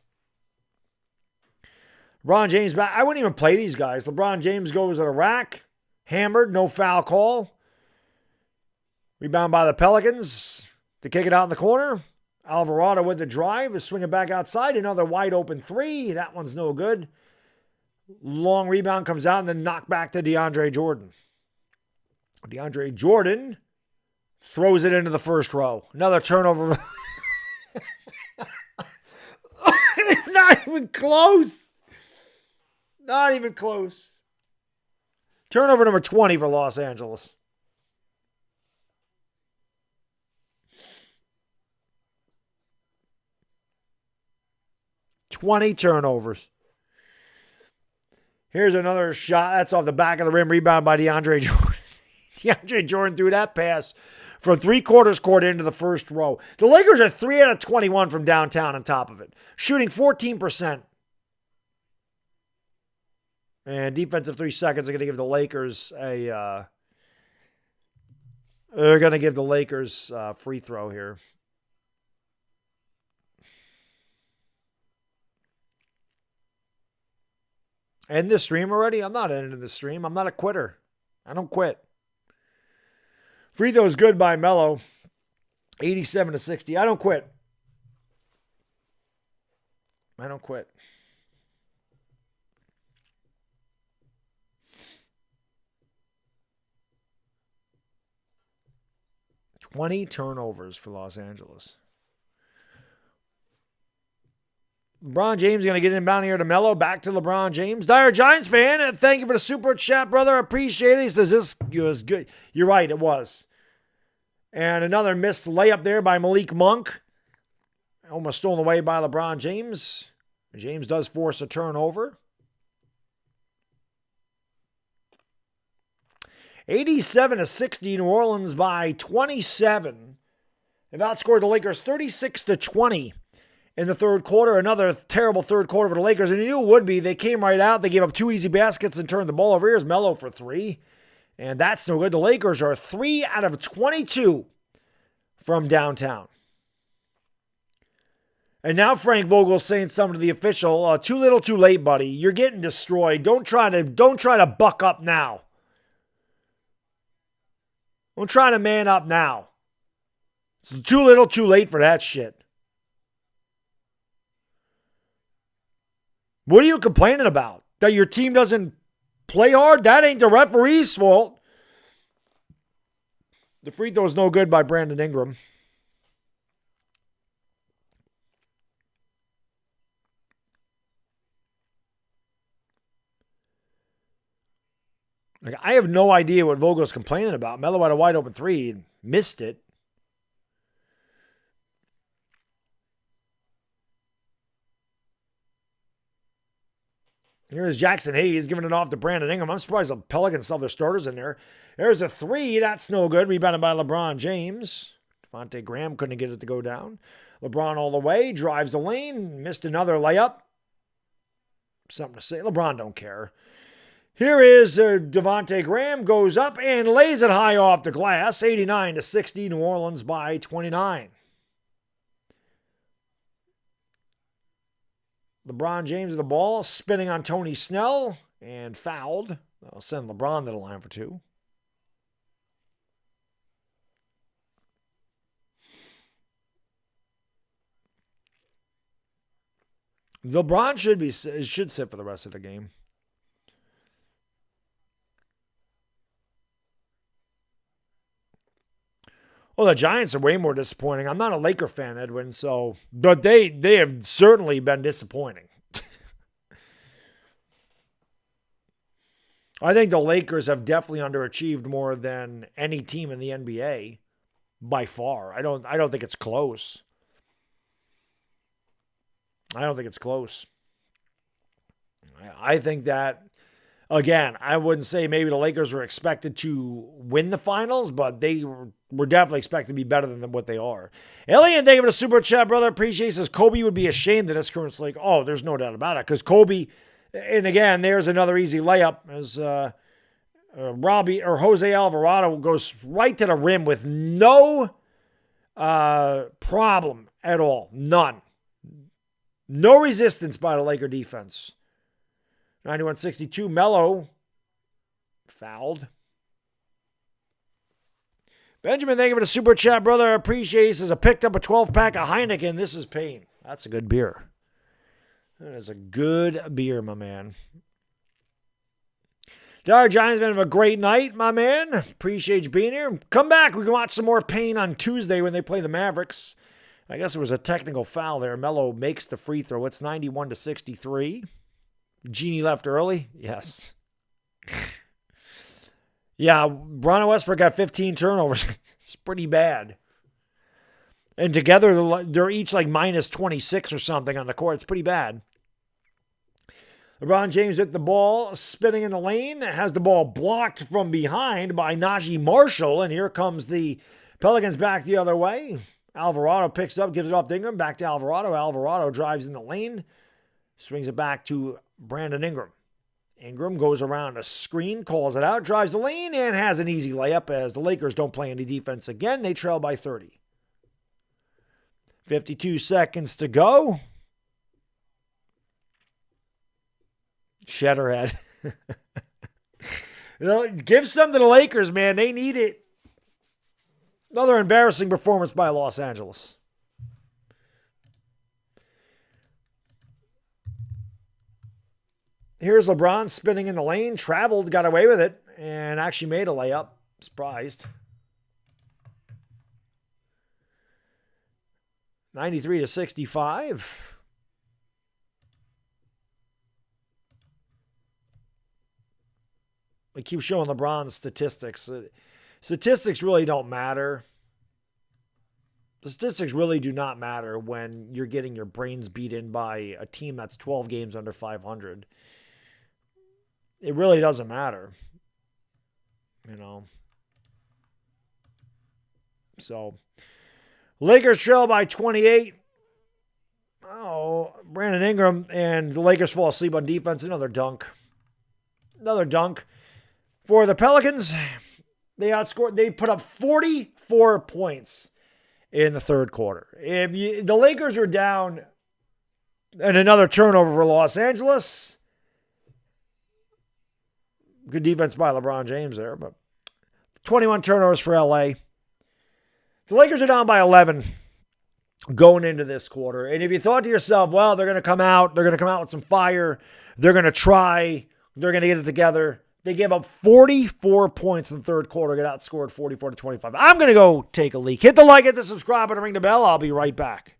LeBron James back. I wouldn't even play these guys. LeBron James goes at a rack. Hammered. No foul call. Rebound by the Pelicans. To kick it out in the corner. Alvarado with the drive. To swing it back outside. Another wide open three. That one's no good. Long rebound comes out and then knocked back to DeAndre Jordan. DeAndre Jordan throws it into the first row. Another turnover. Not even close. Not even close. Turnover number 20 for Los Angeles. Turnovers. Here's another shot. That's off the back of the rim. Rebound by DeAndre Jordan. DeAndre Jordan threw that pass from 3/4 court into the first row. The Lakers are 3 out of 21 from downtown on top of it. Shooting 14%. And defensive 3 seconds are going to give the Lakers a... they're going to give the Lakers a free throw here. End the stream already? I'm not ending the stream. I'm not a quitter. I don't quit. Free throw is good by Melo. 87-60. I don't quit. I don't quit. $20 turnovers for Los Angeles. LeBron James going to get inbound here to Melo. Back to LeBron James. Dire Giants fan, thank you for the super chat, brother. I appreciate it. He says this was good. You're right, it was. And another missed layup there by Malik Monk. Almost stolen away by LeBron James. James does force a turnover. 87-60, New Orleans by 27. They've outscored the Lakers 36-20. In the third quarter, another terrible third quarter for the Lakers. And you knew it would be. They came right out. They gave up 2 easy baskets and turned the ball over. Here's Melo for 3. And that's no good. The Lakers are 3 out of 22 from downtown. And now Frank Vogel's saying something to the official. Too little, too late, buddy. You're getting destroyed. Don't try to buck up now. Don't try to man up now. It's too little, too late for that shit. What are you complaining about? That your team doesn't play hard? That ain't the referee's fault. The free throw is no good by Brandon Ingram. Like, I have no idea what Vogel's complaining about. Melo had a wide open three and missed it. Here's Jackson Hayes giving it off to Brandon Ingram. I'm surprised the Pelicans still have their starters in there. There's a three. That's no good. Rebounded by LeBron James. Devontae Graham couldn't get it to go down. LeBron all the way. Drives the lane. Missed another layup. Something to say. LeBron don't care. Here is Devontae Graham. Goes up and lays it high off the glass. 89-60. New Orleans by 29. LeBron James with the ball, spinning on Tony Snell, and fouled. I'll send LeBron to the line for two. LeBron should sit for the rest of the game. Well, the Giants are way more disappointing. I'm not a Laker fan, Edwin, but they have certainly been disappointing. I think the Lakers have definitely underachieved more than any team in the NBA by far. I don't think it's close. I think that, again, I wouldn't say maybe the Lakers were expected to win the finals, but they were definitely expected to be better than what they are. Alien, thank you for the super chat, brother. Appreciate says Kobe would be ashamed of this current league. Oh, there's no doubt about it. Because Kobe, and again, there's another easy layup as Jose Alvarado goes right to the rim with no problem at all. None. No resistance by the Laker defense. 91-62. Melo fouled. Benjamin, thank you for the super chat, brother. I appreciate it. Says, I picked up a 12-pack of Heineken. This is pain. That's a good beer. That is a good beer, my man. Dar Giants, been have a great night, my man. Appreciate you being here. Come back. We can watch some more pain on Tuesday when they play the Mavericks. I guess it was a technical foul there. Melo makes the free throw. It's 91-63. Genie left early? Yes. Yeah, Bronny Westbrook got 15 turnovers. It's pretty bad. And together, they're each like minus 26 or something on the court. It's pretty bad. LeBron James hit the ball, spinning in the lane. Has the ball blocked from behind by Najee Marshall. And here comes the Pelicans back the other way. Alvarado picks up, gives it off to Ingram. Back to Alvarado. Alvarado drives in the lane. Swings it back to Brandon Ingram. Ingram goes around a screen, calls it out, drives the lane, and has an easy layup as the Lakers don't play any defense again. They trail by 30. 52 seconds to go. Shatterhead. Give some to the Lakers, man. They need it. Another embarrassing performance by Los Angeles. Here's LeBron spinning in the lane, traveled, got away with it, and actually made a layup. Surprised. 93-65. We keep showing LeBron's statistics. Statistics really don't matter. The statistics really do not matter when you're getting your brains beat in by a team that's 12 games under 500. It really doesn't matter. You know. So, Lakers trail by 28. Oh, Brandon Ingram and the Lakers fall asleep on defense. Another dunk. Another dunk. For the Pelicans, they outscored. They put up 44 points in the third quarter. The Lakers are down And another turnover for Los Angeles. Good defense by LeBron James there, but 21 turnovers for LA. The Lakers are down by 11 going into this quarter. And if you thought to yourself, well, they're going to come out with some fire, they're going to try, they're going to get it together. They gave up 44 points in the third quarter, get outscored 44-25. I'm going to go take a leak. Hit the like, hit the subscribe, and ring the bell. I'll be right back.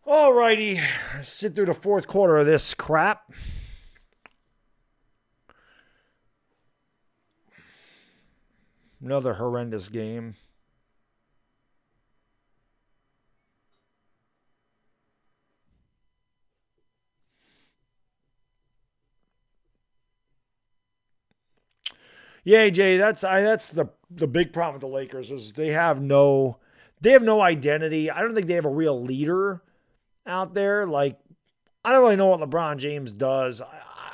Alrighty, sit through the fourth quarter of this crap. Another horrendous game. Yeah, Jay, that's the big problem with the Lakers is they have no identity. I don't think they have a real leader out there. Like, I don't really know what LeBron James does.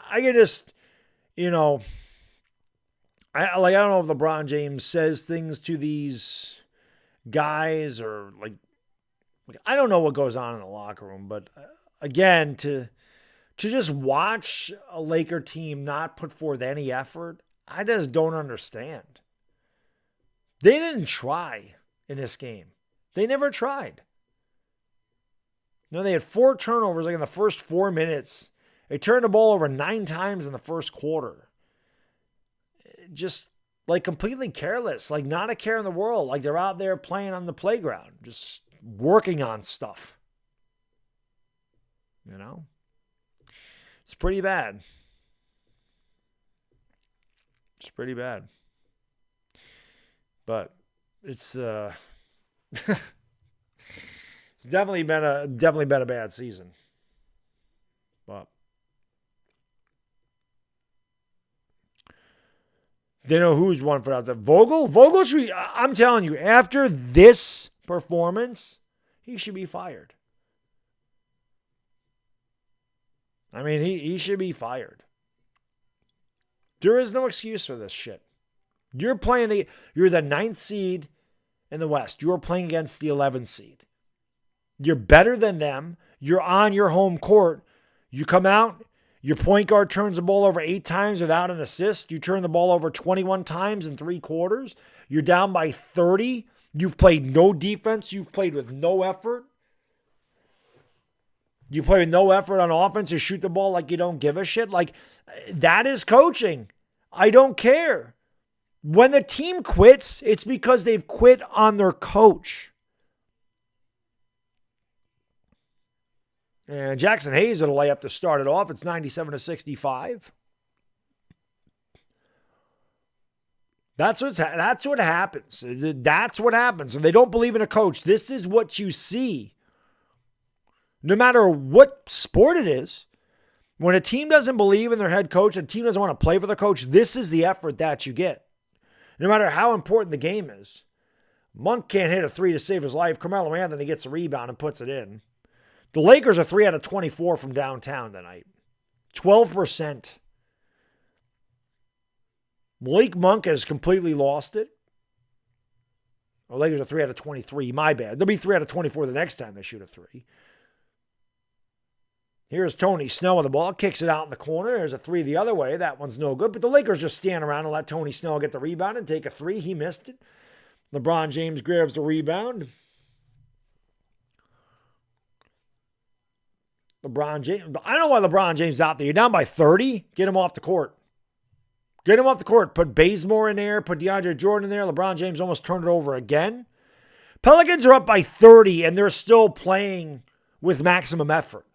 I can just, I don't know if LeBron James says things to these guys or like I don't know what goes on in the locker room. But again, to just watch a Laker team not put forth any effort, I just don't understand. They didn't try in this game. They never tried. They had 4 turnovers like in the first 4 minutes. They turned the ball over 9 times in the first quarter. Just like completely careless, like not a care in the world. Like they're out there playing on the playground, just working on stuff. It's pretty bad. It's pretty bad. But it's it's definitely been a bad season. But they know who's one for out there. Vogel should be, I'm telling you, after this performance, he should be fired. I mean, he should be fired. There is no excuse for this shit. You're the 9th seed in the West. You're playing against the 11th seed. You're better than them. You're on your home court. You come out, your point guard turns the ball over 8 times without an assist. You turn the ball over 21 times in 3 quarters. You're down by 30. You've played no defense. You've played with no effort. You play with no effort on offense. You shoot the ball like you don't give a shit. Like, that is coaching. I don't care. When the team quits, it's because they've quit on their coach. And Jackson Hayes will lay up to start it off. It's 97-65. That's what happens. That's what happens. If they don't believe in a coach, this is what you see. No matter what sport it is, when a team doesn't believe in their head coach, a team doesn't want to play for the coach, this is the effort that you get. No matter how important the game is. Monk can't hit a 3 to save his life. Carmelo Anthony gets a rebound and puts it in. The Lakers are 3 out of 24 from downtown tonight. 12%. Malik Monk has completely lost it. The Lakers are 3 out of 23. My bad. They'll be 3 out of 24 the next time they shoot a 3. Here's Tony Snell with the ball. Kicks it out in the corner. There's a three the other way. That one's no good. But the Lakers just stand around and let Tony Snell get the rebound and take a three. He missed it. LeBron James grabs the rebound. LeBron James. I don't know why LeBron James is out there. You're down by 30. Get him off the court. Get him off the court. Put Bazemore in there. Put DeAndre Jordan in there. LeBron James almost turned it over again. Pelicans are up by 30, and they're still playing with maximum effort.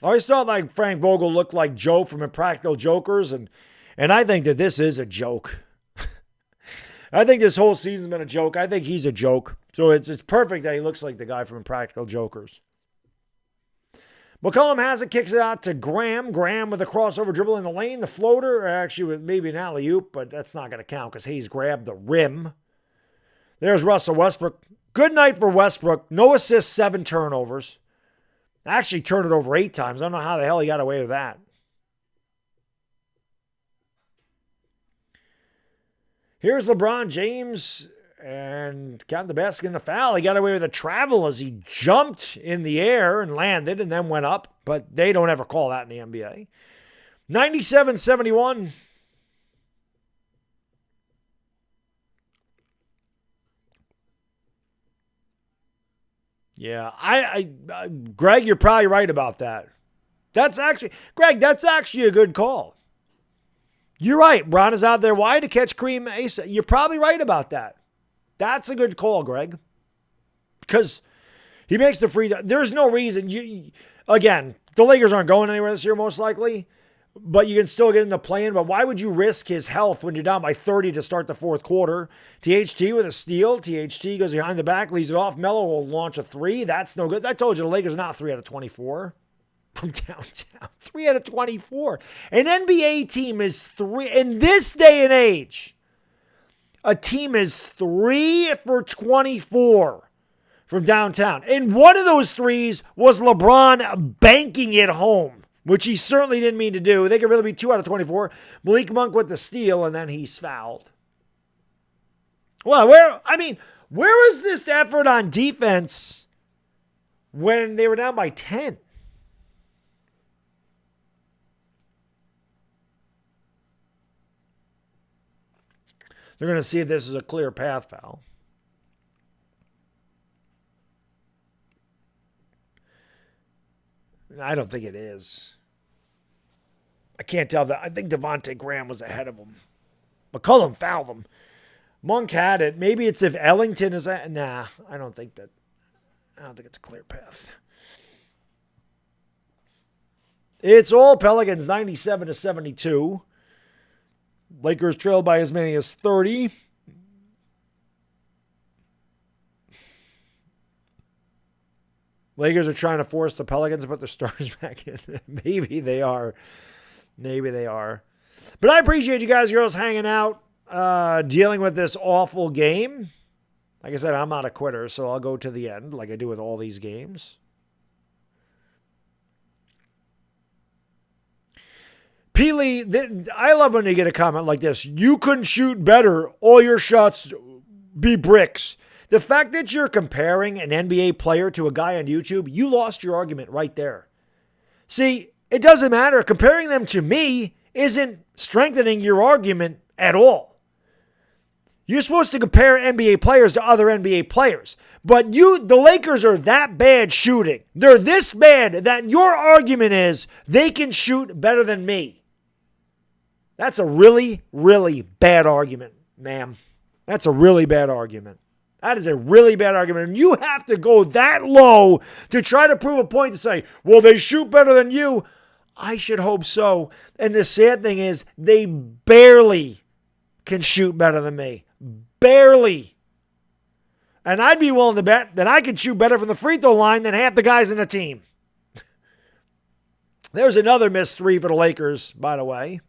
I always thought like Frank Vogel looked like Joe from Impractical Jokers, and I think that this is a joke. I think this whole season's been a joke. I think he's a joke. So it's perfect that he looks like the guy from Impractical Jokers. McCollum has it, kicks it out to Graham. Graham with a crossover dribble in the lane. The floater, actually with maybe an alley-oop, but that's not going to count because Hayes grabbed the rim. There's Russell Westbrook. Good night for Westbrook. No assists, 7 turnovers. Actually turned it over 8 times. I don't know how the hell he got away with that. Here's LeBron James and got the basket in the foul. He got away with a travel as he jumped in the air and landed and then went up, but they don't ever call that in the NBA. 97-71. Yeah, Greg, you're probably right about that. Greg, that's actually a good call. You're right. Bron is out there wide to catch Kareem Asa. You're probably right about that. That's a good call, Greg. Because he makes the free. There's no reason. Again, the Lakers aren't going anywhere this year, most likely. But you can still get in the play-in. But why would you risk his health when you're down by 30 to start the fourth quarter? THT with a steal. THT goes behind the back, leaves it off. Melo will launch a three. That's no good. I told you the Lakers are not 3 out of 24 from downtown. 3 out of 24. An NBA team is 3. In this day and age, a team is 3 for 24 from downtown. And one of those threes was LeBron banking it home, which he certainly didn't mean to do. They could really be 2 out of 24. Malik Monk with the steal, and then he's fouled. Well, where was this effort on defense when they were down by 10? They're going to see if this is a clear path foul. I don't think it is. I can't tell that. I think Devontae Graham was ahead of him. McCollum fouled him. Monk had it. Maybe it's if Ellington is at. Nah, I don't think it's a clear path. It's all Pelicans, 97-72. Lakers trailed by as many as 30. Lakers are trying to force the Pelicans to put their starters back in. Maybe they are. But I appreciate you guys, girls, hanging out, dealing with this awful game. Like I said, I'm not a quitter, so I'll go to the end like I do with all these games. Peely, I love when you get a comment like this. You couldn't shoot better. All your shots be bricks. The fact that you're comparing an NBA player to a guy on YouTube, you lost your argument right there. See, it doesn't matter. Comparing them to me isn't strengthening your argument at all. You're supposed to compare NBA players to other NBA players. But the Lakers are that bad shooting. They're this bad that your argument is they can shoot better than me. That's a really, really bad argument, ma'am. That's a really bad argument. That is a really bad argument. And you have to go that low to try to prove a point to say, well, they shoot better than you. I should hope so. And the sad thing is they barely can shoot better than me. Barely. And I'd be willing to bet that I could shoot better from the free throw line than half the guys in the team. There's another missed three for the Lakers, by the way.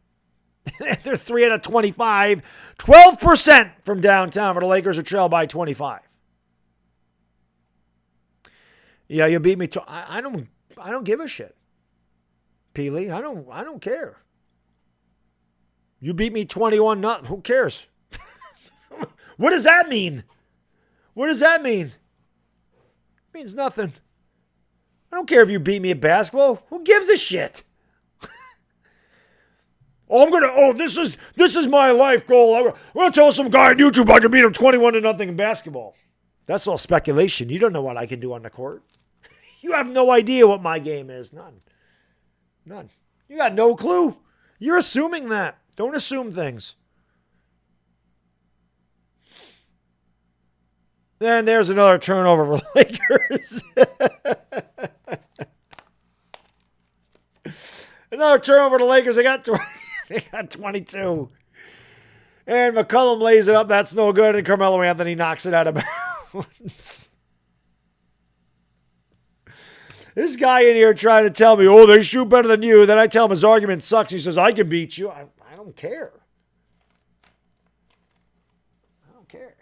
They're 3 out of 25. 12% from downtown for the Lakers who trail by 25. Yeah, you beat me. I don't give a shit. Peely, I don't care. You beat me 21-0. Who cares? What does that mean? What does that mean? It means nothing. I don't care if you beat me at basketball. Who gives a shit? This is my life goal. I'm gonna tell some guy on YouTube I can beat him 21-0 in basketball. That's all speculation. You don't know what I can do on the court. You have no idea what my game is. None. You got no clue. You're assuming that. Don't assume things. Then there's another turnover for Lakers. Another turnover to Lakers. They got 22. And McCollum lays it up. That's no good. And Carmelo Anthony knocks it out of bounds. This guy in here trying to tell me, oh, they shoot better than you. Then I tell him his argument sucks. He says, I can beat you. I don't care. I don't care.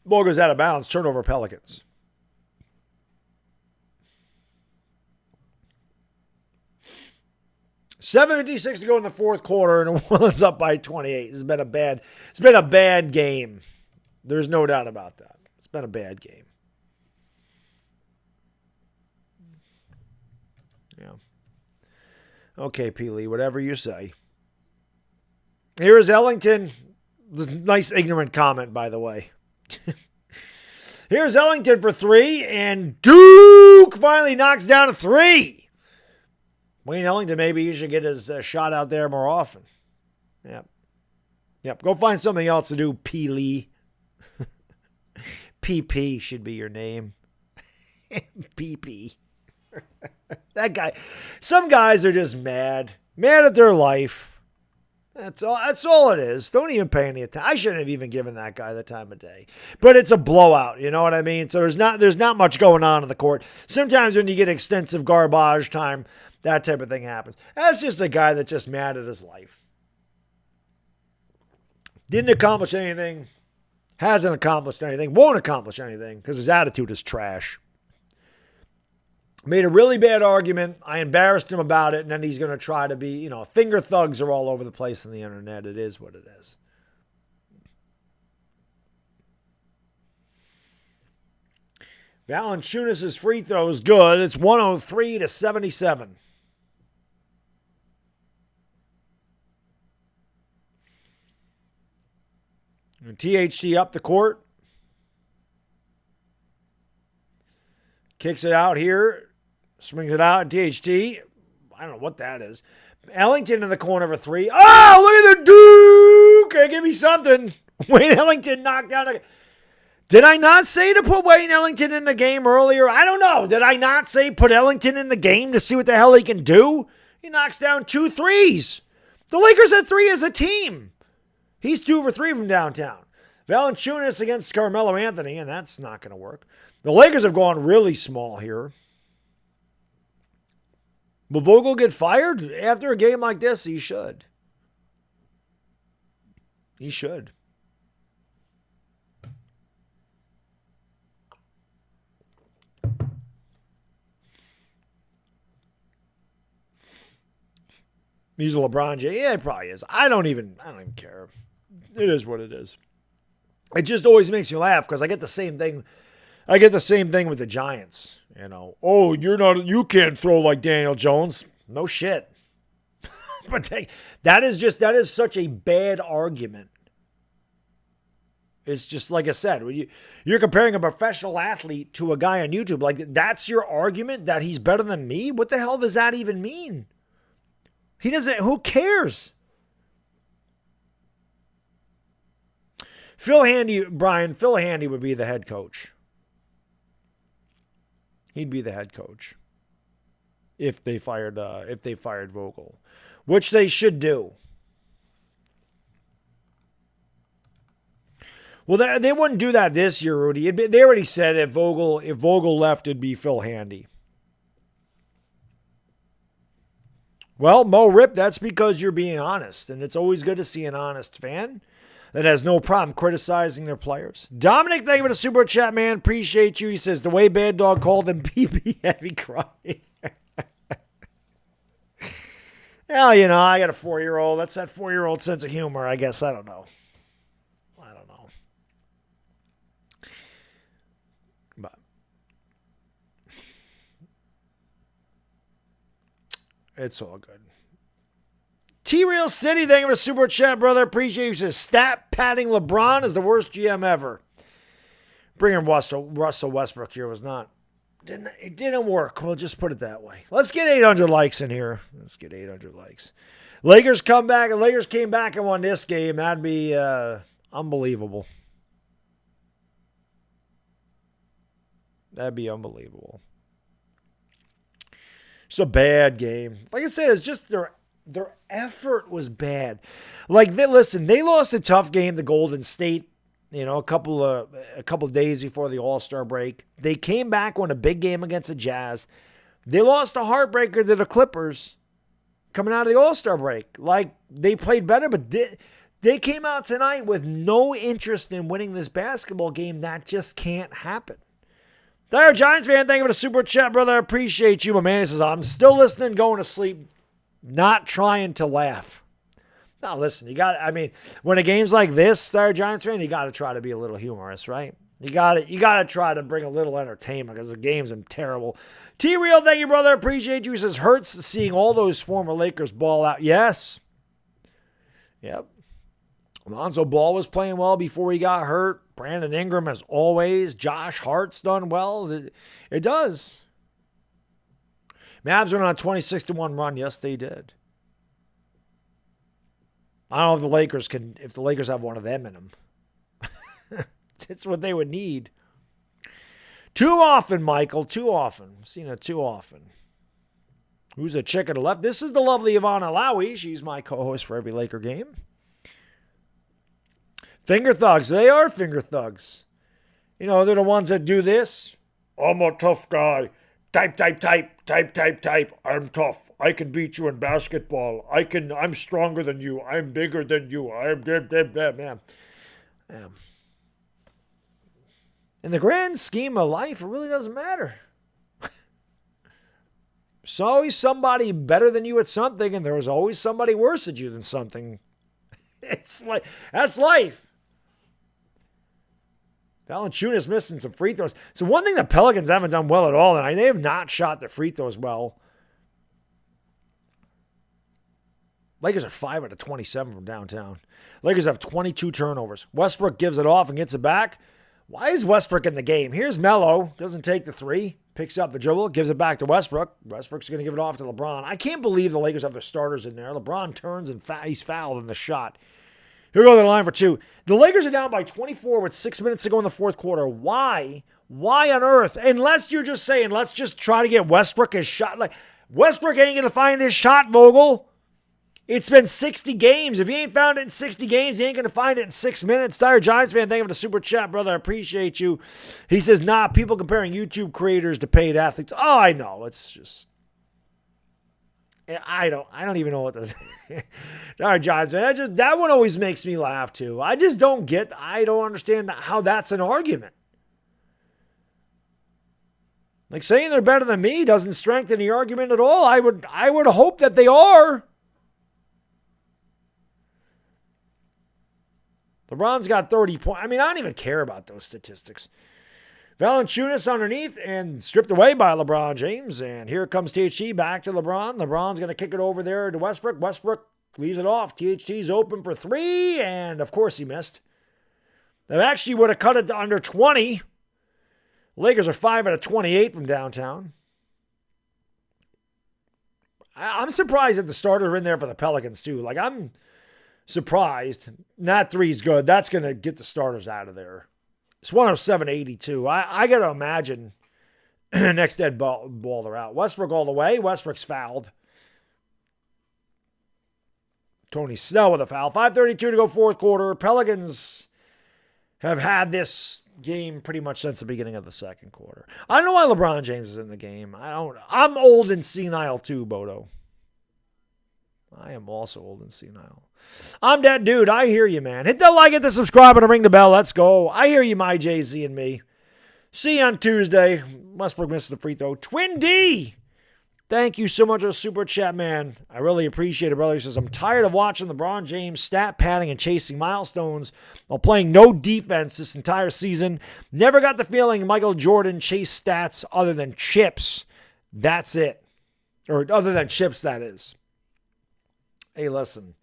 Ball goes out of bounds. Turnover Pelicans. $7:56 to go in the fourth quarter, and Orleans up by 28. It's been a bad game. There's no doubt about that. It's been a bad game. Yeah. Okay, P. Lee, whatever you say. Here's Ellington. Nice ignorant comment, by the way. Here's Ellington for three, and Duke finally knocks down a three. Wayne Ellington, maybe he should get his shot out there more often. Yep. Go find something else to do, P. Lee. PP should be your name. PP. That guy. Some guys are just mad at their life. That's all it is. Don't even pay any attention. I shouldn't have even given that guy the time of day. But it's a blowout, you know what I mean? So there's not much going on in the court. Sometimes when you get extensive garbage time, that type of thing happens. That's just a guy that's just mad at his life. Didn't accomplish anything. Hasn't accomplished anything. Won't accomplish anything because his attitude is trash. Made a really bad argument. I embarrassed him about it, and then he's going to try to be, finger thugs are all over the place on the internet. It is what it is. Valanciunas' free throw is good. It's 103-77. And THT up the court. Kicks it out here. Swings it out. THT. I don't know what that is. Ellington in the corner for three. Oh, look at the Duke. Hey, give me something. Wayne Ellington knocked down a... Did I not say to put Wayne Ellington in the game earlier? I don't know. Did I not say put Ellington in the game to see what the hell he can do? He knocks down 2 threes. The Lakers had 3 as a team. He's 2 for 3 from downtown. Valanciunas against Carmelo Anthony, and that's not going to work. The Lakers have gone really small here. Will Vogel get fired after a game like this? He should. He should. He's a LeBron James. Yeah, he probably is. I don't even care. It is what it is. It just always makes you laugh because I get the same thing. I get the same thing with the Giants. Oh, you can't throw like Daniel Jones. No shit. But that is such a bad argument. It's just like I said, when you're comparing a professional athlete to a guy on YouTube. Like, that's your argument that he's better than me? What the hell does that even mean? He doesn't, who cares? Phil Handy would be the head coach. He'd be the head coach if they fired Vogel, which they should do. Well, they wouldn't do that this year, Rudy. They already said if Vogel left, it'd be Phil Handy. Well, Mo Rip, that's because you're being honest, and it's always good to see an honest fan that has no problem criticizing their players. Dominic, thank you for the super chat, man. Appreciate you. He says, the way Baddog called him PP had me crying. Well, you know, I got a 4-year-old. That's that 4-year-old sense of humor, I guess. I don't know. But it's all good. T-Real City, thank you for the super chat, brother. Appreciate you. Says, stat padding LeBron is the worst GM ever. Bringing Russell Westbrook here was not. It didn't work. We'll just put it that way. Let's get 800 likes in here. Let's get 800 likes. Lakers come back. And Lakers came back and won this game. That'd be unbelievable. That'd be unbelievable. It's a bad game. Like I said, it's just their effort was bad. Like, they lost a tough game to Golden State, you know, a couple of days before the All-Star break. They came back, won a big game against the Jazz. They lost a heartbreaker to the Clippers coming out of the All-Star break. Like, they played better, but they came out tonight with no interest in winning this basketball game. That just can't happen. There, Giants fan, thank you for the super chat, brother. I appreciate you. My man, he says, I'm still listening, going to sleep, not trying to laugh. Now, listen, when a game's like this, there, Giants fan, you got to try to be a little humorous, right? You got to try to bring a little entertainment because the game's terrible. T-Real, thank you, brother. I appreciate you. He says, hurts seeing all those former Lakers ball out. Yes. Yep. Lonzo Ball was playing well before he got hurt. Brandon Ingram, as always. Josh Hart's done well. It does. Mavs went on a 26-1 run. Yes, they did. I don't know if the Lakers have one of them in them. It's what they would need. Too often, Michael. Too often. I've seen it too often. Who's a chick at the left? This is the lovely Ivana Lowy. She's my co-host for every Laker game. Finger thugs. They are finger thugs. You know, they're the ones that do this. I'm a tough guy. Type. I'm tough. I can beat you in basketball. I'm stronger than you. I'm bigger than you. Man. In the grand scheme of life, it really doesn't matter. There's always somebody better than you at something, and there's always somebody worse at you than something. It's like, that's life. Valanciunas missing some free throws. So one thing the Pelicans haven't done well at all, and they have not shot their free throws well. Lakers are 5 out of 27 from downtown. Lakers have 22 turnovers. Westbrook gives it off and gets it back. Why is Westbrook in the game? Here's Melo. Doesn't take the three. Picks up the dribble. Gives it back to Westbrook. Westbrook's going to give it off to LeBron. I can't believe the Lakers have their starters in there. LeBron turns and he's fouled in the shot. Here we go to the line for two. The Lakers are down by 24 with 6 minutes to go in the fourth quarter. Why? Why on earth? Unless you're just saying, let's just try to get Westbrook his shot. Like, Westbrook ain't going to find his shot, Vogel. It's been 60 games. If he ain't found it in 60 games, he ain't going to find it in 6 minutes. Dire Giants fan, thank you for the super chat, brother. I appreciate you. He says, people comparing YouTube creators to paid athletes. Oh, I know. It's just... I don't even know what this is. All right, Giants fan. That one always makes me laugh too. I don't understand how that's an argument. Like, saying they're better than me doesn't strengthen the argument at all. I would hope that they are. LeBron's got 30 points. I mean, I don't even care about those statistics. Valanciunas underneath and stripped away by LeBron James. And here comes THT back to LeBron. LeBron's going to kick it over there to Westbrook. Westbrook leaves it off. THT's open for three. And, of course, he missed. They actually would have cut it to under 20. Lakers are 5 out of 28 from downtown. I'm surprised that the starters are in there for the Pelicans, too. Like, I'm surprised. That three's good. That's going to get the starters out of there. It's 107-82. I got to imagine next dead ball they're out. Westbrook all the way. Westbrook's fouled. Tony Snell with a foul. 5:32 to go fourth quarter. Pelicans have had this game pretty much since the beginning of the second quarter. I don't know why LeBron James is in the game. I'm old and senile too, Bodo. I am also old and senile. I'm that dude. I hear you, man. Hit the like, hit the subscribe, and ring the bell. Let's go. I hear you, my Jay-Z and me. See you on Tuesday. Westbrook misses the free throw. Twin D. Thank you so much for the super chat, man. I really appreciate it, brother. He says, I'm tired of watching LeBron James stat padding and chasing milestones while playing no defense this entire season. Never got the feeling Michael Jordan chased stats other than chips. That's it. Or other than chips, that is. Hey, listen.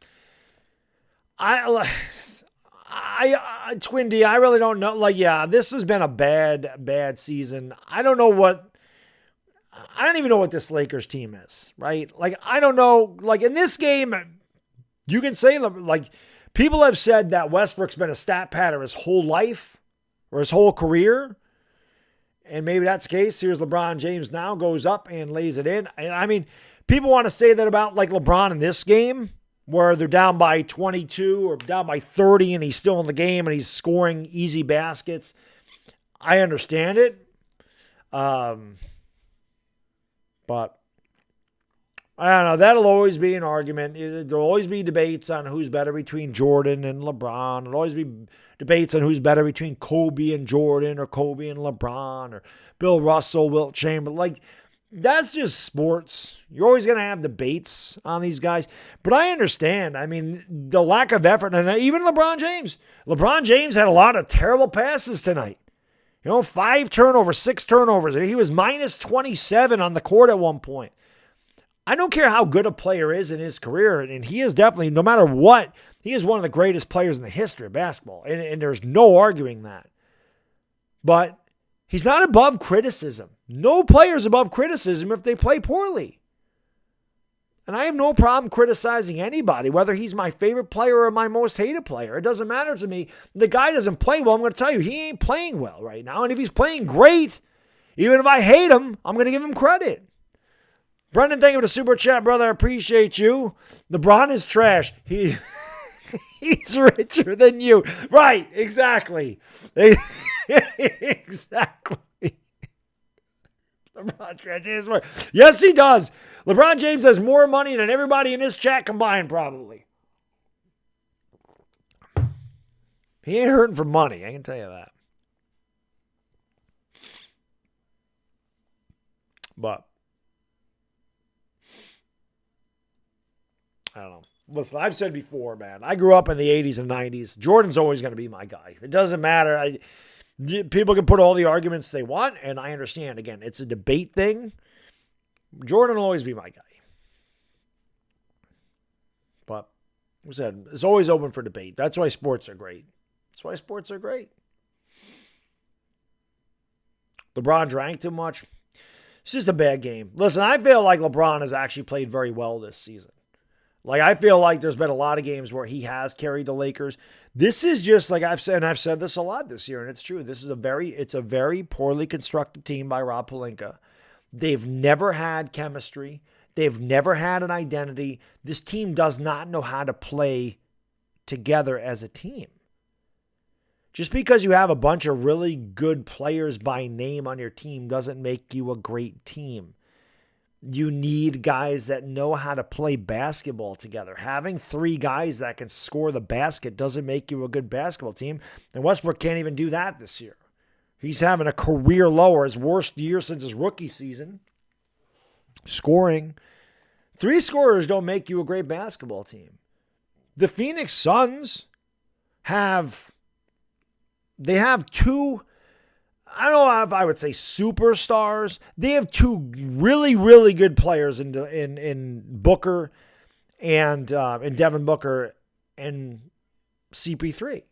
Twin D, I really don't know. Like, yeah, this has been a bad season. I don't even know what this Lakers team is, right? Like, I don't know. Like, in this game, you can say, like, people have said that Westbrook's been a stat padder his whole life or his whole career. And maybe that's the case. Here's LeBron James now, goes up and lays it in. And I mean, people want to say that about, like, LeBron in this game, where they're down by 22 or down by 30 and he's still in the game and he's scoring easy baskets. I understand it. But I don't know. That'll always be an argument. There'll always be debates on who's better between Jordan and LeBron. There'll always be debates on who's better between Kobe and Jordan or Kobe and LeBron or Bill Russell, Wilt Chamberlain. Like, that's just sports. You're always going to have debates on these guys. But I understand. I mean, the lack of effort. And even LeBron James. LeBron James had a lot of terrible passes tonight. 5 turnovers, 6 turnovers. He was minus 27 on the court at one point. I don't care how good a player is in his career. And he is definitely, no matter what, he is one of the greatest players in the history of basketball. And there's no arguing that. But he's not above criticism. No player is above criticism if they play poorly. And I have no problem criticizing anybody, whether he's my favorite player or my most hated player. It doesn't matter to me. The guy doesn't play well. I'm going to tell you, he ain't playing well right now. And if he's playing great, even if I hate him, I'm going to give him credit. Brendan, thank you for the super chat, brother. I appreciate you. LeBron is trash. He's richer than you. Right, exactly. Exactly. LeBron trash is more. Yes, he does. LeBron James has more money than everybody in this chat combined, probably. He ain't hurting for money, I can tell you that. But I don't know. Listen, I've said before, man, I grew up in the 80s and 90s. Jordan's always going to be my guy. It doesn't matter. People can put all the arguments they want, and I understand. Again, it's a debate thing. Jordan will always be my guy. But, like I said, it's always open for debate. That's why sports are great. That's why sports are great. LeBron drank too much. It's just a bad game. Listen, I feel like LeBron has actually played very well this season. Like, I feel like there's been a lot of games where he has carried the Lakers. This is just, like I've said, and I've said this a lot this year, and it's true. It's a very poorly constructed team by Rob Pelinka. They've never had chemistry. They've never had an identity. This team does not know how to play together as a team. Just because you have a bunch of really good players by name on your team doesn't make you a great team. You need guys that know how to play basketball together. Having 3 guys that can score the basket doesn't make you a good basketball team. And Westbrook can't even do that this year. He's having a career low, or his worst year since his rookie season. Scoring. 3 scorers don't make you a great basketball team. The Phoenix Suns have 2, I don't know if I would say superstars. They have 2 really, really good players in Booker and in Devin Booker and CP3.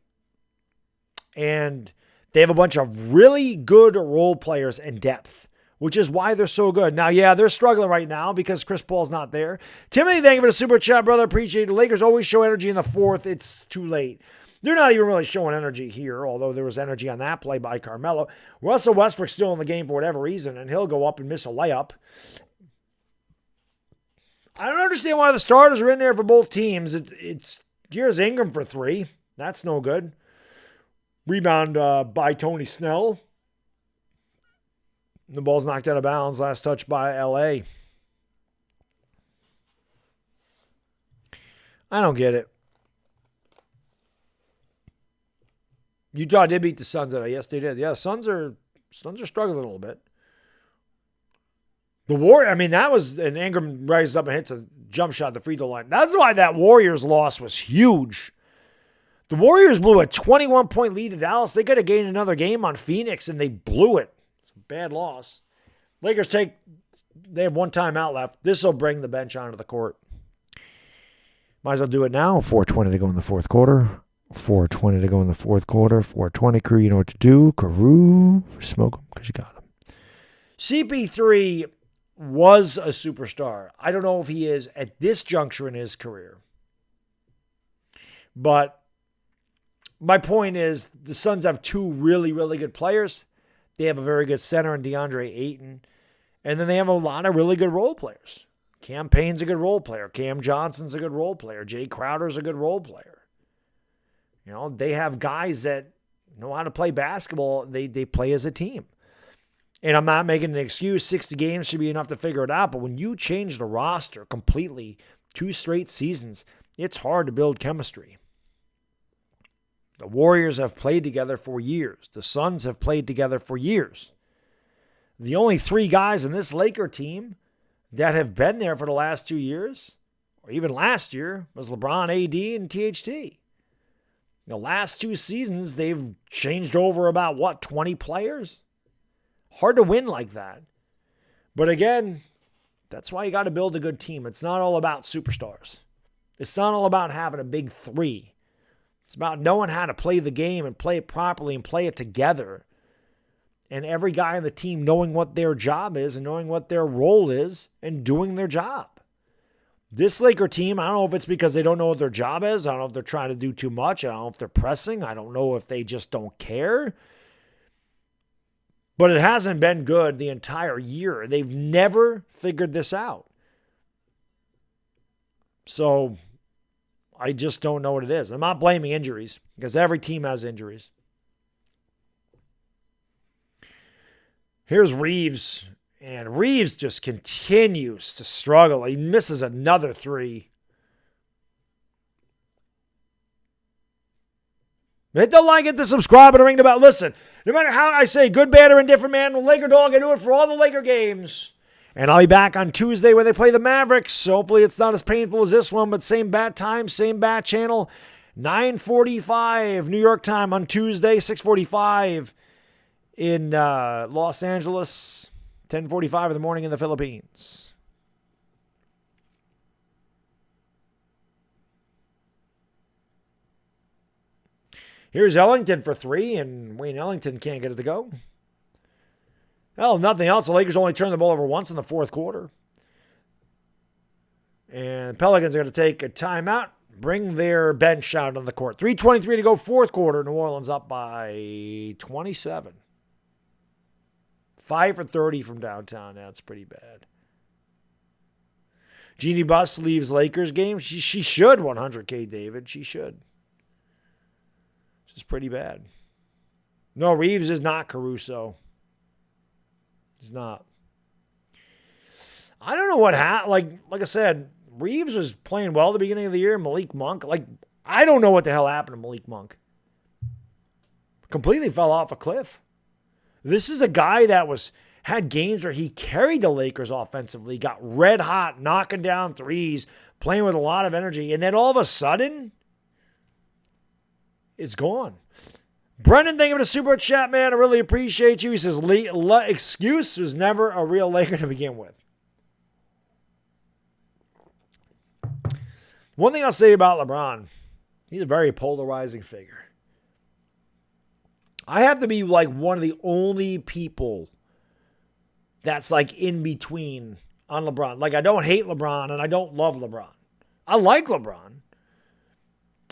And they have a bunch of really good role players in depth, which is why they're so good. Now, yeah, they're struggling right now because Chris Paul's not there. Timothy, thank you for the super chat, brother. Appreciate it. The Lakers always show energy in the 4th. It's too late. They're not even really showing energy here, although there was energy on that play by Carmelo. Russell Westbrook's still in the game for whatever reason, and he'll go up and miss a layup. I don't understand why the starters are in there for both teams. Here's Ingram for 3. That's no good. Rebound by Tony Snell. The ball's knocked out of bounds. Last touch by L.A. I don't get it. Utah did beat the Suns today. Yes, they did. Yeah, Suns are struggling a little bit. That was, and Ingram rises up and hits a jump shot at the free throw line. That's why that Warriors loss was huge. The Warriors blew a 21-point lead to Dallas. They could have gained another game on Phoenix, and they blew it. It's a bad loss. Lakers they have one timeout left. This will bring the bench onto the court. Might as well do it now. 4:20 to go in the fourth quarter. 4:20 to go in the fourth quarter. 4:20, crew, you know what to do. Carew, smoke them because you got them. CP3 was a superstar. I don't know if he is at this juncture in his career. But my point is the Suns have two really, really good players. They have a very good center in DeAndre Ayton. And then they have a lot of really good role players. Cam Payne's a good role player. Cam Johnson's a good role player. Jay Crowder's a good role player. You know, they have guys that know how to play basketball. They play as a team. And I'm not making an excuse. 60 games should be enough to figure it out. But when you change the roster completely, 2 straight seasons, it's hard to build chemistry. The Warriors have played together for years. The Suns have played together for years. The only 3 guys in this Laker team that have been there for the last 2 years, or even last year, was LeBron, AD, and THT. The last 2 seasons, they've changed over about, 20 players? Hard to win like that. But again, that's why you got to build a good team. It's not all about superstars. It's not all about having a big 3. It's about knowing how to play the game and play it properly and play it together. And every guy on the team knowing what their job is and knowing what their role is and doing their job. This Laker team, I don't know if it's because they don't know what their job is. I don't know if they're trying to do too much. I don't know if they're pressing. I don't know if they just don't care. But it hasn't been good the entire year. They've never figured this out. So I just don't know what it is. I'm not blaming injuries because every team has injuries. Here's Reeves, and Reeves just continues to struggle. He misses another 3. Hit the like, hit the subscribe, and ring the bell. Listen, no matter how I say good, bad, or indifferent, man, with LakerDog, I do it for all the Laker games. And I'll be back on Tuesday where they play the Mavericks. Hopefully it's not as painful as this one, but same bat time, same bat channel. 9:45 New York time on Tuesday, 6:45 in Los Angeles, 10:45 in the morning in the Philippines. Here's Ellington for 3, and Wayne Ellington can't get it to go. Well, nothing else. The Lakers only turned the ball over once in the fourth quarter. And Pelicans are going to take a timeout, bring their bench out on the court. 3:23 to go, fourth quarter. New Orleans up by 27. 5 for 30 from downtown. That's pretty bad. Jeannie Buss leaves Lakers game. She should 100K, David. She should. This is pretty bad. No, Reeves is not Caruso. He's not. I don't know what happened. Like I said, Reeves was playing well at the beginning of the year. Malik Monk. I don't know what the hell happened to Malik Monk. Completely fell off a cliff. This is a guy that had games where he carried the Lakers offensively, got red hot, knocking down threes, playing with a lot of energy, and then all of a sudden, it's gone. Brendan, thank you for the super chat, man. I really appreciate you. He says, excuse was never a real Laker to begin with. One thing I'll say about LeBron, he's a very polarizing figure. I have to be one of the only people that's in between on LeBron. I don't hate LeBron and I don't love LeBron. I like LeBron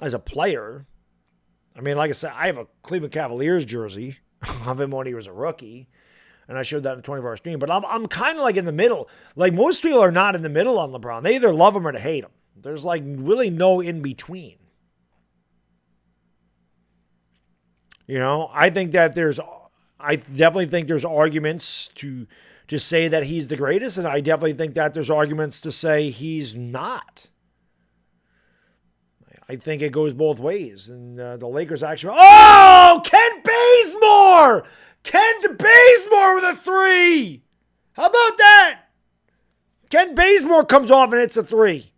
as a player. I mean, like I said, I have a Cleveland Cavaliers jersey of him when he was a rookie, and I showed that in the 24-hour stream. But I'm kind of in the middle. Most people are not in the middle on LeBron. They either love him or they hate him. There's really no in between. You know, I definitely think there's arguments to say that he's the greatest, and I definitely think that there's arguments to say he's not. I think it goes both ways. And the Lakers actually... Oh! Kent Bazemore! Kent Bazemore with a 3! How about that? Ken Bazemore comes off and hits a three.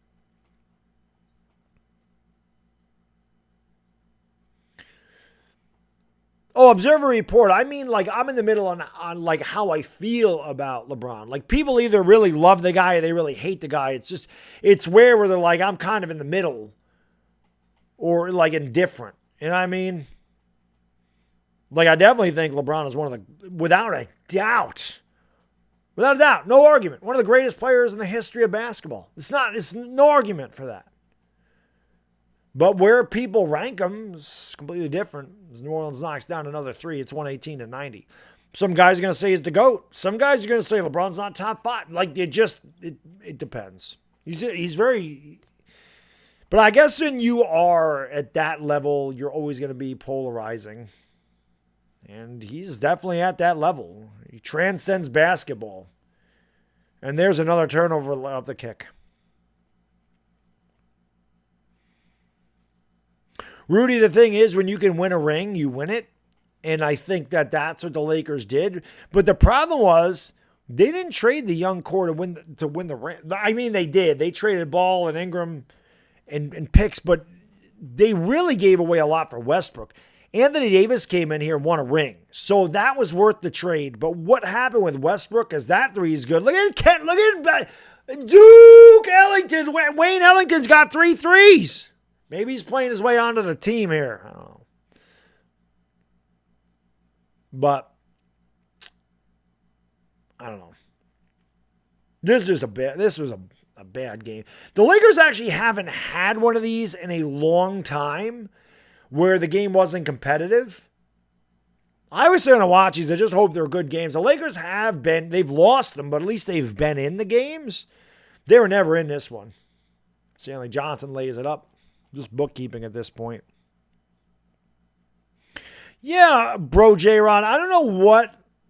Oh, Observer Report. I mean, like, I'm in the middle on like how I feel about LeBron. Like, people either really love the guy or they really hate the guy. It's where they're like, I'm kind of in the middle or like indifferent. You know what I mean? Like, I definitely think LeBron is one of the, without a doubt, no argument, one of the greatest players in the history of basketball. It's no argument for that. But where people rank him is completely different. As New Orleans knocks down another three, it's 118-90. Some guys are going to say he's the GOAT. Some guys are going to say LeBron's not top five. Like, it depends. He's very... But I guess when you are at that level, you're always going to be polarizing. And he's definitely at that level. He transcends basketball. And there's another turnover of the kick. Rudy, the thing is, when you can win a ring, you win it. And I think that's what the Lakers did. But the problem was, they didn't trade the young core to win the ring. I mean, they did. They traded Ball and Ingram and picks, but they really gave away a lot for Westbrook. Anthony Davis came in here and won a ring. So that was worth the trade. But what happened with Westbrook is that three is good. Look at Kent. Look at Duke Ellington. Wayne Ellington's got 3 threes. Maybe he's playing his way onto the team here. I don't know. But I don't know. This was a bad game. The Lakers actually haven't had one of these in a long time where the game wasn't competitive. I was saying to watch these. I just hope they're good games. The Lakers they've lost them, but at least they've been in the games. They were never in this one. Stanley Johnson lays it up. Just bookkeeping at this point. Yeah, bro, J-Ron. I don't know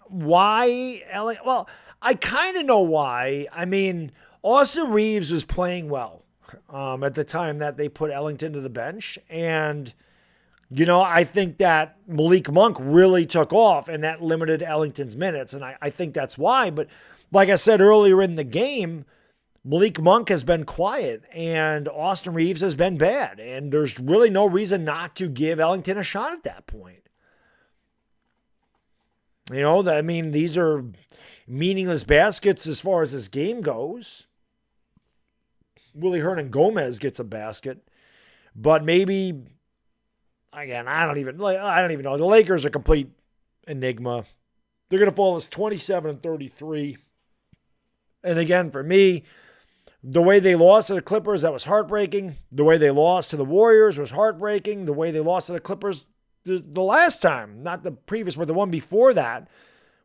why. Well, I kind of know why. I mean, Austin Reeves was playing well at the time that they put Ellington to the bench. And, I think that Malik Monk really took off and that limited Ellington's minutes. And I think that's why. But like I said earlier in the game, Malik Monk has been quiet and Austin Reeves has been bad. And there's really no reason not to give Ellington a shot at that point. I mean, these are meaningless baskets as far as this game goes. Willie Hernan-Gomez gets a basket. But maybe, again, I don't even know. The Lakers are a complete enigma. They're going to fall as 27-33. And again, for me, the way they lost to the Clippers, that was heartbreaking. The way they lost to the Warriors was heartbreaking. The way they lost to the Clippers the last time, not the previous, but the one before that,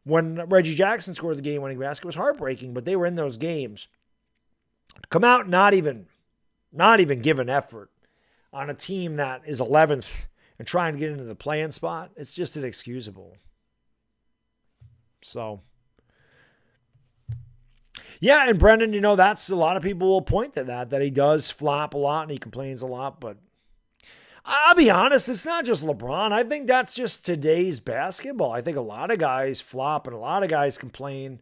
when Reggie Jackson scored the game-winning basket, was heartbreaking. But they were in those games. Come out not even give an effort on a team that is 11th and trying to get into the play-in spot. It's just inexcusable. So... yeah, and Brendan, that's a lot of people will point to that he does flop a lot and he complains a lot. But I'll be honest, it's not just LeBron. I think that's just today's basketball. I think a lot of guys flop and a lot of guys complain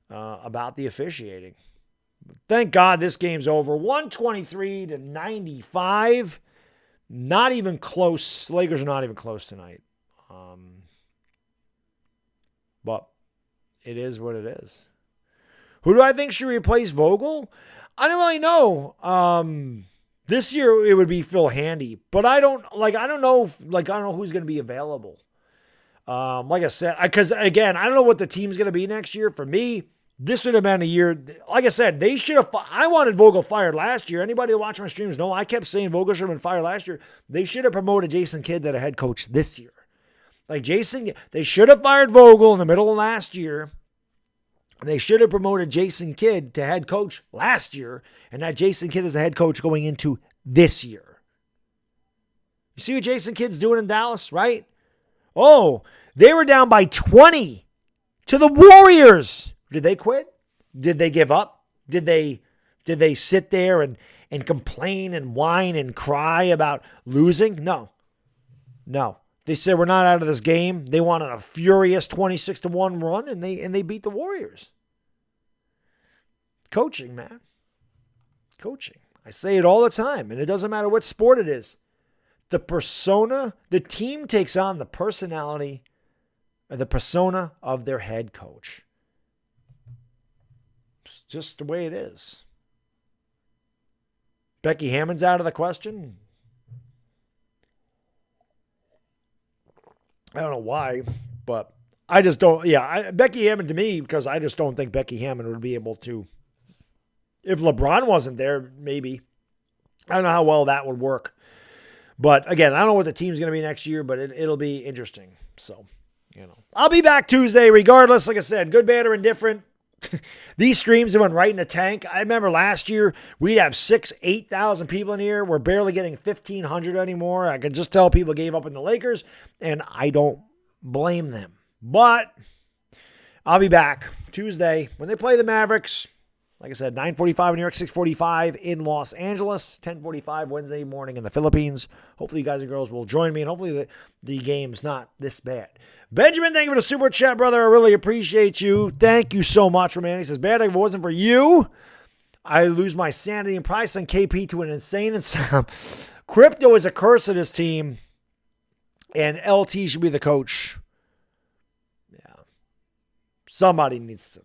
about the officiating. But thank God this game's over. 123-95. Not even close. Lakers are not even close tonight. But it is what it is. Who do I think should replace Vogel? I don't really know. This year it would be Phil Handy, but I don't know who's going to be available. Like I said, because again, I don't know what the team's going to be next year. For me, this would have been a year. Like I said, they should have. I wanted Vogel fired last year. Anybody who watched my streams know I kept saying Vogel should have been fired last year. They should have promoted Jason Kidd to the head coach this year. They should have fired Vogel in the middle of last year. They should have promoted Jason Kidd to head coach last year, and that Jason Kidd is the head coach going into this year. You see what Jason Kidd's doing in Dallas, right? Oh, they were down by 20 to the Warriors. Did they quit? Did they give up? Did they sit there and complain and whine and cry about losing? No. They said we're not out of this game. They wanted a furious 26-1 run, and they beat the Warriors. Coaching, man. Coaching. I say it all the time, and it doesn't matter what sport it is. The persona, the team takes on the personality or the persona of their head coach. It's just the way it is. Becky Hammon's out of the question. I don't know why, but I just don't. Yeah, Becky Hammon to me, because I just don't think Becky Hammon would be able to. If LeBron wasn't there, maybe. I don't know how well that would work. But again, I don't know what the team's going to be next year, but it'll be interesting. So, I'll be back Tuesday regardless. Like I said, good, bad, or indifferent. These streams have went right in the tank. I remember last year we'd have 6,000, 8,000 people in here. We're barely getting 1,500 anymore. I could just tell people gave up on the Lakers, and I don't blame them. But I'll be back Tuesday when they play the Mavericks. Like I said, 9:45 in New York, 6:45 in Los Angeles, 10:45 Wednesday morning in the Philippines. Hopefully you guys and girls will join me, and hopefully the game's not this bad. Benjamin, thank you for the super chat, brother. I really appreciate you. Thank you so much, man. He says, Baddog, if it wasn't for you, I lose my sanity and price on KP to an insane asylum. Crypto is a curse of this team, and LT should be the coach. Yeah. Somebody needs to.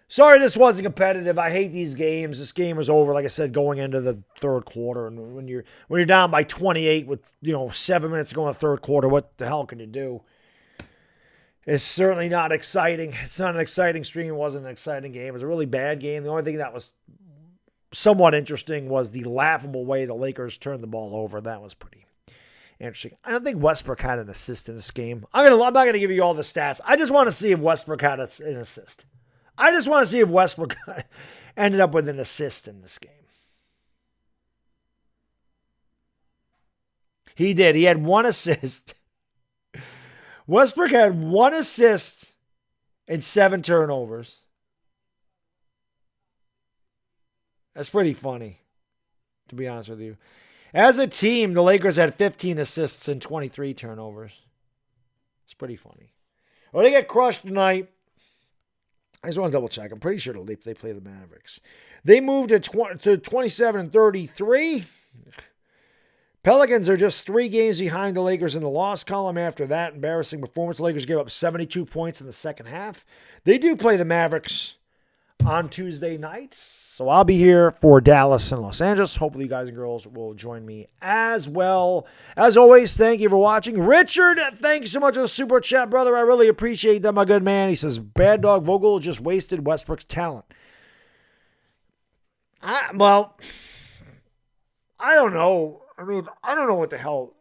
Sorry this wasn't competitive. I hate these games. This game was over, like I said, going into the third quarter. And when you're down by 28 with 7 minutes to go in the third quarter, what the hell can you do? It's certainly not exciting. It's not an exciting stream. It wasn't an exciting game. It was a really bad game. The only thing that was somewhat interesting was the laughable way the Lakers turned the ball over. That was pretty interesting. I don't think Westbrook had an assist in this game. I'm not gonna give you all the stats. I just want to see if Westbrook had an assist. I just want to see if Westbrook ended up with an assist in this game. He did. He had one assist. Westbrook had one assist and 7 turnovers. That's pretty funny, to be honest with you. As a team, the Lakers had 15 assists and 23 turnovers. It's pretty funny. Well, they get crushed tonight. I just want to double check. I'm pretty sure they play the Mavericks. They moved to 27-33. Pelicans are just 3 games behind the Lakers in the loss column after that embarrassing performance. The Lakers gave up 72 points in the second half. They do play the Mavericks on Tuesday nights. So I'll be here for Dallas and Los Angeles. Hopefully you guys and girls will join me as well. As always, thank you for watching. Richard, thanks so much for the super chat, brother. I really appreciate that, my good man. He says, Baddog Vogel just wasted Westbrook's talent. I don't know. I don't know what the hell.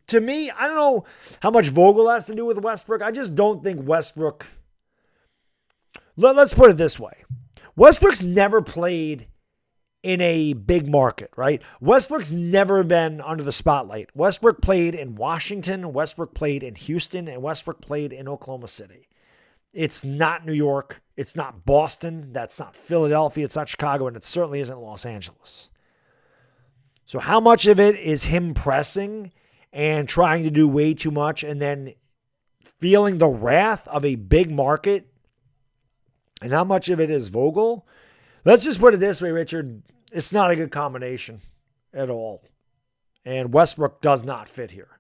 To me, I don't know how much Vogel has to do with Westbrook. I just don't think Westbrook. Let's put it this way. Westbrook's never played in a big market, right? Westbrook's never been under the spotlight. Westbrook played in Washington, Westbrook played in Houston, and Westbrook played in Oklahoma City. It's not New York. It's not Boston. That's not Philadelphia. It's not Chicago, and it certainly isn't Los Angeles. So how much of it is him pressing and trying to do way too much and then feeling the wrath of a big market? And how much of it is Vogel? Let's just put it this way, Richard. It's not a good combination at all. And Westbrook does not fit here.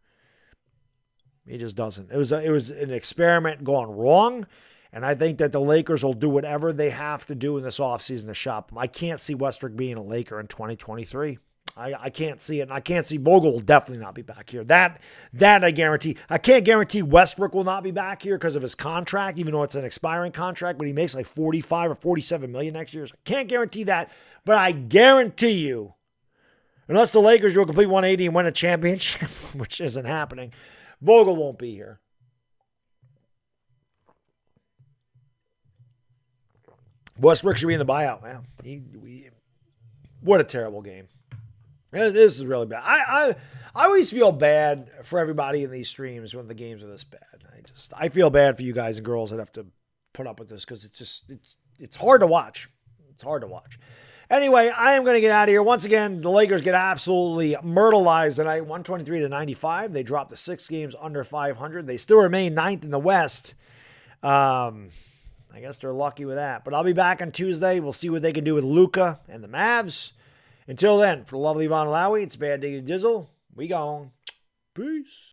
He just doesn't. It was an experiment gone wrong. And I think that the Lakers will do whatever they have to do in this offseason to shop him. I can't see Westbrook being a Laker in 2023. I can't see it. And I can't see Vogel will definitely not be back here. That I guarantee. I can't guarantee Westbrook will not be back here because of his contract, even though it's an expiring contract, but he makes like 45 or 47 million next year. So I can't guarantee that. But I guarantee you, unless the Lakers do a complete 180 and win a championship, which isn't happening, Vogel won't be here. Westbrook should be in the buyout, man. What a terrible game. This is really bad. I always feel bad for everybody in these streams when the games are this bad. I feel bad for you guys and girls that have to put up with this because it's hard to watch. It's hard to watch. Anyway, I am going to get out of here. Once again, the Lakers get absolutely myrtleized tonight, 123-95. They dropped the 6 games under 500. They still remain 9th in the West. I I guess they're lucky with that. But I'll be back on Tuesday. We'll see what they can do with Luka and the Mavs. Until then, for the lovely Von Lowry, it's Bad Diggy Dizzle. We gone. Peace.